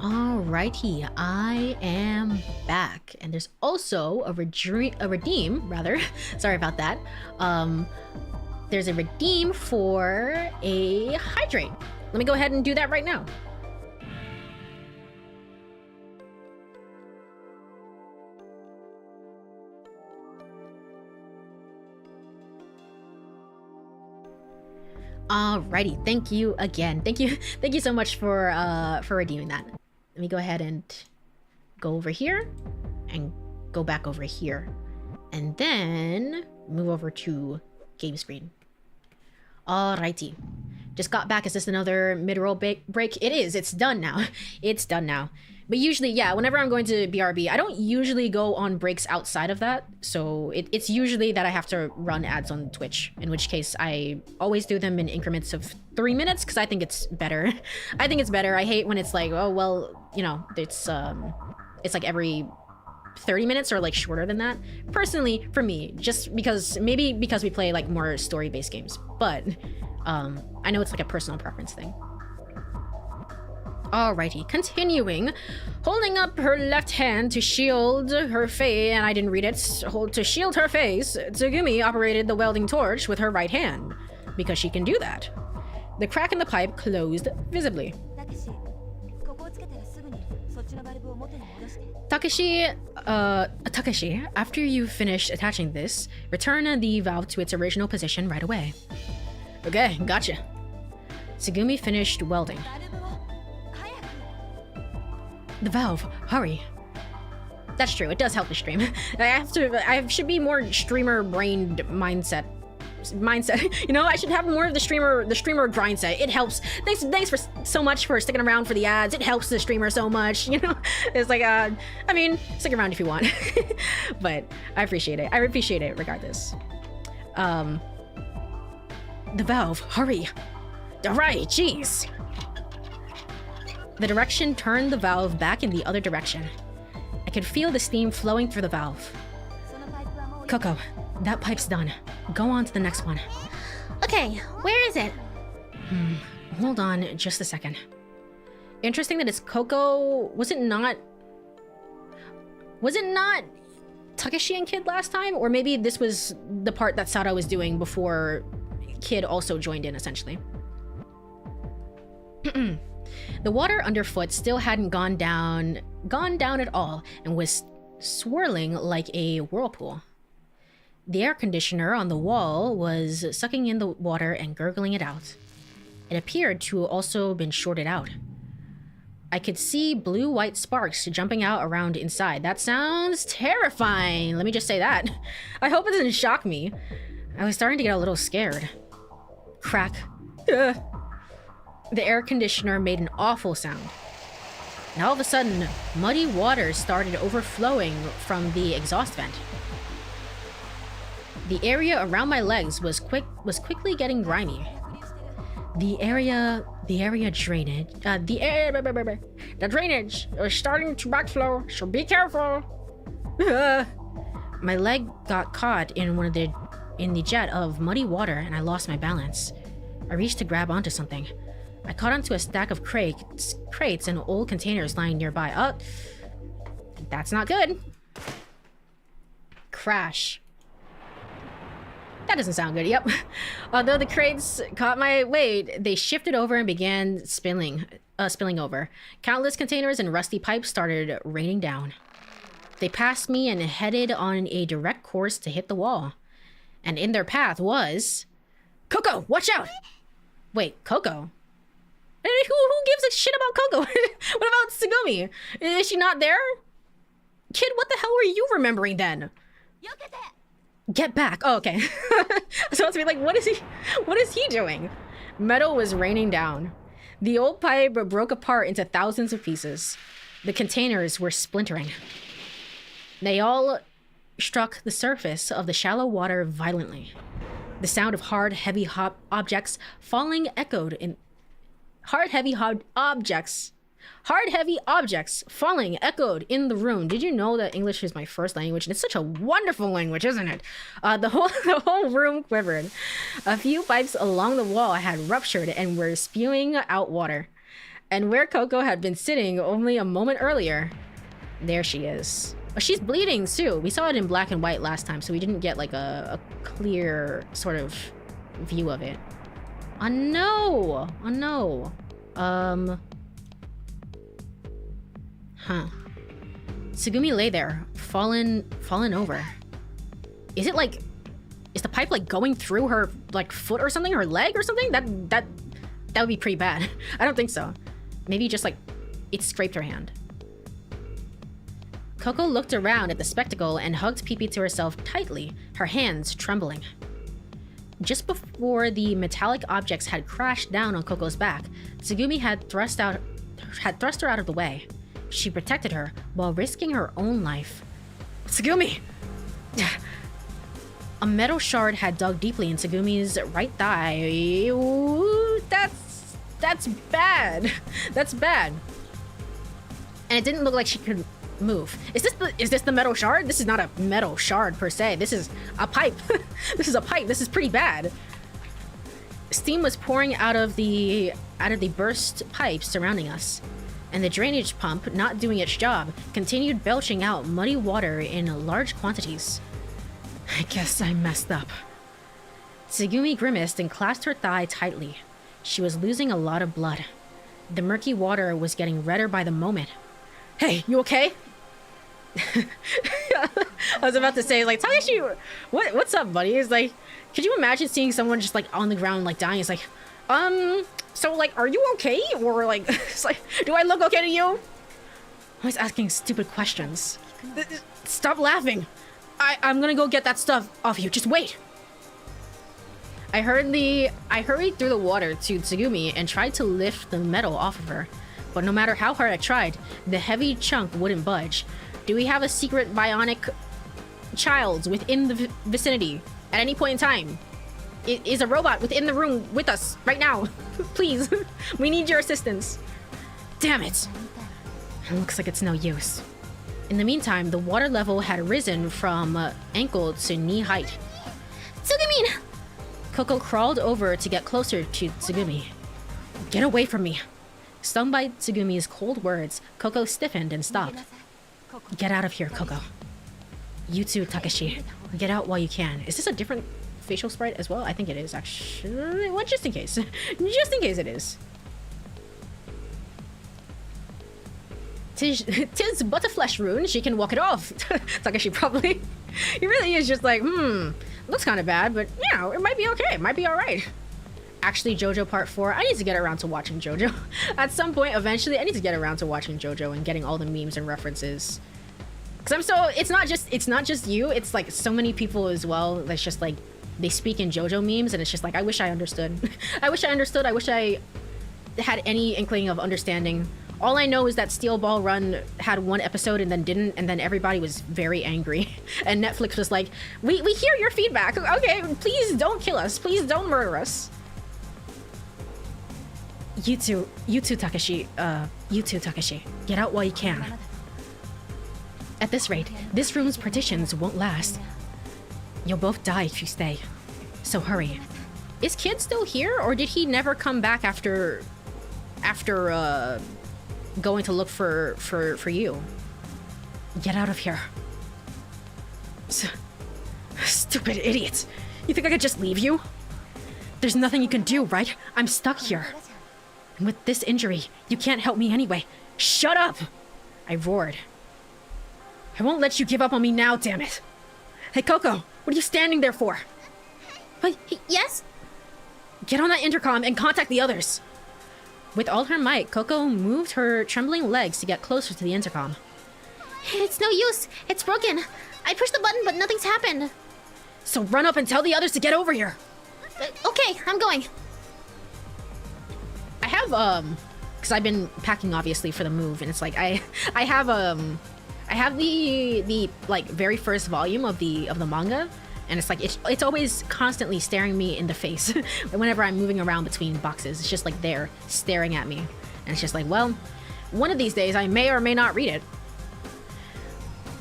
Alrighty, I am back, and there's also a redeem, rather. Sorry about that. There's a redeem for a hydrate. Let me go ahead and do that right now. Alrighty, thank you again. Thank you so much for redeeming that. Let me go ahead and go over here and go back over here, and then move over to game screen. Alrighty, just got back. Is this another mid-roll break? It is. It's done now. It's done now. But usually, yeah, whenever I'm going to BRB, I don't usually go on breaks outside of that. So it's usually that I have to run ads on Twitch, in which case I always do them in increments of 3 minutes because I think it's better. I think it's better. I hate when it's like, oh, well, you know, it's like every 30 minutes or like shorter than that. Personally, for me, just because, maybe because we play like more story-based games, but I know it's like a personal preference thing. Alrighty, continuing. Holding up her left hand to shield her face, and I didn't read it, to shield her face, Tsugumi operated the welding torch with her right hand, because she can do that. The crack in the pipe closed visibly. Takeshi, after you've finished attaching this, return the valve to its original position right away. Okay, gotcha. Tsugumi finished welding. The valve, hurry. That's true, it does help the stream. I should be more streamer-brained mindset. You know, I should have more of the streamer grind set. It helps. Thanks for so much for sticking around for the ads. It helps the streamer so much, you know? It's like, I mean, stick around if you want. But I appreciate it. I appreciate it regardless. The valve, hurry. Alright, jeez. The direction turned the valve back in the other direction. I could feel the steam flowing through the valve. Coco, that pipe's done. Go on to the next one. Okay, where is it? Hold on just a second. Interesting that it's Coco. Was it not Takeshi and Kid last time? Or maybe this was the part that Sada was doing before Kid also joined in, essentially. The water underfoot still hadn't gone down at all and was swirling like a whirlpool. The air conditioner on the wall was sucking in the water and gurgling it out. It appeared to also been shorted out. I could see blue-white sparks jumping out around inside. That sounds terrifying, let me just say that. I hope it doesn't shock me. I was starting to get a little scared. Crack. Ugh. The air conditioner made an awful sound. And all of a sudden, muddy water started overflowing from the exhaust vent. The area around my legs was quickly getting grimy. The drainage was starting to backflow, so be careful. My leg got caught in the jet of muddy water and I lost my balance. I reached to grab onto something. I caught onto a stack of crates and old containers lying nearby. Oh, that's not good. Crash. That doesn't sound good, yep. Although the crates caught my weight, they shifted over and began spilling over. Countless containers and rusty pipes started raining down. They passed me and headed on a direct course to hit the wall. And in their path was... Coco, watch out! Wait, Coco? Who gives a shit about Coco? What about Tsugumi? Is she not there? Kid, what the hell were you remembering then? Get back. Oh, okay. So I was like, what is he doing? Metal was raining down. The old pipe broke apart into thousands of pieces. The containers were splintering. They all struck the surface of the shallow water violently. The sound of hard, heavy objects falling echoed in... Hard, heavy objects falling echoed in the room. Did you know that English is my first language? And it's such a wonderful language, isn't it? The whole room quivered. A few pipes along the wall had ruptured and were spewing out water. And where Coco had been sitting only a moment earlier, there she is. Oh, she's bleeding too. We saw it in black and white last time, so we didn't get like a clear sort of view of it. Oh no! Oh no. Huh. Tsugumi lay there, fallen over. Is it like, is the pipe like going through her like foot or something, her leg or something? That would be pretty bad. I don't think so. Maybe just like it scraped her hand. Coco looked around at the spectacle and hugged Pee-Pee to herself tightly, her hands trembling. Just before the metallic objects had crashed down on Coco's back, Tsugumi had thrust her out of the way. She protected her while risking her own life. Tsugumi! A metal shard had dug deeply in Tsugumi's right thigh. Ooh, that's bad. That's bad. And it didn't look like she could move. Is this the metal shard? This is not a metal shard per se. This is a pipe. This is a pipe. This is pretty bad. Steam was pouring out of the burst pipes surrounding us, and the drainage pump, not doing its job, continued belching out muddy water in large quantities. I guess I messed up. Tsugumi grimaced and clasped her thigh tightly. She was losing a lot of blood. The murky water was getting redder by the moment. Hey, you okay? I was about to say, like, Takashi, what's up, buddy? It's like, could you imagine seeing someone just like on the ground, like dying? It's like, so like, are you okay? Or like, it's like, do I look okay to you? Always asking stupid questions. Stop laughing. I'm gonna go get that stuff off you. Just wait. I hurried through the water to Tsugumi and tried to lift the metal off of her. But no matter how hard I tried, the heavy chunk wouldn't budge. Do we have a secret bionic child within the vicinity at any point in time? Is a robot within the room with us right now? Please, we need your assistance. Damn it. It looks like it's no use. In the meantime, the water level had risen from ankle to knee height. Tsugumi! Coco crawled over to get closer to Tsugumi. Get away from me. Stung by Tsugumi's cold words, Coco stiffened and stopped. Get out of here, Coco. You too, Takashi. Get out while you can. Is this a different facial sprite as well? I think it is, actually. Well, just in case. Just in case it is. Tis but a flesh wound. She can walk it off. Takashi probably. He really is just like, looks kind of bad, but, you know, it might be okay. It might be alright. Actually, JoJo Part 4, I need to get around to watching JoJo. At some point, eventually, I need to get around to watching JoJo and getting all the memes and references. Because it's not just you, it's like so many people as well that's just like, they speak in JoJo memes, and it's just like, I wish I understood. I wish I understood. I wish I had any inkling of understanding. All I know is that Steel Ball Run had one episode and then didn't, and then everybody was very angry. And Netflix was like, we hear your feedback. Okay, please don't kill us. Please don't murder us. You too, Takashi. You too, Takashi. Get out while you can. At this rate, this room's partitions won't last. You'll both die if you stay. So hurry. Is Kid still here, or did he never come back after going to look for you? Get out of here. Stupid idiots. You think I could just leave you? There's nothing you can do, right? I'm stuck here. And with this injury, you can't help me anyway. Shut up! I roared. I won't let you give up on me now, damn it. Hey, Coco, what are you standing there for? Yes? Get on that intercom and contact the others. With all her might, Coco moved her trembling legs to get closer to the intercom. It's no use. It's broken. I pushed the button, but nothing's happened. So run up and tell the others to get over here. Okay, I'm going. I have, because I've been packing, obviously, for the move, and it's like, I have the like, very first volume of the manga, and it's like, it's always constantly staring me in the face whenever I'm moving around between boxes. It's just like there, staring at me. And it's just like, well, one of these days I may or may not read it.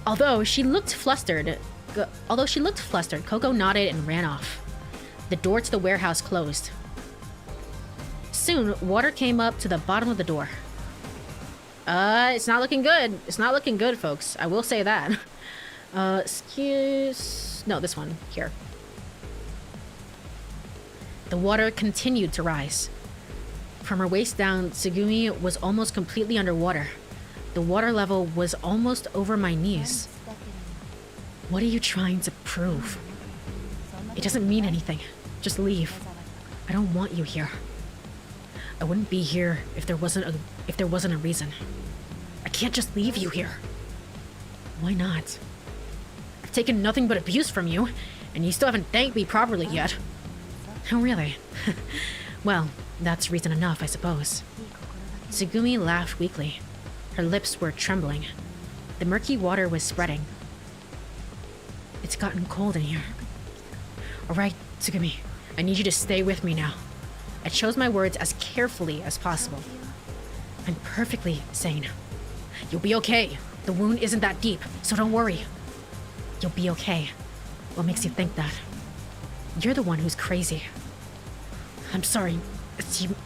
Although she looked flustered, Coco nodded and ran off. The door to the warehouse closed. Soon, water came up to the bottom of the door. It's not looking good. It's not looking good, folks. I will say that. Excuse... No, this one. Here. The water continued to rise. From her waist down, Tsugumi was almost completely underwater. The water level was almost over my knees. What are you trying to prove? It doesn't mean anything. Just leave. I don't want you here. I wouldn't be here if there wasn't a reason. I can't just leave you here. Why not? I've taken nothing but abuse from you, and you still haven't thanked me properly yet. Oh, really? Well, that's reason enough, I suppose. Tsugumi laughed weakly. Her lips were trembling. The murky water was spreading. It's gotten cold in here. Alright, Tsugumi. I need you to stay with me now. I chose my words as carefully as possible. I'm perfectly sane. You'll be okay. The wound isn't that deep, so don't worry. You'll be okay. What makes you think that? You're the one who's crazy. I'm sorry.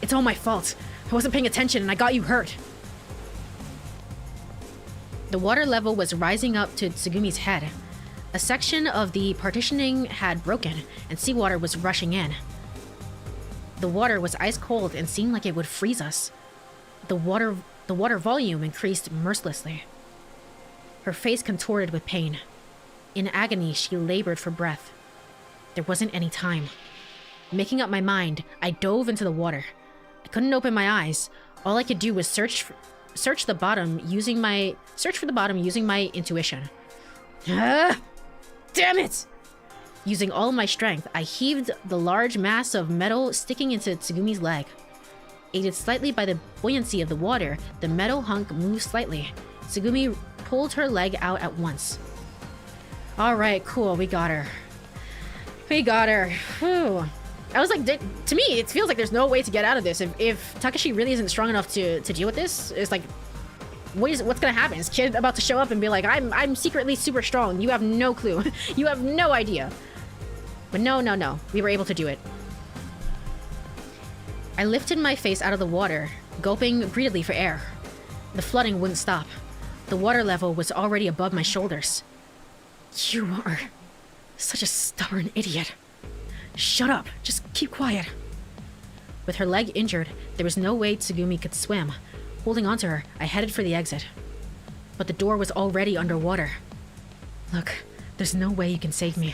It's all my fault. I wasn't paying attention and I got you hurt. The water level was rising up to Tsugumi's head. A section of the partitioning had broken and seawater was rushing in. The water was ice cold and seemed like it would freeze us. The water volume increased mercilessly. Her face contorted with pain. In agony, she labored for breath. There wasn't any time. Making up my mind, I dove into the water. I couldn't open my eyes. All I could do was search for the bottom using my intuition. Damn it! Using all my strength, I heaved the large mass of metal sticking into Tsugumi's leg. Aided slightly by the buoyancy of the water, the metal hunk moved slightly. Tsugumi pulled her leg out at once. Alright, cool, we got her. We got her. Whew. I was like, to me, it feels like there's no way to get out of this. If Takashi really isn't strong enough to deal with this, it's like, what's gonna happen? Is kid about to show up and be like, I'm secretly super strong. You have no clue. You have no idea. But no. We were able to do it. I lifted my face out of the water, gulping greedily for air. The flooding wouldn't stop. The water level was already above my shoulders. You are such a stubborn idiot. Shut up. Just keep quiet. With her leg injured, there was no way Tsugumi could swim. Holding onto her, I headed for the exit. But the door was already underwater. Look, there's no way you can save me.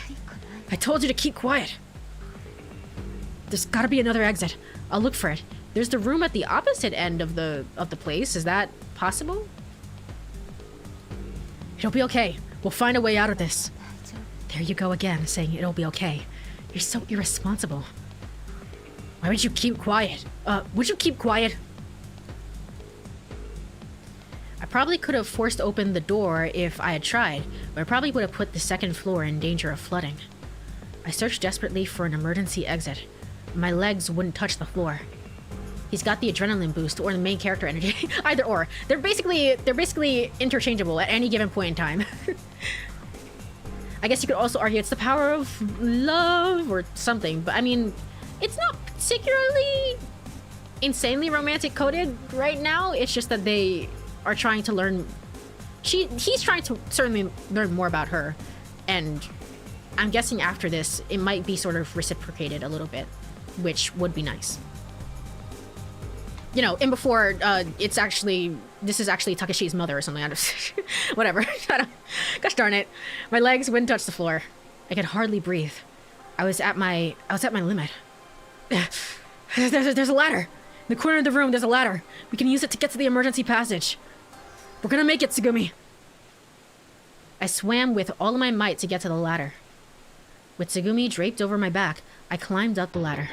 I told you to keep quiet. There's gotta be another exit. I'll look for it. There's the room at the opposite end of the place. Is that possible? It'll be okay. We'll find a way out of this. There you go again, saying it'll be okay. You're so irresponsible. Why would you keep quiet? Would you keep quiet? I probably could have forced open the door if I had tried, but I probably would have put the second floor in danger of flooding. I searched desperately for an emergency exit. My legs wouldn't touch the floor. He's got the adrenaline boost or the main character energy. Either or. They're basically interchangeable at any given point in time. I guess you could also argue it's the power of love or something, but I mean, it's not particularly insanely romantic coded right now. It's just that they are trying to learn. He's trying to certainly learn more about her, and I'm guessing after this, it might be sort of reciprocated a little bit, which would be nice. You know, and before, this is actually Takashi's mother or something. I just, whatever. Gosh darn it. My legs wouldn't touch the floor. I could hardly breathe. I was at my limit. There's a ladder. In the corner of the room, there's a ladder. We can use it to get to the emergency passage. We're gonna make it, Tsugumi. I swam with all of my might to get to the ladder. With Tsugumi draped over my back, I climbed up the ladder.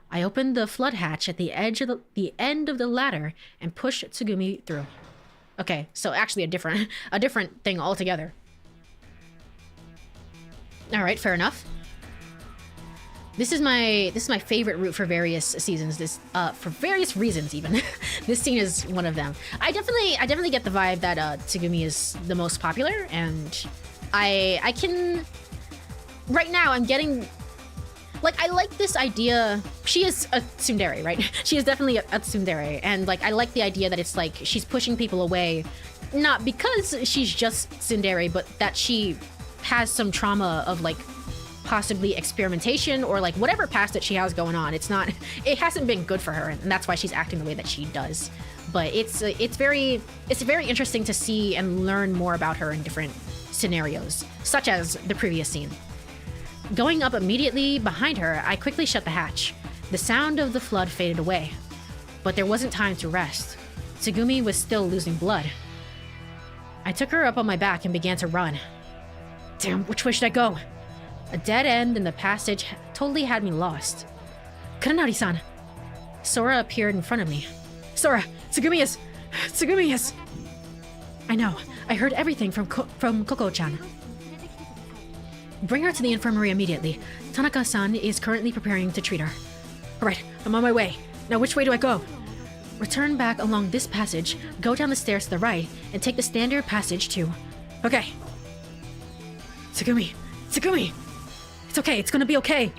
I opened the flood hatch at the end of the ladder and pushed Tsugumi through. Okay, so actually a different thing altogether. All right, fair enough. This is my favorite route for various seasons. For various reasons even. This scene is one of them. I definitely get the vibe that Tsugumi is the most popular, and I can right now I'm getting like, I like this idea. She is a tsundere, right? She is definitely a tsundere. And like, I like the idea that it's like, she's pushing people away, not because she's just tsundere, but that she has some trauma of like possibly experimentation or like whatever past that she has going on. It hasn't been good for her, and that's why she's acting the way that she does. But it's very interesting to see and learn more about her in different scenarios, such as the previous scene. Going up immediately behind her, I quickly shut the hatch. The sound of the flood faded away, but there wasn't time to rest. Tsugumi was still losing blood. I took her up on my back and began to run. Damn, which way should I go? A dead end in the passage totally had me lost. Kuranari-san. Sora appeared in front of me. Sora, Tsugumi is... I know. I heard everything from Koko-chan. Bring her to the infirmary immediately. Tanaka-san is currently preparing to treat her. Alright, I'm on my way. Now which way do I go? Return back along this passage, go down the stairs to the right, and take the standard passage to... Okay. Tsugumi! It's okay, it's gonna be okay!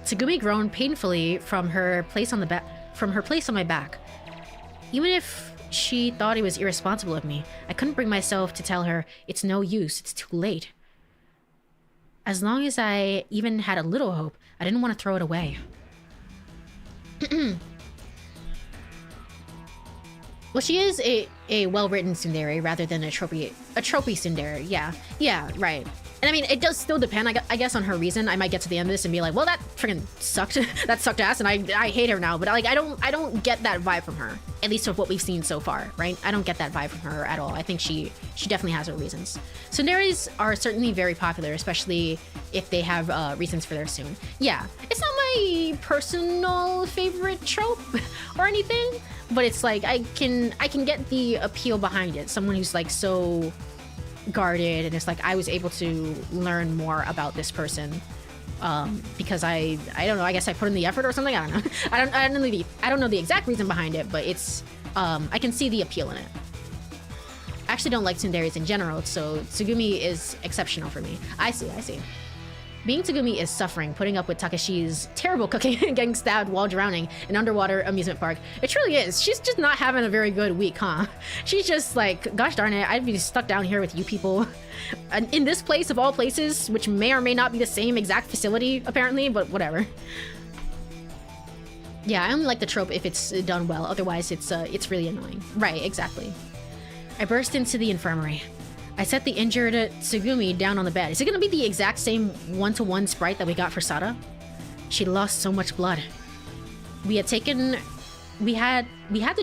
Tsugumi groaned painfully from her place on my back. Even if she thought it was irresponsible of me, I couldn't bring myself to tell her it's no use, it's too late. As long as I even had a little hope, I didn't want to throw it away. Well, she is a well-written tsundere rather than a tropey tsundere. Yeah, right. And I mean, it does still depend, I guess, on her reason. I might get to the end of this and be like, well, that freaking sucked. That sucked ass, and I hate her now. But like, I don't get that vibe from her. At least of what we've seen so far, right? I don't get that vibe from her at all. I think she definitely has her reasons. Tsunderes are certainly very popular, especially if they have reasons for their soon. Yeah, it's not my personal favorite trope or anything, but it's like I can get the appeal behind it. Someone who's like so guarded, and it's like I was able to learn more about this person because I don't know, I guess I put in the effort or something. I don't know. I don't know the exact reason behind it, but it's I can see the appeal in it. I actually don't like tsunderes in general, so Tsugumi is exceptional for me. I see. Being Tsugumi is suffering, putting up with Takeshi's terrible cooking and getting stabbed while drowning in an underwater amusement park. It truly is. She's just not having a very good week, huh? She's just like, gosh darn it, I'd be stuck down here with you people. In this place of all places, which may or may not be the same exact facility, apparently, but whatever. Yeah, I only like the trope if it's done well, otherwise it's really annoying. Right, exactly. I burst into the infirmary. I set the injured Tsugumi down on the bed. Is it gonna be the exact same one-to-one sprite that we got for Sada? She lost so much blood. We had to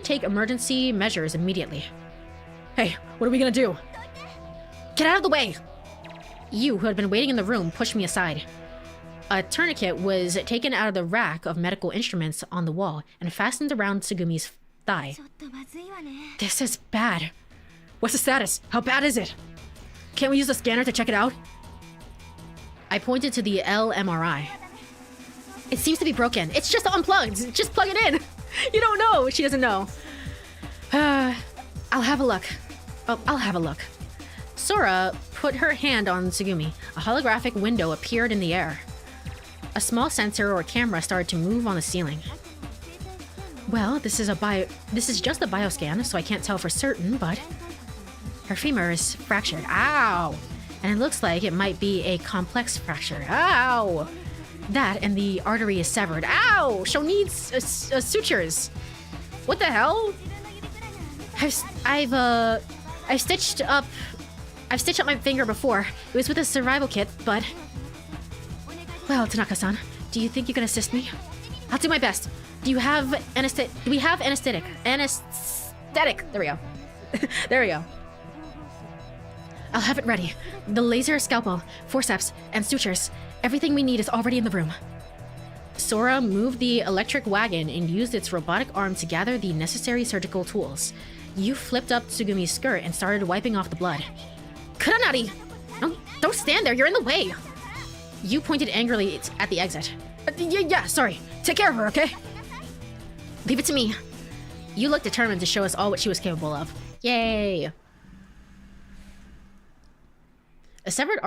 take emergency measures immediately. Hey, what are we gonna do? Get out of the way! You, who had been waiting in the room, pushed me aside. A tourniquet was taken out of the rack of medical instruments on the wall and fastened around Tsugumi's thigh. This is bad. What's the status? How bad is it? Can't we use a scanner to check it out? I pointed to the LMRI. It seems to be broken. It's just unplugged. Just plug it in. You don't know. She doesn't know. I'll have a look. Oh, I'll have a look. Sora put her hand on Tsugumi. A holographic window appeared in the air. A small sensor or camera started to move on the ceiling. Well, this is just a bioscan, so I can't tell for certain, but her femur is fractured. Ow! And it looks like it might be a complex fracture. Ow! That and the artery is severed. Ow! She'll need sutures. What the hell? I've stitched up my finger before. It was with a survival kit, but... Well, Tanaka-san, do you think you can assist me? I'll do my best. Do we have anesthetic? Anesthetic! There we go. There we go. I'll have it ready. The laser scalpel, forceps, and sutures. Everything we need is already in the room. Sora moved the electric wagon and used its robotic arm to gather the necessary surgical tools. You flipped up Tsugumi's skirt and started wiping off the blood. Kuranari! Don't stand there, you're in the way! You pointed angrily at the exit. Yeah, sorry. Take care of her, okay? Leave it to me. You looked determined to show us all what she was capable of. Yay! A severed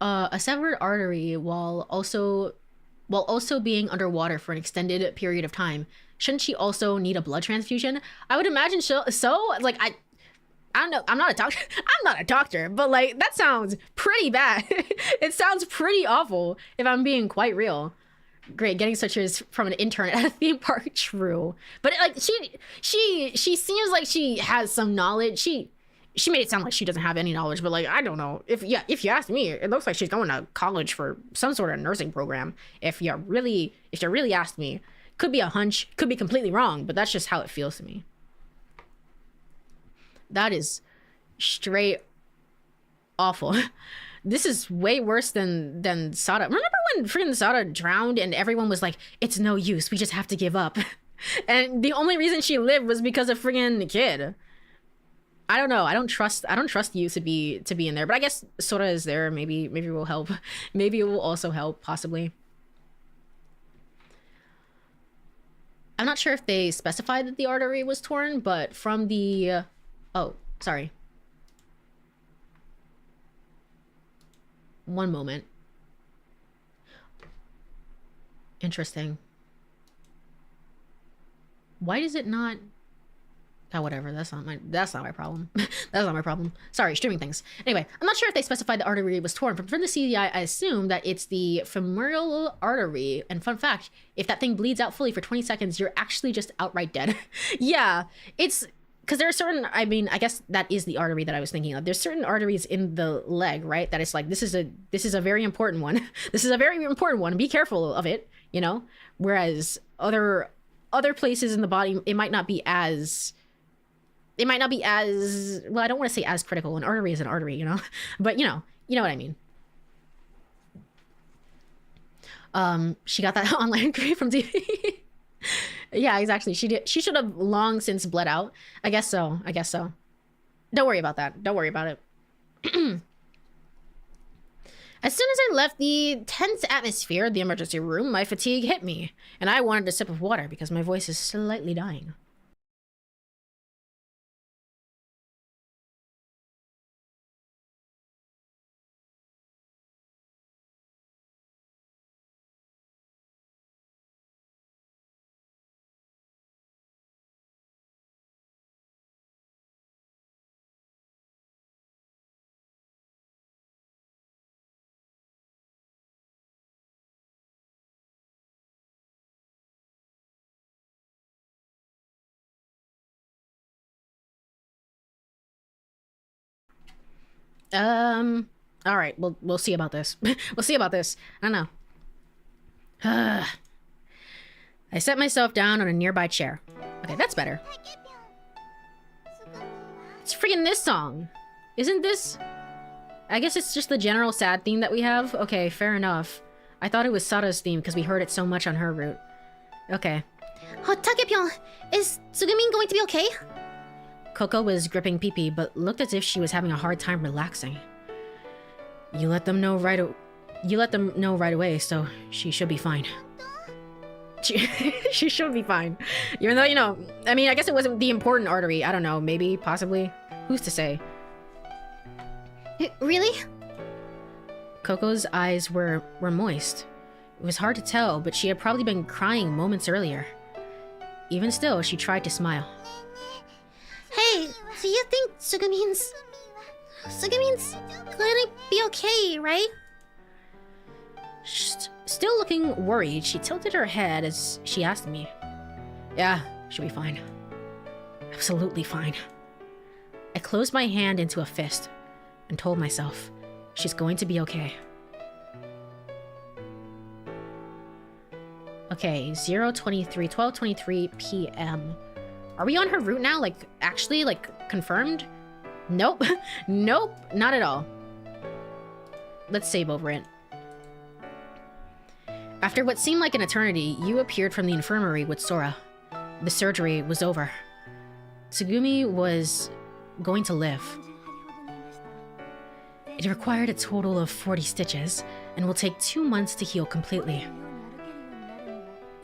a severed artery while also being underwater for an extended period of time. Shouldn't she also need a blood transfusion? I would imagine so like I don't know. I'm not a doctor. I'm not a doctor, but like that sounds pretty bad. It sounds pretty awful if I'm being quite real. Great, getting such from an intern at a theme park. True, but like she seems like she has some knowledge. She made it sound like she doesn't have any knowledge, but like I don't know. If you ask me, it looks like she's going to college for some sort of nursing program. If you really asked me, could be a hunch, could be completely wrong, but that's just how it feels to me. That is straight awful. This is way worse than Sada. Remember when freaking Sada drowned and everyone was like, it's no use, we just have to give up. And the only reason she lived was because of friggin' kid. I don't know. I don't trust you to be in there, but I guess Sora is there. Maybe it will help. Maybe it will also help, possibly. I'm not sure if they specified that the artery was torn, but from the oh, sorry. One moment. Interesting. Why does it not? Oh, whatever. That's not my problem. That's not my problem. Sorry, streaming things. Anyway, I'm not sure if they specified the artery was torn. From the CGI, I assume that it's the femoral artery. And fun fact, if that thing bleeds out fully for 20 seconds, you're actually just outright dead. Yeah, it's because there are certain, I mean, I guess that is the artery that I was thinking of. There's certain arteries in the leg, right? That it's like, this is a very important one. This is a very important one. Be careful of it, you know? Whereas other places in the body, it might not be as well, I don't want to say as critical. An artery is an artery, you know? But you know what I mean. She got that online grade from TV. Yeah, exactly. She did. She should have long since bled out. I guess so. Don't worry about that. Don't worry about it. As soon as I left the tense atmosphere of the emergency room, my fatigue hit me, and I wanted a sip of water because my voice is slightly dying. All right, we'll see about this. We'll see about this. I don't know. I set myself down on a nearby chair. Okay, that's better. It's freaking this song. Isn't this? I guess it's just the general sad theme that we have. Okay, fair enough. I thought it was Sada's theme because we heard it so much on her route. Okay. Oh, Takepyeon, is Tsugumin going to be okay? Coco was gripping Pee-Pee, but looked as if she was having a hard time relaxing. You let them know right away, so she should be fine. She should be fine. Even though, you know, I mean, I guess it wasn't the important artery. I don't know, maybe, possibly. Who's to say? Really? Coco's eyes were moist. It was hard to tell, but she had probably been crying moments earlier. Even still, she tried to smile. Hey, do you think Tsugumin's gonna be okay, right? Still looking worried, she tilted her head as she asked me. Yeah, she'll be fine. Absolutely fine. I closed my hand into a fist and told myself, she's going to be okay. Okay, 12:23 p.m. Are we on her route now? Like, actually, like, confirmed? Nope. Nope, not at all. Let's save over it. After what seemed like an eternity, you appeared from the infirmary with Sora. The surgery was over. Tsugumi was going to live. It required a total of 40 stitches and will take 2 months to heal completely.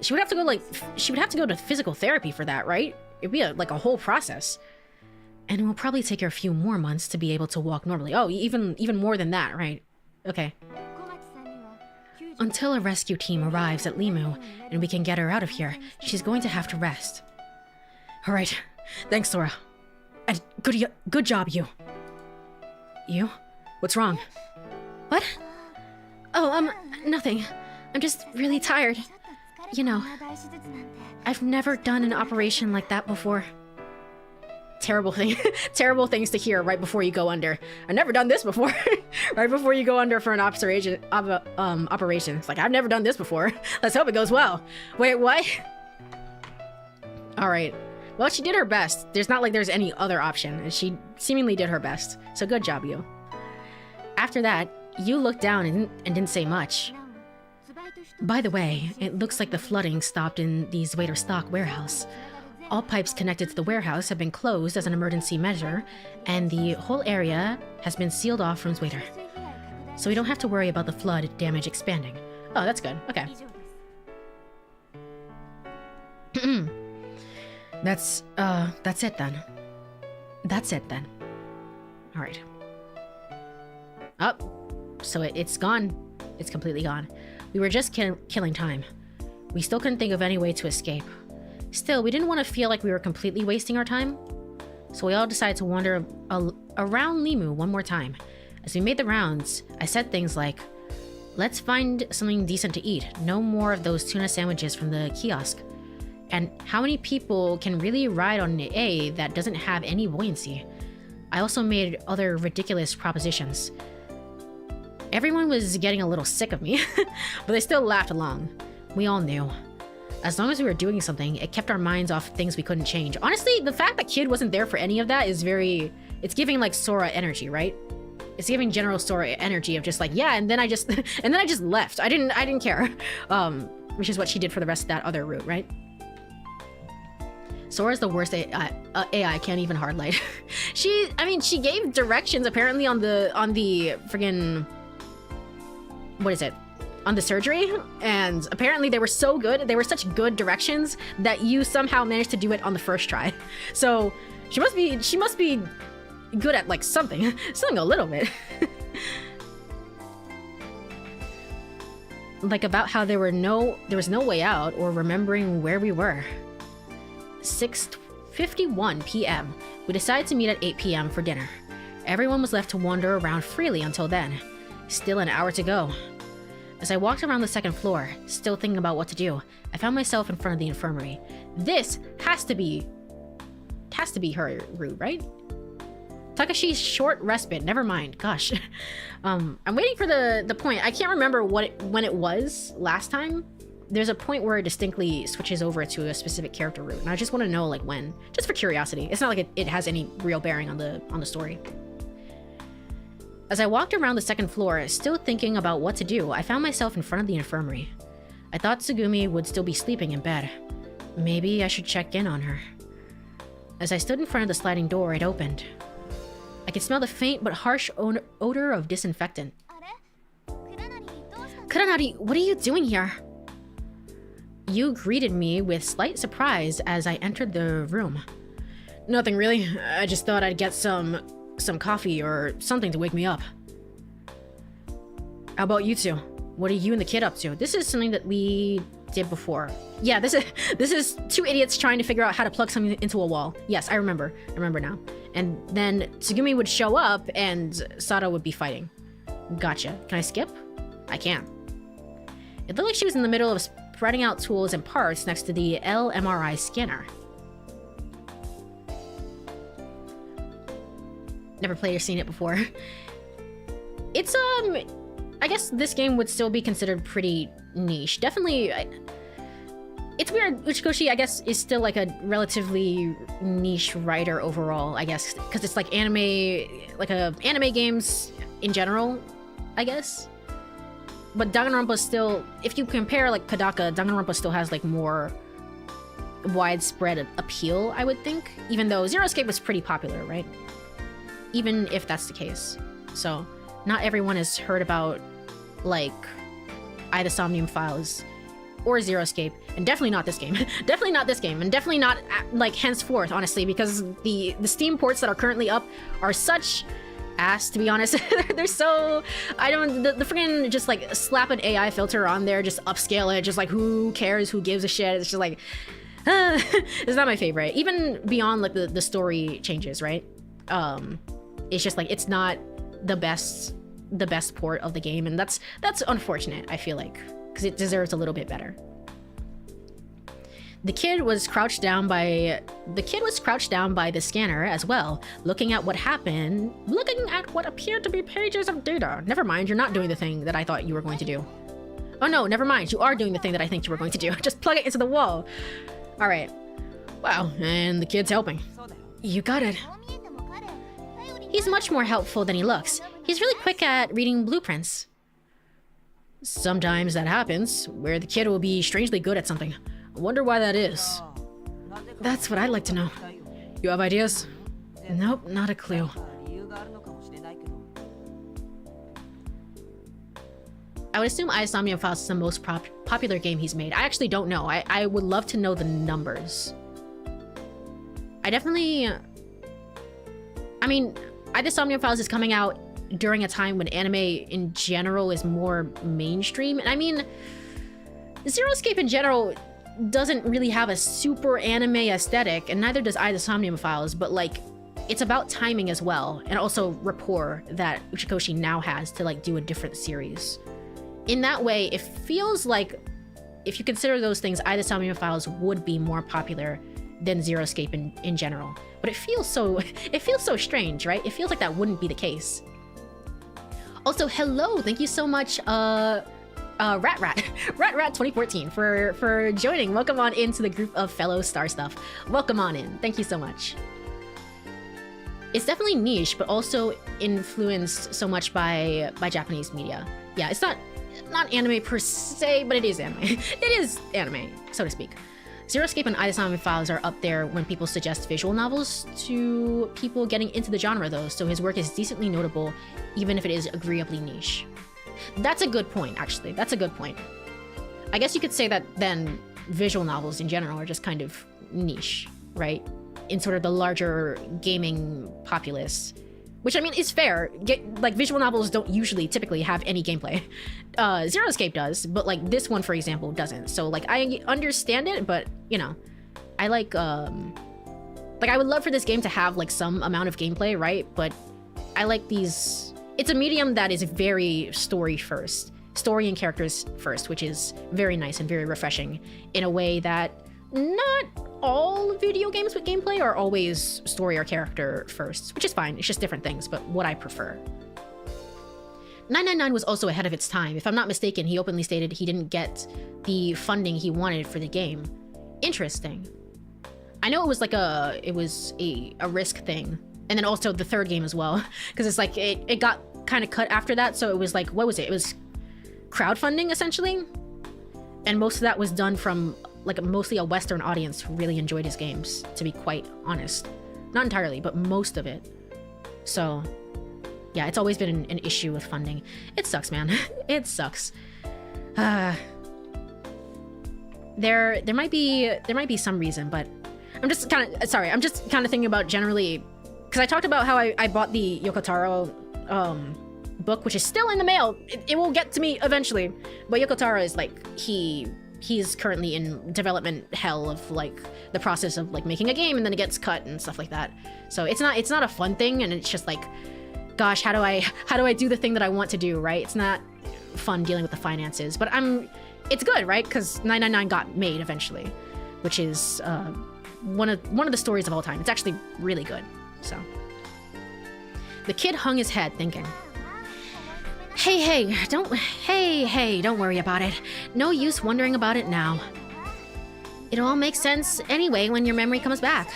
She would have to go to physical therapy for that, right? It'd be like a whole process. And it will probably take her a few more months to be able to walk normally. Oh, even more than that, right? Okay. Until a rescue team arrives at Limu and we can get her out of here, she's going to have to rest. Alright. Thanks, Sora. And good job, you. You? What's wrong? What? Oh, nothing. I'm just really tired. You know, I've never done an operation like that before. Terrible thing. Terrible things to hear right before you go under. I've never done this before. Right before you go under for an operation. It's like, I've never done this before. Let's hope it goes well. Wait, what? Alright. Well, she did her best. There's not like there's any other option, and she seemingly did her best. So good job, you. After that, you looked down and didn't say much. By the way, it looks like the flooding stopped in the Zweiter stock warehouse. All pipes connected to the warehouse have been closed as an emergency measure, and the whole area has been sealed off from Zweiter. So we don't have to worry about the flood damage expanding. Oh, that's good. Okay. That's it then. That's it then. Alright. Oh, so it's gone. It's completely gone. We were just killing time. We still couldn't think of any way to escape. Still, we didn't want to feel like we were completely wasting our time. So we all decided to wander around Limu one more time. As we made the rounds, I said things like, let's find something decent to eat. No more of those tuna sandwiches from the kiosk. And how many people can really ride on an A that doesn't have any buoyancy? I also made other ridiculous propositions. Everyone was getting a little sick of me, but they still laughed along. We all knew. As long as we were doing something, it kept our minds off things we couldn't change. Honestly, the fact that Kid wasn't there for any of that is very... It's giving like Sora energy, right? It's giving general Sora energy of just like, yeah, and then I just left. I didn't care. Which is what she did for the rest of that other route, right? Sora's the worst AI, can't even hardlight. She gave directions apparently on the friggin'... What is it? On the surgery, and apparently they were so good, they were such good directions that you somehow managed to do it on the first try. So she must be good at like something a little bit. Like about how there was no way out or remembering where we were. 6:51 p.m. We decided to meet at 8 p.m. for dinner. Everyone was left to wander around freely until then. Still an hour to go. As I walked around the second floor, still thinking about what to do, I found myself in front of the infirmary. This has to be her route, right? Takashi's short respite, never mind, gosh. I'm waiting for the point. I can't remember when it was last time. There's a point where it distinctly switches over to a specific character route, and I just want to know like when, just for curiosity. It's not like it has any real bearing on the story. As I walked around the second floor, still thinking about what to do, I found myself in front of the infirmary. I thought Tsugumi would still be sleeping in bed. Maybe I should check in on her. As I stood in front of the sliding door, it opened. I could smell the faint but harsh odor of disinfectant. Kuranari, what are you doing here? You greeted me with slight surprise as I entered the room. Nothing really. I just thought I'd get some coffee or something to wake me up. How about you two? What are you and the kid up to? This is something that we did before. Yeah, this is two idiots trying to figure out how to plug something into a wall. Yes, I remember now. And then Tsugumi would show up and Sada would be fighting. Gotcha. Can I skip? I can. It looked like she was in the middle of spreading out tools and parts next to the LMRI scanner. Never played or seen it before. It's, I guess this game would still be considered pretty niche. Definitely, it's weird. Uchikoshi, I guess, is still like a relatively niche writer overall, I guess. Because it's like anime, anime games in general, I guess. But Danganronpa still, if you compare like Kodaka, Danganronpa still has like more widespread appeal, I would think. Even though Zero Escape was pretty popular, right? Even if that's the case. So, not everyone has heard about, like, either Somnium Files or Zero Escape, and definitely not this game. Definitely not this game, and definitely not, like, henceforth, honestly, because the Steam ports that are currently up are such ass, to be honest. They're so, I don't, the freaking just like slap an AI filter on there, just upscale it, just like who cares, who gives a shit. It's just like, it's not my favorite. Even beyond like the story changes, right? It's just like, it's not the best port of the game, and that's unfortunate, I feel like, because it deserves a little bit better. The kid was crouched down by the scanner as well, looking at what appeared to be pages of data. Never mind, you're not doing the thing that I thought you were going to do. Oh no, never mind, you are doing the thing that I think you were going to do. Just plug it into the wall. All right. Wow, and the kid's helping. You got it. He's much more helpful than he looks. He's really quick at reading blueprints. Sometimes that happens, where the kid will be strangely good at something. I wonder why that is. That's what I'd like to know. You have ideas? Nope, not a clue. I would assume Isomnium Files is the most popular game he's made. I actually don't know. I would love to know the numbers. I mean, Isomnium Files is coming out during a time when anime in general is more mainstream. And I mean, Zero Escape in general doesn't really have a super anime aesthetic, and neither does Isomnium Files, but like, it's about timing as well, and also rapport that Uchikoshi now has to like do a different series. In that way, it feels like, if you consider those things, Isomnium Files would be more popular than Zero Escape in general. But it feels so strange, right? It feels like that wouldn't be the case. Also, hello, thank you so much, Rat 2014 for joining. Welcome on into the group of fellow Star Stuff. Welcome on in. Thank you so much. It's definitely niche, but also influenced so much by Japanese media. Yeah, it's not anime per se, but it is anime. It is anime, so to speak. Zero Escape and Isomnium Files are up there when people suggest visual novels to people getting into the genre, though, so his work is decently notable, even if it is agreeably niche. That's a good point, actually. That's a good point. I guess you could say that then visual novels in general are just kind of niche, right? In sort of the larger gaming populace. Which, I mean, is fair. Like, visual novels don't usually typically have any gameplay. Zero Escape does, but, like, this one, for example, doesn't. So, like, I understand it, but, you know, I like, I would love for this game to have, like, some amount of gameplay, right? But I like these... It's a medium that is very story first. Story and characters first, which is very nice and very refreshing in a way that not all video games with gameplay are always story or character first, which is fine. It's just different things, but what I prefer. 999 was also ahead of its time. If I'm not mistaken, he openly stated he didn't get the funding he wanted for the game. Interesting. I know it was like a risk thing. And then also the third game as well, because it's like it got kind of cut after that. So it was like, what was it? It was crowdfunding essentially. And most of that was done from like mostly a Western audience who really enjoyed his games, to be quite honest. Not entirely, but most of it. So yeah, it's always been an issue with funding. It sucks, man. It sucks. There might be some reason, but I'm just kind of thinking about generally, because I talked about how I bought the Yokotaro book, which is still in the mail. It will get to me eventually. But Yokotaro is like, he's currently in development hell of like the process of like making a game, and then it gets cut and stuff like that. So it's not a fun thing, and it's just like, gosh, how do I do the thing that I want to do, right? It's not fun dealing with the finances, but it's good, right? Because 999 got made eventually, which is one of the stories of all time. It's actually really good. So the kid hung his head thinking, hey, don't worry about it. No use wondering about it now. It'll all make sense anyway when your memory comes back.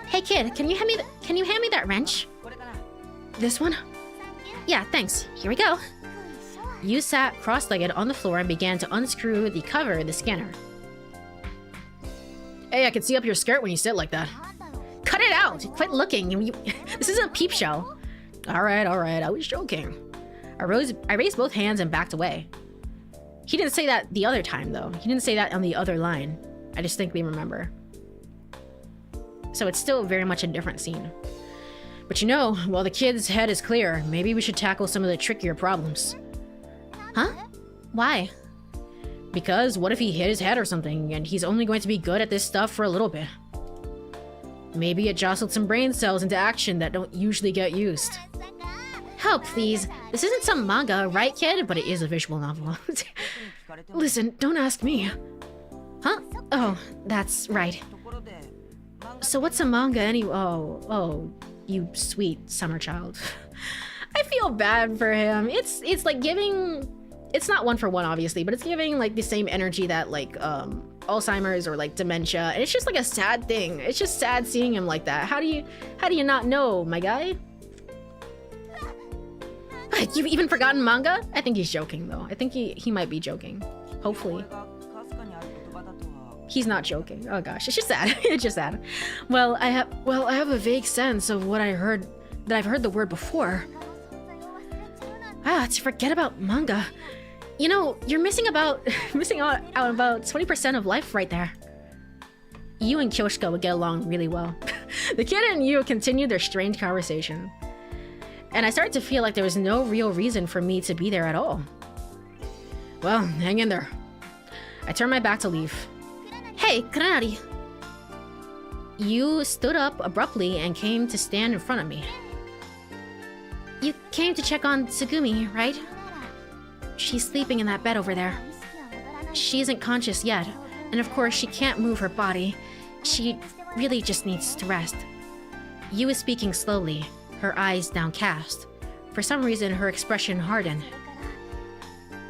Hey kid, can you hand me that wrench? This one? Yeah, thanks. Here we go. You sat cross-legged on the floor and began to unscrew the cover of the scanner. Hey, I can see up your skirt when you sit like that. Cut it out! Quit looking. This isn't a peep show. All right, I was joking. I raised both hands and backed away. He didn't say that the other time, though. He didn't say that on the other line. I distinctly remember. So it's still very much a different scene. But you know, while the kid's head is clear, maybe we should tackle some of the trickier problems. Huh? Why? Because what if he hit his head or something, and he's only going to be good at this stuff for a little bit? Maybe it jostled some brain cells into action that don't usually get used. Help, please. This isn't some manga, right, kid? But it is a visual novel. Listen, don't ask me. Huh? Oh, that's right. So what's a manga anyway? Oh, you sweet summer child. I feel bad for him. It's like giving... It's not one for one, obviously, but it's giving like the same energy that like Alzheimer's or like dementia, and it's just like a sad thing. It's just sad seeing him like that. How do you not know, my guy? You've even forgotten manga? I think he's joking though. I think he might be joking. Hopefully. He's not joking. Oh gosh, it's just sad. It's just sad. Well, I have a vague sense of what I've heard the word before. To forget about manga. You know, you're missing out about 20% of life right there. You and Kyoshika would get along really well. The kid and you continued their strange conversation. And I started to feel like there was no real reason for me to be there at all. Well, hang in there. I turned my back to leave. Hey, Kurenari. You stood up abruptly and came to stand in front of me. You came to check on Tsugumi, right? She's sleeping in that bed over there. She isn't conscious yet, and of course she can't move her body. She really just needs to rest. You was speaking slowly, her eyes downcast. For some reason, her expression hardened.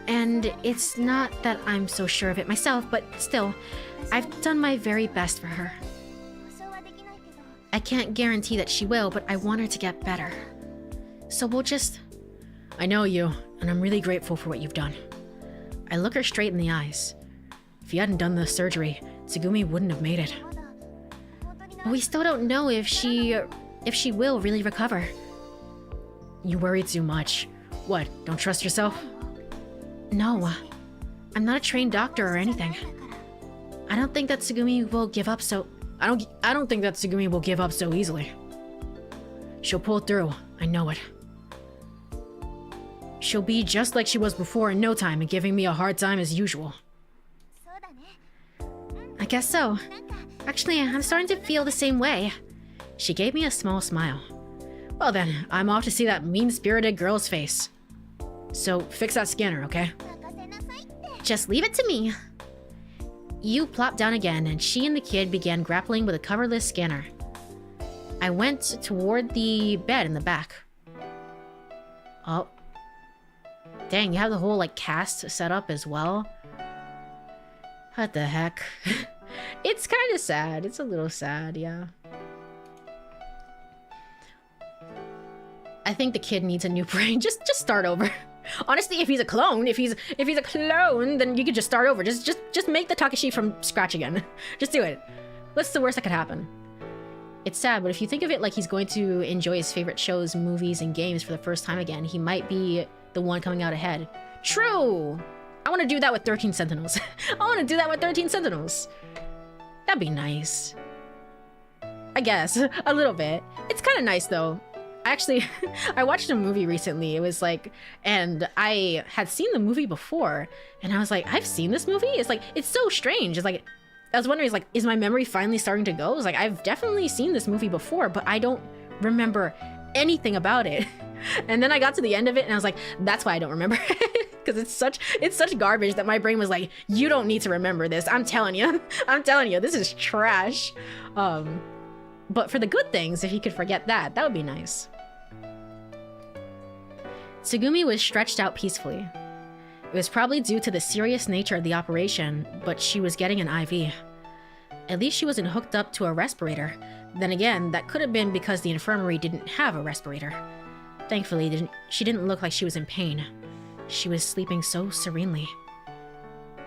And it's not that I'm so sure of it myself, but still, I've done my very best for her. I can't guarantee that she will, but I want her to get better. So we'll just... I know you, and I'm really grateful for what you've done. I look her straight in the eyes. If you hadn't done the surgery, Tsugumi wouldn't have made it. We still don't know if she will really recover. You worry too much. What, don't trust yourself? No. I'm not a trained doctor or anything. I don't think that Tsugumi will give up so... I don't think that Tsugumi will give up so easily. She'll pull through, I know it. She'll be just like she was before in no time and giving me a hard time as usual. I guess so. Actually, I'm starting to feel the same way. She gave me a small smile. Well then, I'm off to see that mean-spirited girl's face. So, fix that scanner, okay? Just leave it to me. You plopped down again, and she and the kid began grappling with a coverless scanner. I went toward the bed in the back. Oh. Dang, you have the whole, like, cast set up as well? What the heck? It's kind of sad. It's a little sad, yeah. I think the kid needs a new brain. Just start over. Honestly, if he's a clone, if he's a clone, then you could just start over. Just make the Takashi from scratch again. Just do it. What's the worst that could happen? It's sad, but if you think of it like he's going to enjoy his favorite shows, movies, and games for the first time again, he might be the one coming out ahead. True! I want to do that with 13 Sentinels. I want to do that with 13 Sentinels. That'd be nice. I guess. A little bit. It's kind of nice, though. Actually, I watched a movie recently. It was like, and I had seen the movie before, and I was like, I've seen this movie? It's like, it's so strange. It's like, I was wondering, is my memory finally starting to go? It's like, I've definitely seen this movie before, but I don't remember anything about it. And then I got to the end of it, and I was like, that's why I don't remember it. Because it's such garbage that my brain was like, you don't need to remember this. I'm telling you, this is trash. But for the good things, if you could forget that, that would be nice. Tsugumi was stretched out peacefully. It was probably due to the serious nature of the operation, but she was getting an IV. At least she wasn't hooked up to a respirator. Then again, that could have been because the infirmary didn't have a respirator. Thankfully, she didn't look like she was in pain. She was sleeping so serenely.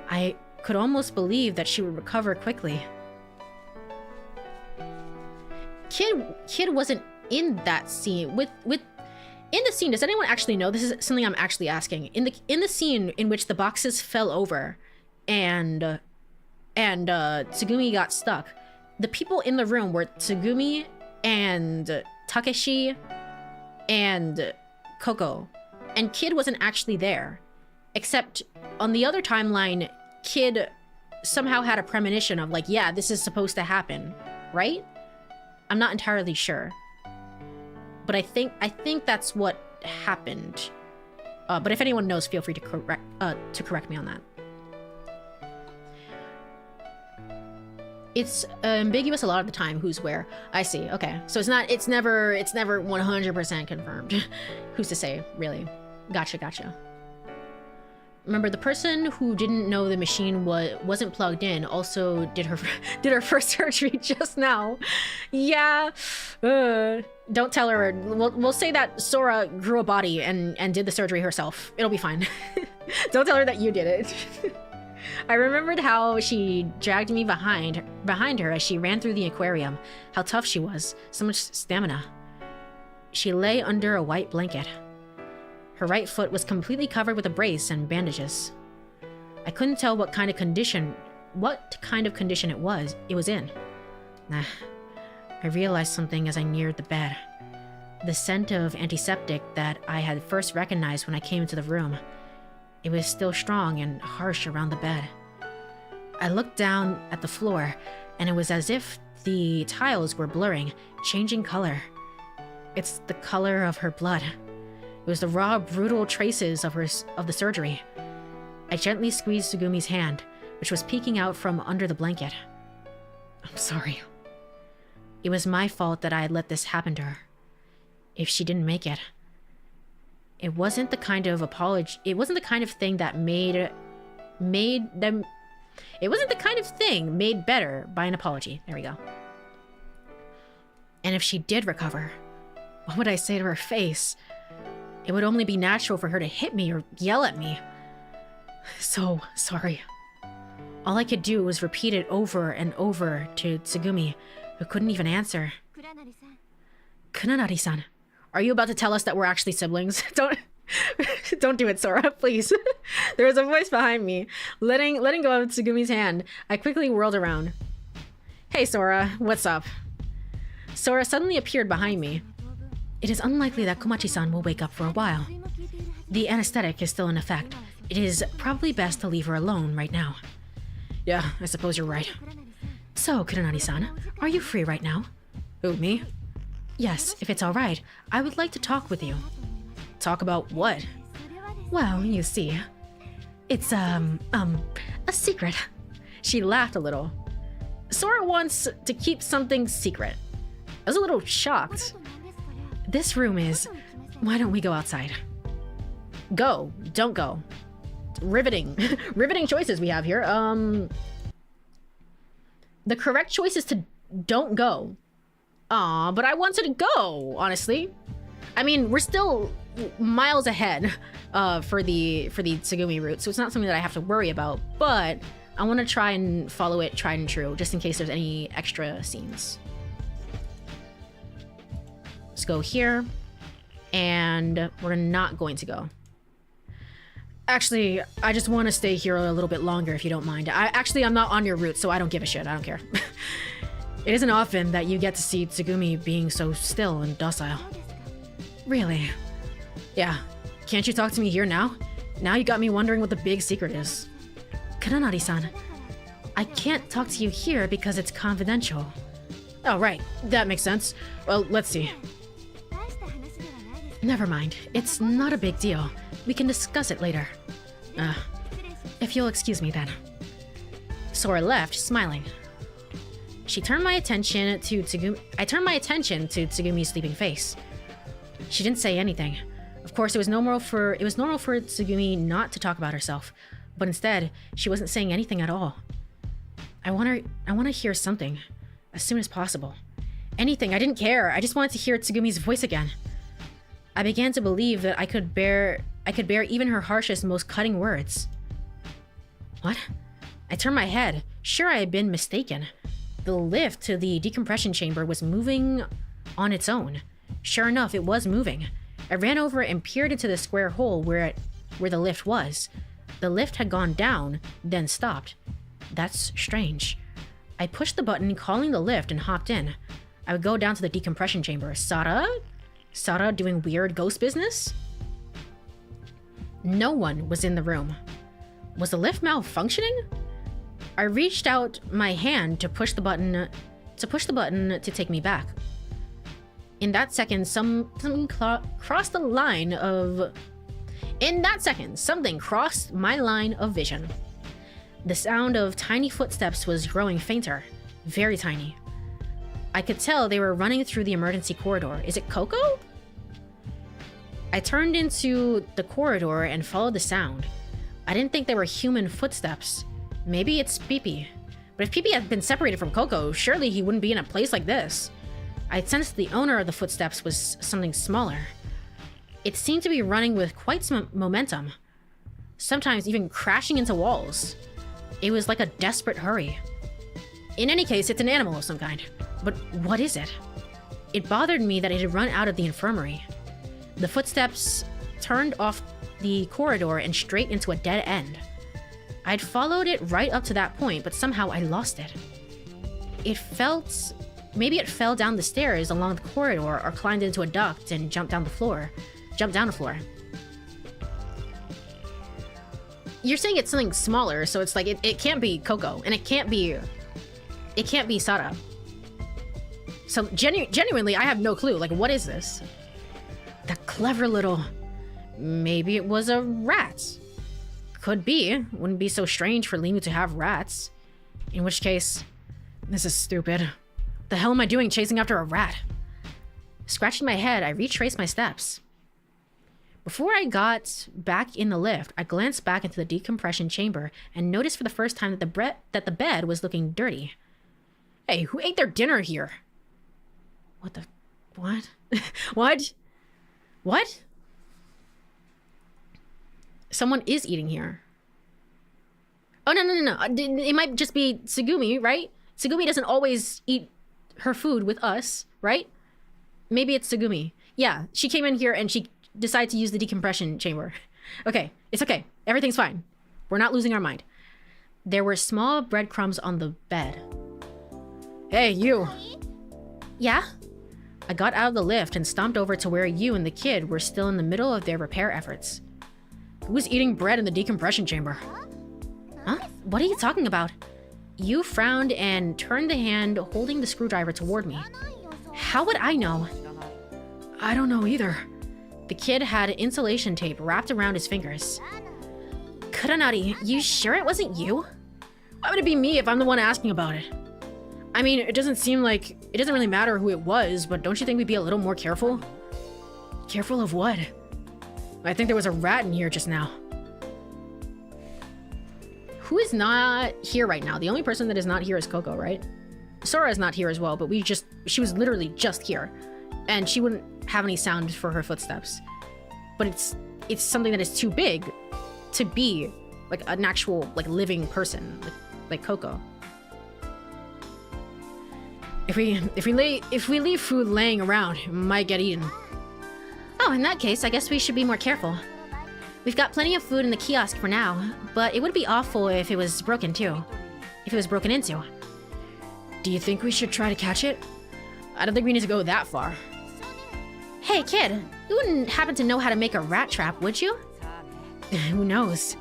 I could almost believe that she would recover quickly. Kid wasn't in that scene. In the scene, does anyone actually know? This is something I'm actually asking. In the scene in which the boxes fell over and Tsugumi got stuck, the people in the room were Tsugumi and Takeshi and Coco, and Kid wasn't actually there. Except on the other timeline, Kid somehow had a premonition of like, yeah, this is supposed to happen, right? I'm not entirely sure, but I think that's what happened. But if anyone knows, feel free to correct me on that. It's ambiguous a lot of the time who's where. I see. Okay, so it's never 100% confirmed. Who's to say, really? Gotcha. Remember, the person who didn't know the machine wasn't plugged in also did her first surgery just now. Yeah. Don't tell her. We'll say that Sora grew a body and did the surgery herself. It'll be fine. Don't tell her that you did it. I remembered how she dragged me behind her as she ran through the aquarium. How tough she was. So much stamina. She lay under a white blanket. Her right foot was completely covered with a brace and bandages. I couldn't tell what kind of condition it was in. I realized something as I neared the bed. The scent of antiseptic that I had first recognized when I came into the room. It was still strong and harsh around the bed. I looked down at the floor, and it was as if the tiles were blurring, changing color. It's the color of her blood. It was the raw, brutal traces of the surgery. I gently squeezed Tsugumi's hand, which was peeking out from under the blanket. I'm sorry. It was my fault that I had let this happen to her. If she didn't make it. It wasn't the kind of apology. It wasn't the kind of thing that made them. It wasn't the kind of thing made better by an apology. There we go. And if she did recover, what would I say to her face? It would only be natural for her to hit me or yell at me. So sorry. All I could do was repeat it over and over to Tsugumi, who couldn't even answer. Kunanari-san. Are you about to tell us that we're actually siblings? Don't do it, Sora, please. There was a voice behind me. Letting go of Tsugumi's hand, I quickly whirled around. Hey, Sora, what's up? Sora suddenly appeared behind me. It is unlikely that Komachi-san will wake up for a while. The anesthetic is still in effect. It is probably best to leave her alone right now. Yeah, I suppose you're right. So, Kuranari-san, are you free right now? Who, me? Yes, if it's alright, I would like to talk with you. Talk about what? Well, you see, it's, a secret. She laughed a little. Sora wants to keep something secret. I was a little shocked. This room is... Why don't we go outside? Go. Don't go. Riveting. Riveting choices we have here. The correct choice is to don't go. Aw, but I wanted to go, honestly. I mean, we're still miles ahead for the Tsugumi route, so it's not something that I have to worry about, but I want to try and follow it tried and true, just in case there's any extra scenes. Let's go here, and we're not going to go. Actually, I just want to stay here a little bit longer, if you don't mind. I'm not on your route, so I don't give a shit. I don't care. It isn't often that you get to see Tsugumi being so still and docile. Really? Yeah. Can't you talk to me here now? Now you got me wondering what the big secret is. Kuranari-san, I can't talk to you here because it's confidential. Oh, right. That makes sense. Well, let's see. Never mind. It's not a big deal. We can discuss it later. If you'll excuse me then. Sora left, smiling. I turned my attention to Tsugumi's sleeping face. She didn't say anything. Of course, it was normal for Tsugumi not to talk about herself, but instead, she wasn't saying anything at all. I want to hear something as soon as possible. Anything, I didn't care. I just wanted to hear Tsugumi's voice again. I began to believe that I could bear even her harshest, most cutting words. What? I turned my head. Sure, I had been mistaken. The lift to the decompression chamber was moving on its own. Sure enough, it was moving. I ran over and peered into the square hole where the lift was. The lift had gone down, then stopped. That's strange. I pushed the button calling the lift and hopped in. I would go down to the decompression chamber. Sara? Sara doing weird ghost business? No one was in the room. Was the lift malfunctioning? I reached out my hand to push the button to take me back. In that second, something crossed the line of... In that second, something crossed my line of vision. The sound of tiny footsteps was growing fainter, very tiny. I could tell they were running through the emergency corridor. Is it Coco? I turned into the corridor and followed the sound. I didn't think they were human footsteps. Maybe it's Pee-Pee. But if Pee-Pee had been separated from Coco, surely he wouldn't be in a place like this. I sensed the owner of the footsteps was something smaller. It seemed to be running with quite some momentum, sometimes even crashing into walls. It was like a desperate hurry. In any case, it's an animal of some kind. But what is it? It bothered me that it had run out of the infirmary. The footsteps turned off the corridor and straight into a dead end. I'd followed it right up to that point, but somehow I lost it. Maybe it fell down the stairs along the corridor or climbed into a duct and jumped down the floor. You're saying it's something smaller, so it's like it can't be Coco, and it can't be Sara. So genuinely, I have no clue. Like, what is this? That clever little... Maybe it was a rat. Could be. Wouldn't be so strange for Limu to have rats. In which case, this is stupid. The hell am I doing chasing after a rat? Scratching my head, I retraced my steps. Before I got back in the lift, I glanced back into the decompression chamber and noticed for the first time that the bed was looking dirty. Hey, who ate their dinner here? What? What? Someone is eating here. Oh, no. It might just be Tsugumi, right? Tsugumi doesn't always eat her food with us, right? Maybe it's Tsugumi. Yeah, she came in here and she decided to use the decompression chamber. Okay, it's okay. Everything's fine. We're not losing our mind. There were small breadcrumbs on the bed. Hey, you. Yeah? I got out of the lift and stomped over to where you and the kid were still in the middle of their repair efforts. Who was eating bread in the decompression chamber? Huh? What are you talking about? You frowned and turned the hand holding the screwdriver toward me. How would I know? I don't know either. The kid had insulation tape wrapped around his fingers. Kuranari, you sure it wasn't you? Why would it be me if I'm the one asking about it? I mean, it doesn't really matter who it was, but don't you think we'd be a little more careful? Careful of what? I think there was a rat in here just now. Who is not here right now? The only person that is not here is Coco, right? Sora is not here as well, but she was literally just here. And she wouldn't have any sound for her footsteps. But it's something that is too big to be like an actual like living person, like Coco. If we leave food laying around, it might get eaten. Oh, in that case, I guess we should be more careful. We've got plenty of food in the kiosk for now, but it would be awful if it was broken too. If it was broken into. Do you think we should try to catch it? I don't think we need to go that far. Hey kid, you wouldn't happen to know how to make a rat trap, would you? Who knows?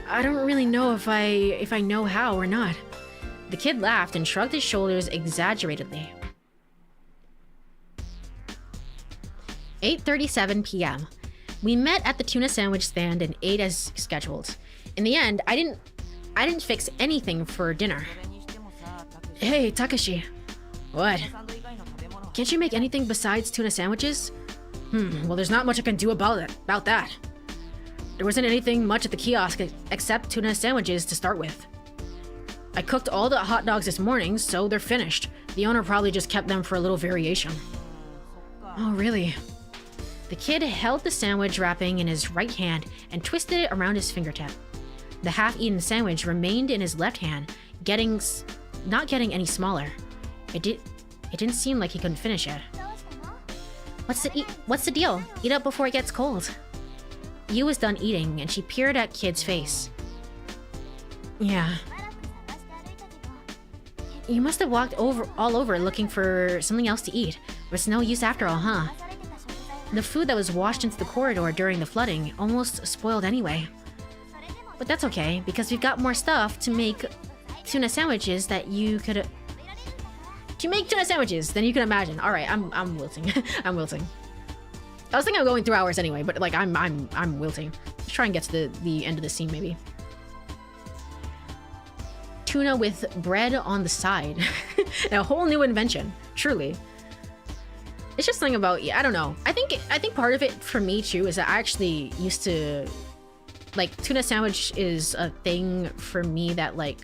I don't really know if I know how or not. The kid laughed and shrugged his shoulders exaggeratedly. 8:37 p.m. We met at the tuna sandwich stand and ate as scheduled. In the end, I didn't fix anything for dinner. Hey, Takashi. What? Can't you make anything besides tuna sandwiches? Well, there's not much I can do about that. There wasn't anything much at the kiosk except tuna sandwiches to start with. I cooked all the hot dogs this morning, so they're finished. The owner probably just kept them for a little variation. Oh, really? The kid held the sandwich wrapping in his right hand and twisted it around his fingertip. The half-eaten sandwich remained in his left hand, not getting any smaller. It didn't seem like he couldn't finish it. What's the deal? Eat up before it gets cold. Yu was done eating, and she peered at Kid's face. Yeah. You must have walked all over looking for something else to eat. But it's no use after all, huh? The food that was washed into the corridor during the flooding almost spoiled anyway. But that's okay, because we've got more stuff to make tuna sandwiches that you could... To make tuna sandwiches than you can imagine. Alright, I'm wilting. I'm wilting. I was thinking of going through hours anyway, but like I'm wilting. Let's try and get to the end of the scene maybe. Tuna with bread on the side. A whole new invention, truly. It's just something about, yeah, I don't know. I think part of it for me too is that I actually used to, like, tuna sandwich is a thing for me that like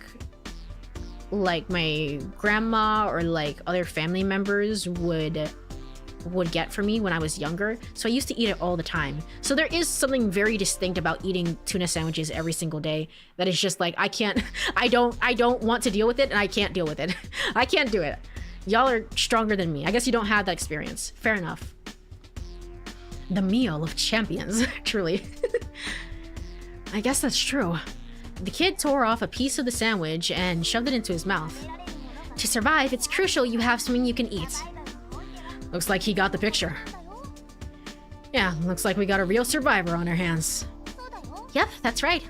my grandma or like other family members would get for me when I was younger. So I used to eat it all the time. So there is something very distinct about eating tuna sandwiches every single day that is just like, I don't want to deal with it, and I can't deal with it. I can't do it. Y'all are stronger than me. I guess you don't have that experience. Fair enough. The meal of champions, truly. I guess that's true. The kid tore off a piece of the sandwich and shoved it into his mouth. To survive, it's crucial you have something you can eat. Looks like he got the picture. Yeah, looks like we got a real survivor on our hands. Yep, that's right.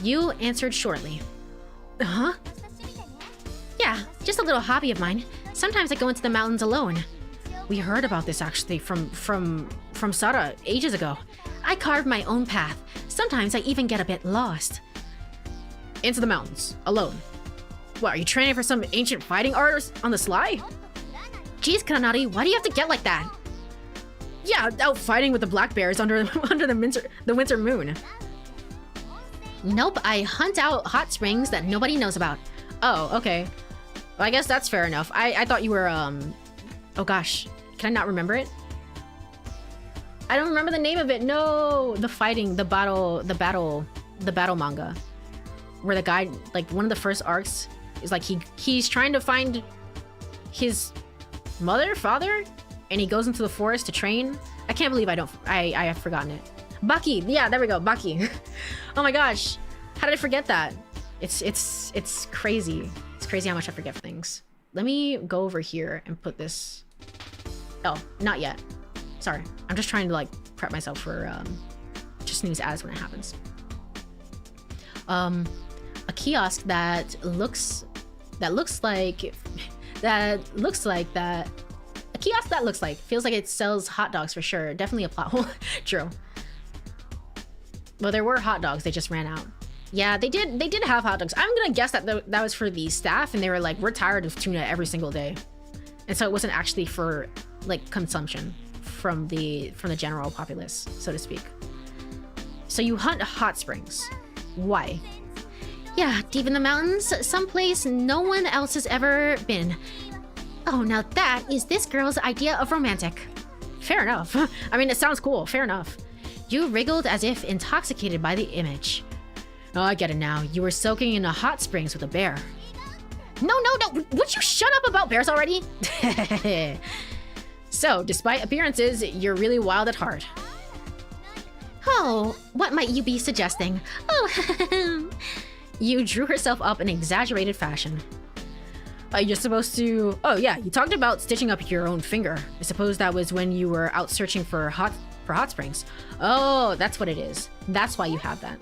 You answered shortly. Huh? Yeah, just a little hobby of mine. Sometimes I go into the mountains alone. We heard about this actually from Sara ages ago. I carved my own path. Sometimes I even get a bit lost. Into the mountains, alone. What, are you training for some ancient fighting art on the sly? Jeez, Kuranari, why do you have to get like that? Yeah, out fighting with the black bears under the winter moon. Nope, I hunt out hot springs that nobody knows about. Oh, okay. Well, I guess that's fair enough. I thought you were, oh gosh. Can I not remember it? I don't remember the name of it. No! The fighting, the battle manga. Where the guy, like, one of the first arcs is like, he's trying to find his father? And he goes into the forest to train. I can't believe I have forgotten it. Baki! Yeah, there we go, Baki. Oh my gosh. How did I forget that? It's crazy. It's crazy how much I forget things. Let me go over here and put this... Oh, not yet. Sorry. I'm just trying to like prep myself for just snooze ads when it happens. A kiosk that looks like a kiosk that looks like feels like it sells hot dogs for sure. Definitely a plot hole. True. Well, there were hot dogs, they just ran out. Yeah, they did have hot dogs. I'm gonna guess that that was for the staff, and they were like, we're tired of tuna every single day, and so it wasn't actually for like consumption from the general populace, so to speak. So you hunt hot springs. Why? Yeah, deep in the mountains, someplace no one else has ever been. Oh, now that is this girl's idea of romantic. Fair enough. I mean, it sounds cool. Fair enough. You wriggled as if intoxicated by the image. Oh, I get it now. You were soaking in the hot springs with a bear. No. Would you shut up about bears already? So, despite appearances, you're really wild at heart. Oh, what might you be suggesting? Oh, you drew herself up in exaggerated fashion. You're supposed to... Oh yeah, you talked about stitching up your own finger. I suppose that was when you were out searching for hot springs. Oh, that's what it is. That's why you have that.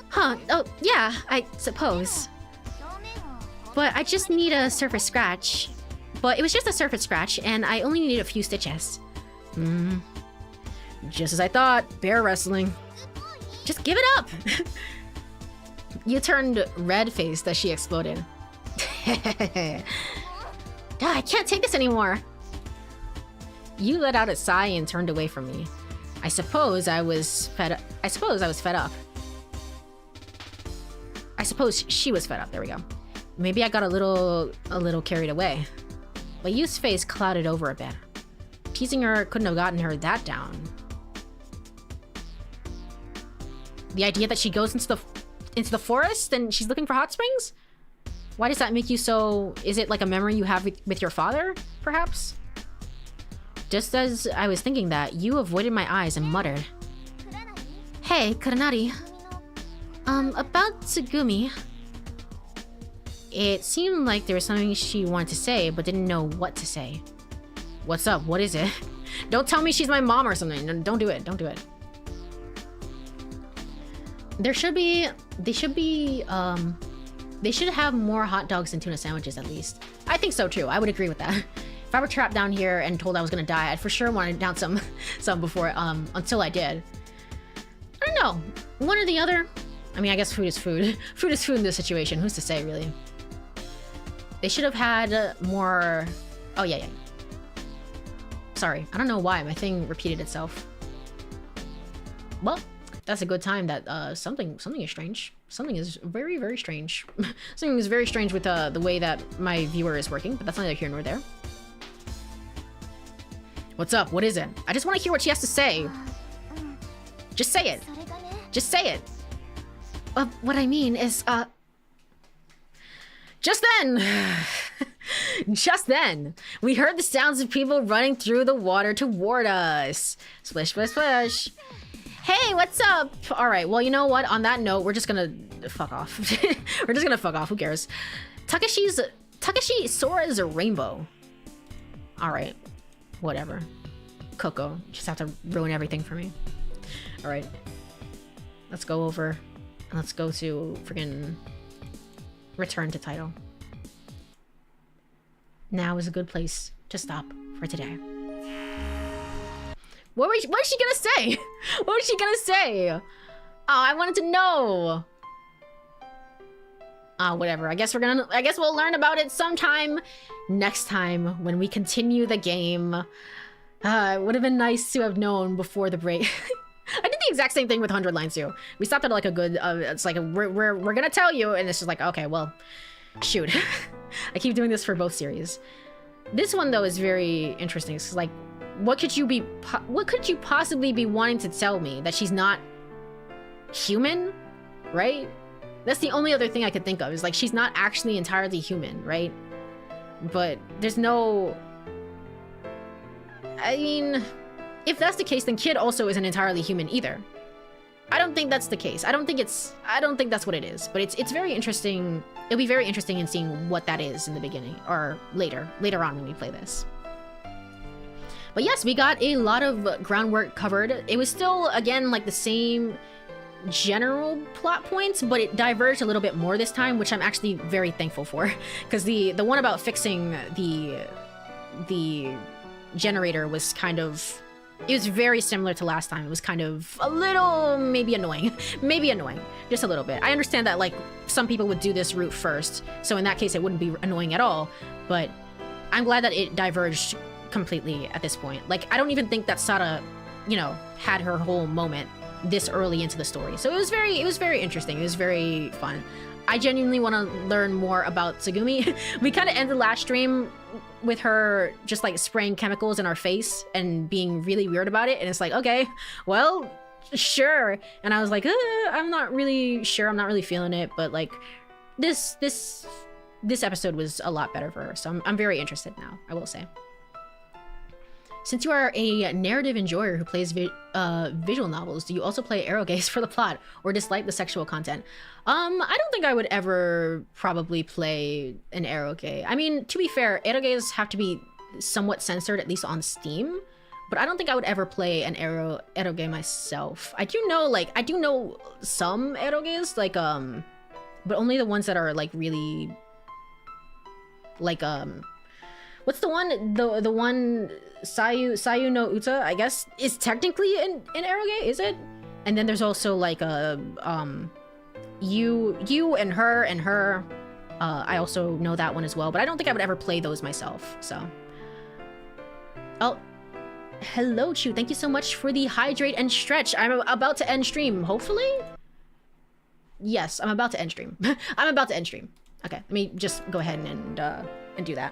Huh, oh yeah, I suppose. But I just need a surface scratch. But it was just a surface scratch, and I only needed a few stitches. Just as I thought, bear wrestling. Just give it up! You turned red-faced as she exploded. I can't take this anymore. You let out a sigh and turned away from me. I suppose I was fed up. I suppose she was fed up. There we go. Maybe I got a little carried away. But Yu's face clouded over a bit. Teasing her couldn't have gotten her that down. The idea that she goes into the forest and she's looking for hot springs? Why does that make you so... Is it like a memory you have with your father, perhaps? Just as I was thinking that, you avoided my eyes and muttered. Hey, Kuranari. About Tsugumi. It seemed like there was something she wanted to say, but didn't know what to say. What's up? What is it? Don't tell me she's my mom or something. Don't do it. Don't do it. They should have more hot dogs and tuna sandwiches at least. I think so too. I would agree with that. If I were trapped down here and told I was gonna die, I'd for sure want to down some before, until I did. I don't know. One or the other. I mean, I guess food is food. Food is food in this situation. Who's to say, really? They should have had more... Oh, yeah. Sorry. I don't know why. My thing repeated itself. Well, that's a good time that something is strange. Something is very, very strange. Something is very strange with the way that my viewer is working, but that's neither here nor there. What's up? What is it? I just want to hear what she has to say. Just say it. Just say it. What I mean is, just then, just then, we heard the sounds of people running through the water toward us. Splish, splish, splish. Hey, what's up? All right, well, you know what? On that note, we're just gonna fuck off. We're just gonna fuck off. Who cares? Takeshi Sora's a rainbow. All right, whatever. Coco, just have to ruin everything for me. All right, let's go over. Let's go to friggin' return to title. Now is a good place to stop for today. What is she gonna say? What was she gonna say? Oh, I wanted to know. Whatever. I guess we'll learn about it sometime next time when we continue the game. It would have been nice to have known before the break. I did the exact same thing with 100 lines too. We stopped at like a good, it's like, we're gonna tell you, and it's just like, okay, well, shoot. I keep doing this for both series. This one though is very interesting. It's like, what could you possibly be wanting to tell me? That she's not human, right? That's the only other thing I could think of, is like, she's not actually entirely human, right? But there's no, I mean, if that's the case, then Kid also isn't entirely human either. I don't think that's the case. I don't think that's what it is. But it's very interesting. It'll be very interesting in seeing what that is in the beginning, or later on when we play this. But yes, we got a lot of groundwork covered. It was still, again, like the same general plot points, but it diverged a little bit more this time, which I'm actually very thankful for. Because the one about fixing the generator was kind of... It was very similar to last time. It was kind of a little, maybe annoying. Maybe annoying. Just a little bit. I understand that, like, some people would do this route first, so in that case it wouldn't be annoying at all, but I'm glad that it diverged completely at this point. Like, I don't even think that Sada, you know, had her whole moment this early into the story. So it was very interesting. It was very fun. I genuinely want to learn more about Tsugumi. We kind of ended last stream with her just like spraying chemicals in our face and being really weird about it, and it's like, okay, well, sure. And I was like, I'm not really sure, I'm not really feeling it, but like this episode was a lot better for her, so I'm very interested now, I will say. Since you are a narrative enjoyer who plays visual novels, do you also play erogaze for the plot or dislike the sexual content? I don't think I would ever probably play an eroge. I mean, to be fair, eroges have to be somewhat censored, at least on Steam, but I don't think I would ever play an eroge myself. I do know some eroges, like, but only the ones that are like really, like, what's the one? The one Sayu no Uta, I guess, is technically an eroge, is it? And then there's also like a you and her. I also know that one as well, but I don't think I would ever play those myself. So, oh, hello Chu, thank you so much for the hydrate and stretch. I'm about to end stream, hopefully. Yes, I'm about to end stream. I'm about to end stream. Okay, let me just go ahead and do that.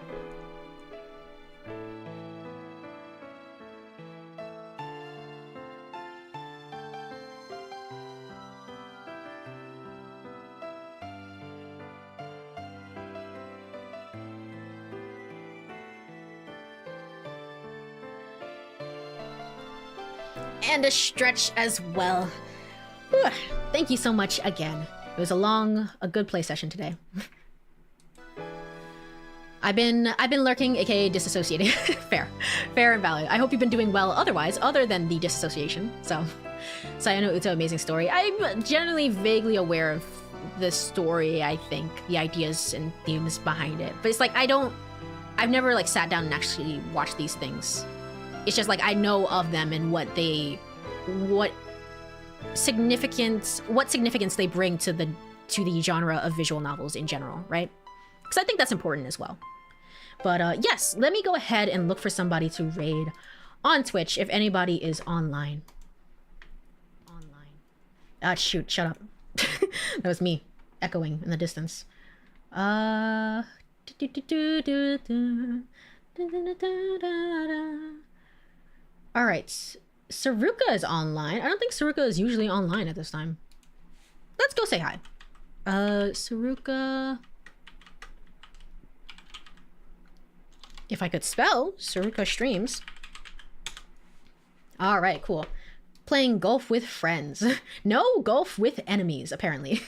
And a stretch as well. Whew. Thank you so much again. It was a good play session today. I've been lurking, aka disassociating. Fair and valid. I hope you've been doing well otherwise, other than the disassociation. So Sayano Uto, amazing story. I'm generally vaguely aware of the story, I think, the ideas and themes behind it. But it's like I've never like sat down and actually watched these things. It's just like I know of them and what significance they bring to the genre of visual novels in general, right? Because I think that's important as well. But yes, let me go ahead and look for somebody to raid on Twitch if anybody is online. Shoot, shut up. That was me echoing in the distance. All right, Saruka is online. I don't think Saruka is usually online at this time. Let's go say hi. Saruka. If I could spell, Saruka streams. All right, cool. Playing golf with friends. No golf with enemies, apparently.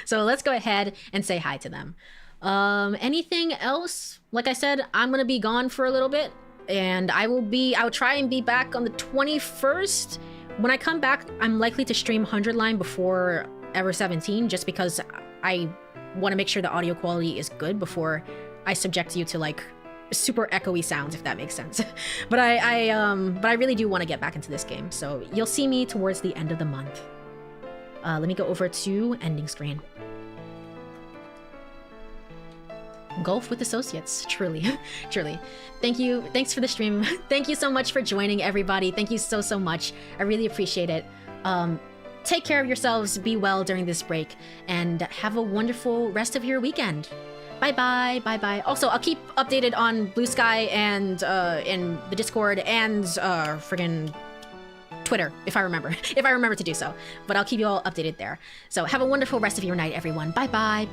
So let's go ahead and say hi to them. Anything else? Like I said, I'm gonna be gone for a little bit, and I'll try and be back on the 21st. When I come back, I'm likely to stream 100 line before Ever 17, just because I want to make sure the audio quality is good before I subject you to like super echoey sounds, if that makes sense. But I really do want to get back into this game, so you'll see me towards the end of the month. Let me go over to ending screen. Golf with associates, truly. Thanks for the stream. Thank you so much for joining, everybody. Thank you so much. I really appreciate it. Take care of yourselves, be well during this break, and have a wonderful rest of your weekend. Bye. Also, I'll keep updated on Blue Sky and in the Discord and friggin' Twitter if I remember to do so. But I'll keep you all updated there. So have a wonderful rest of your night, everyone. Bye.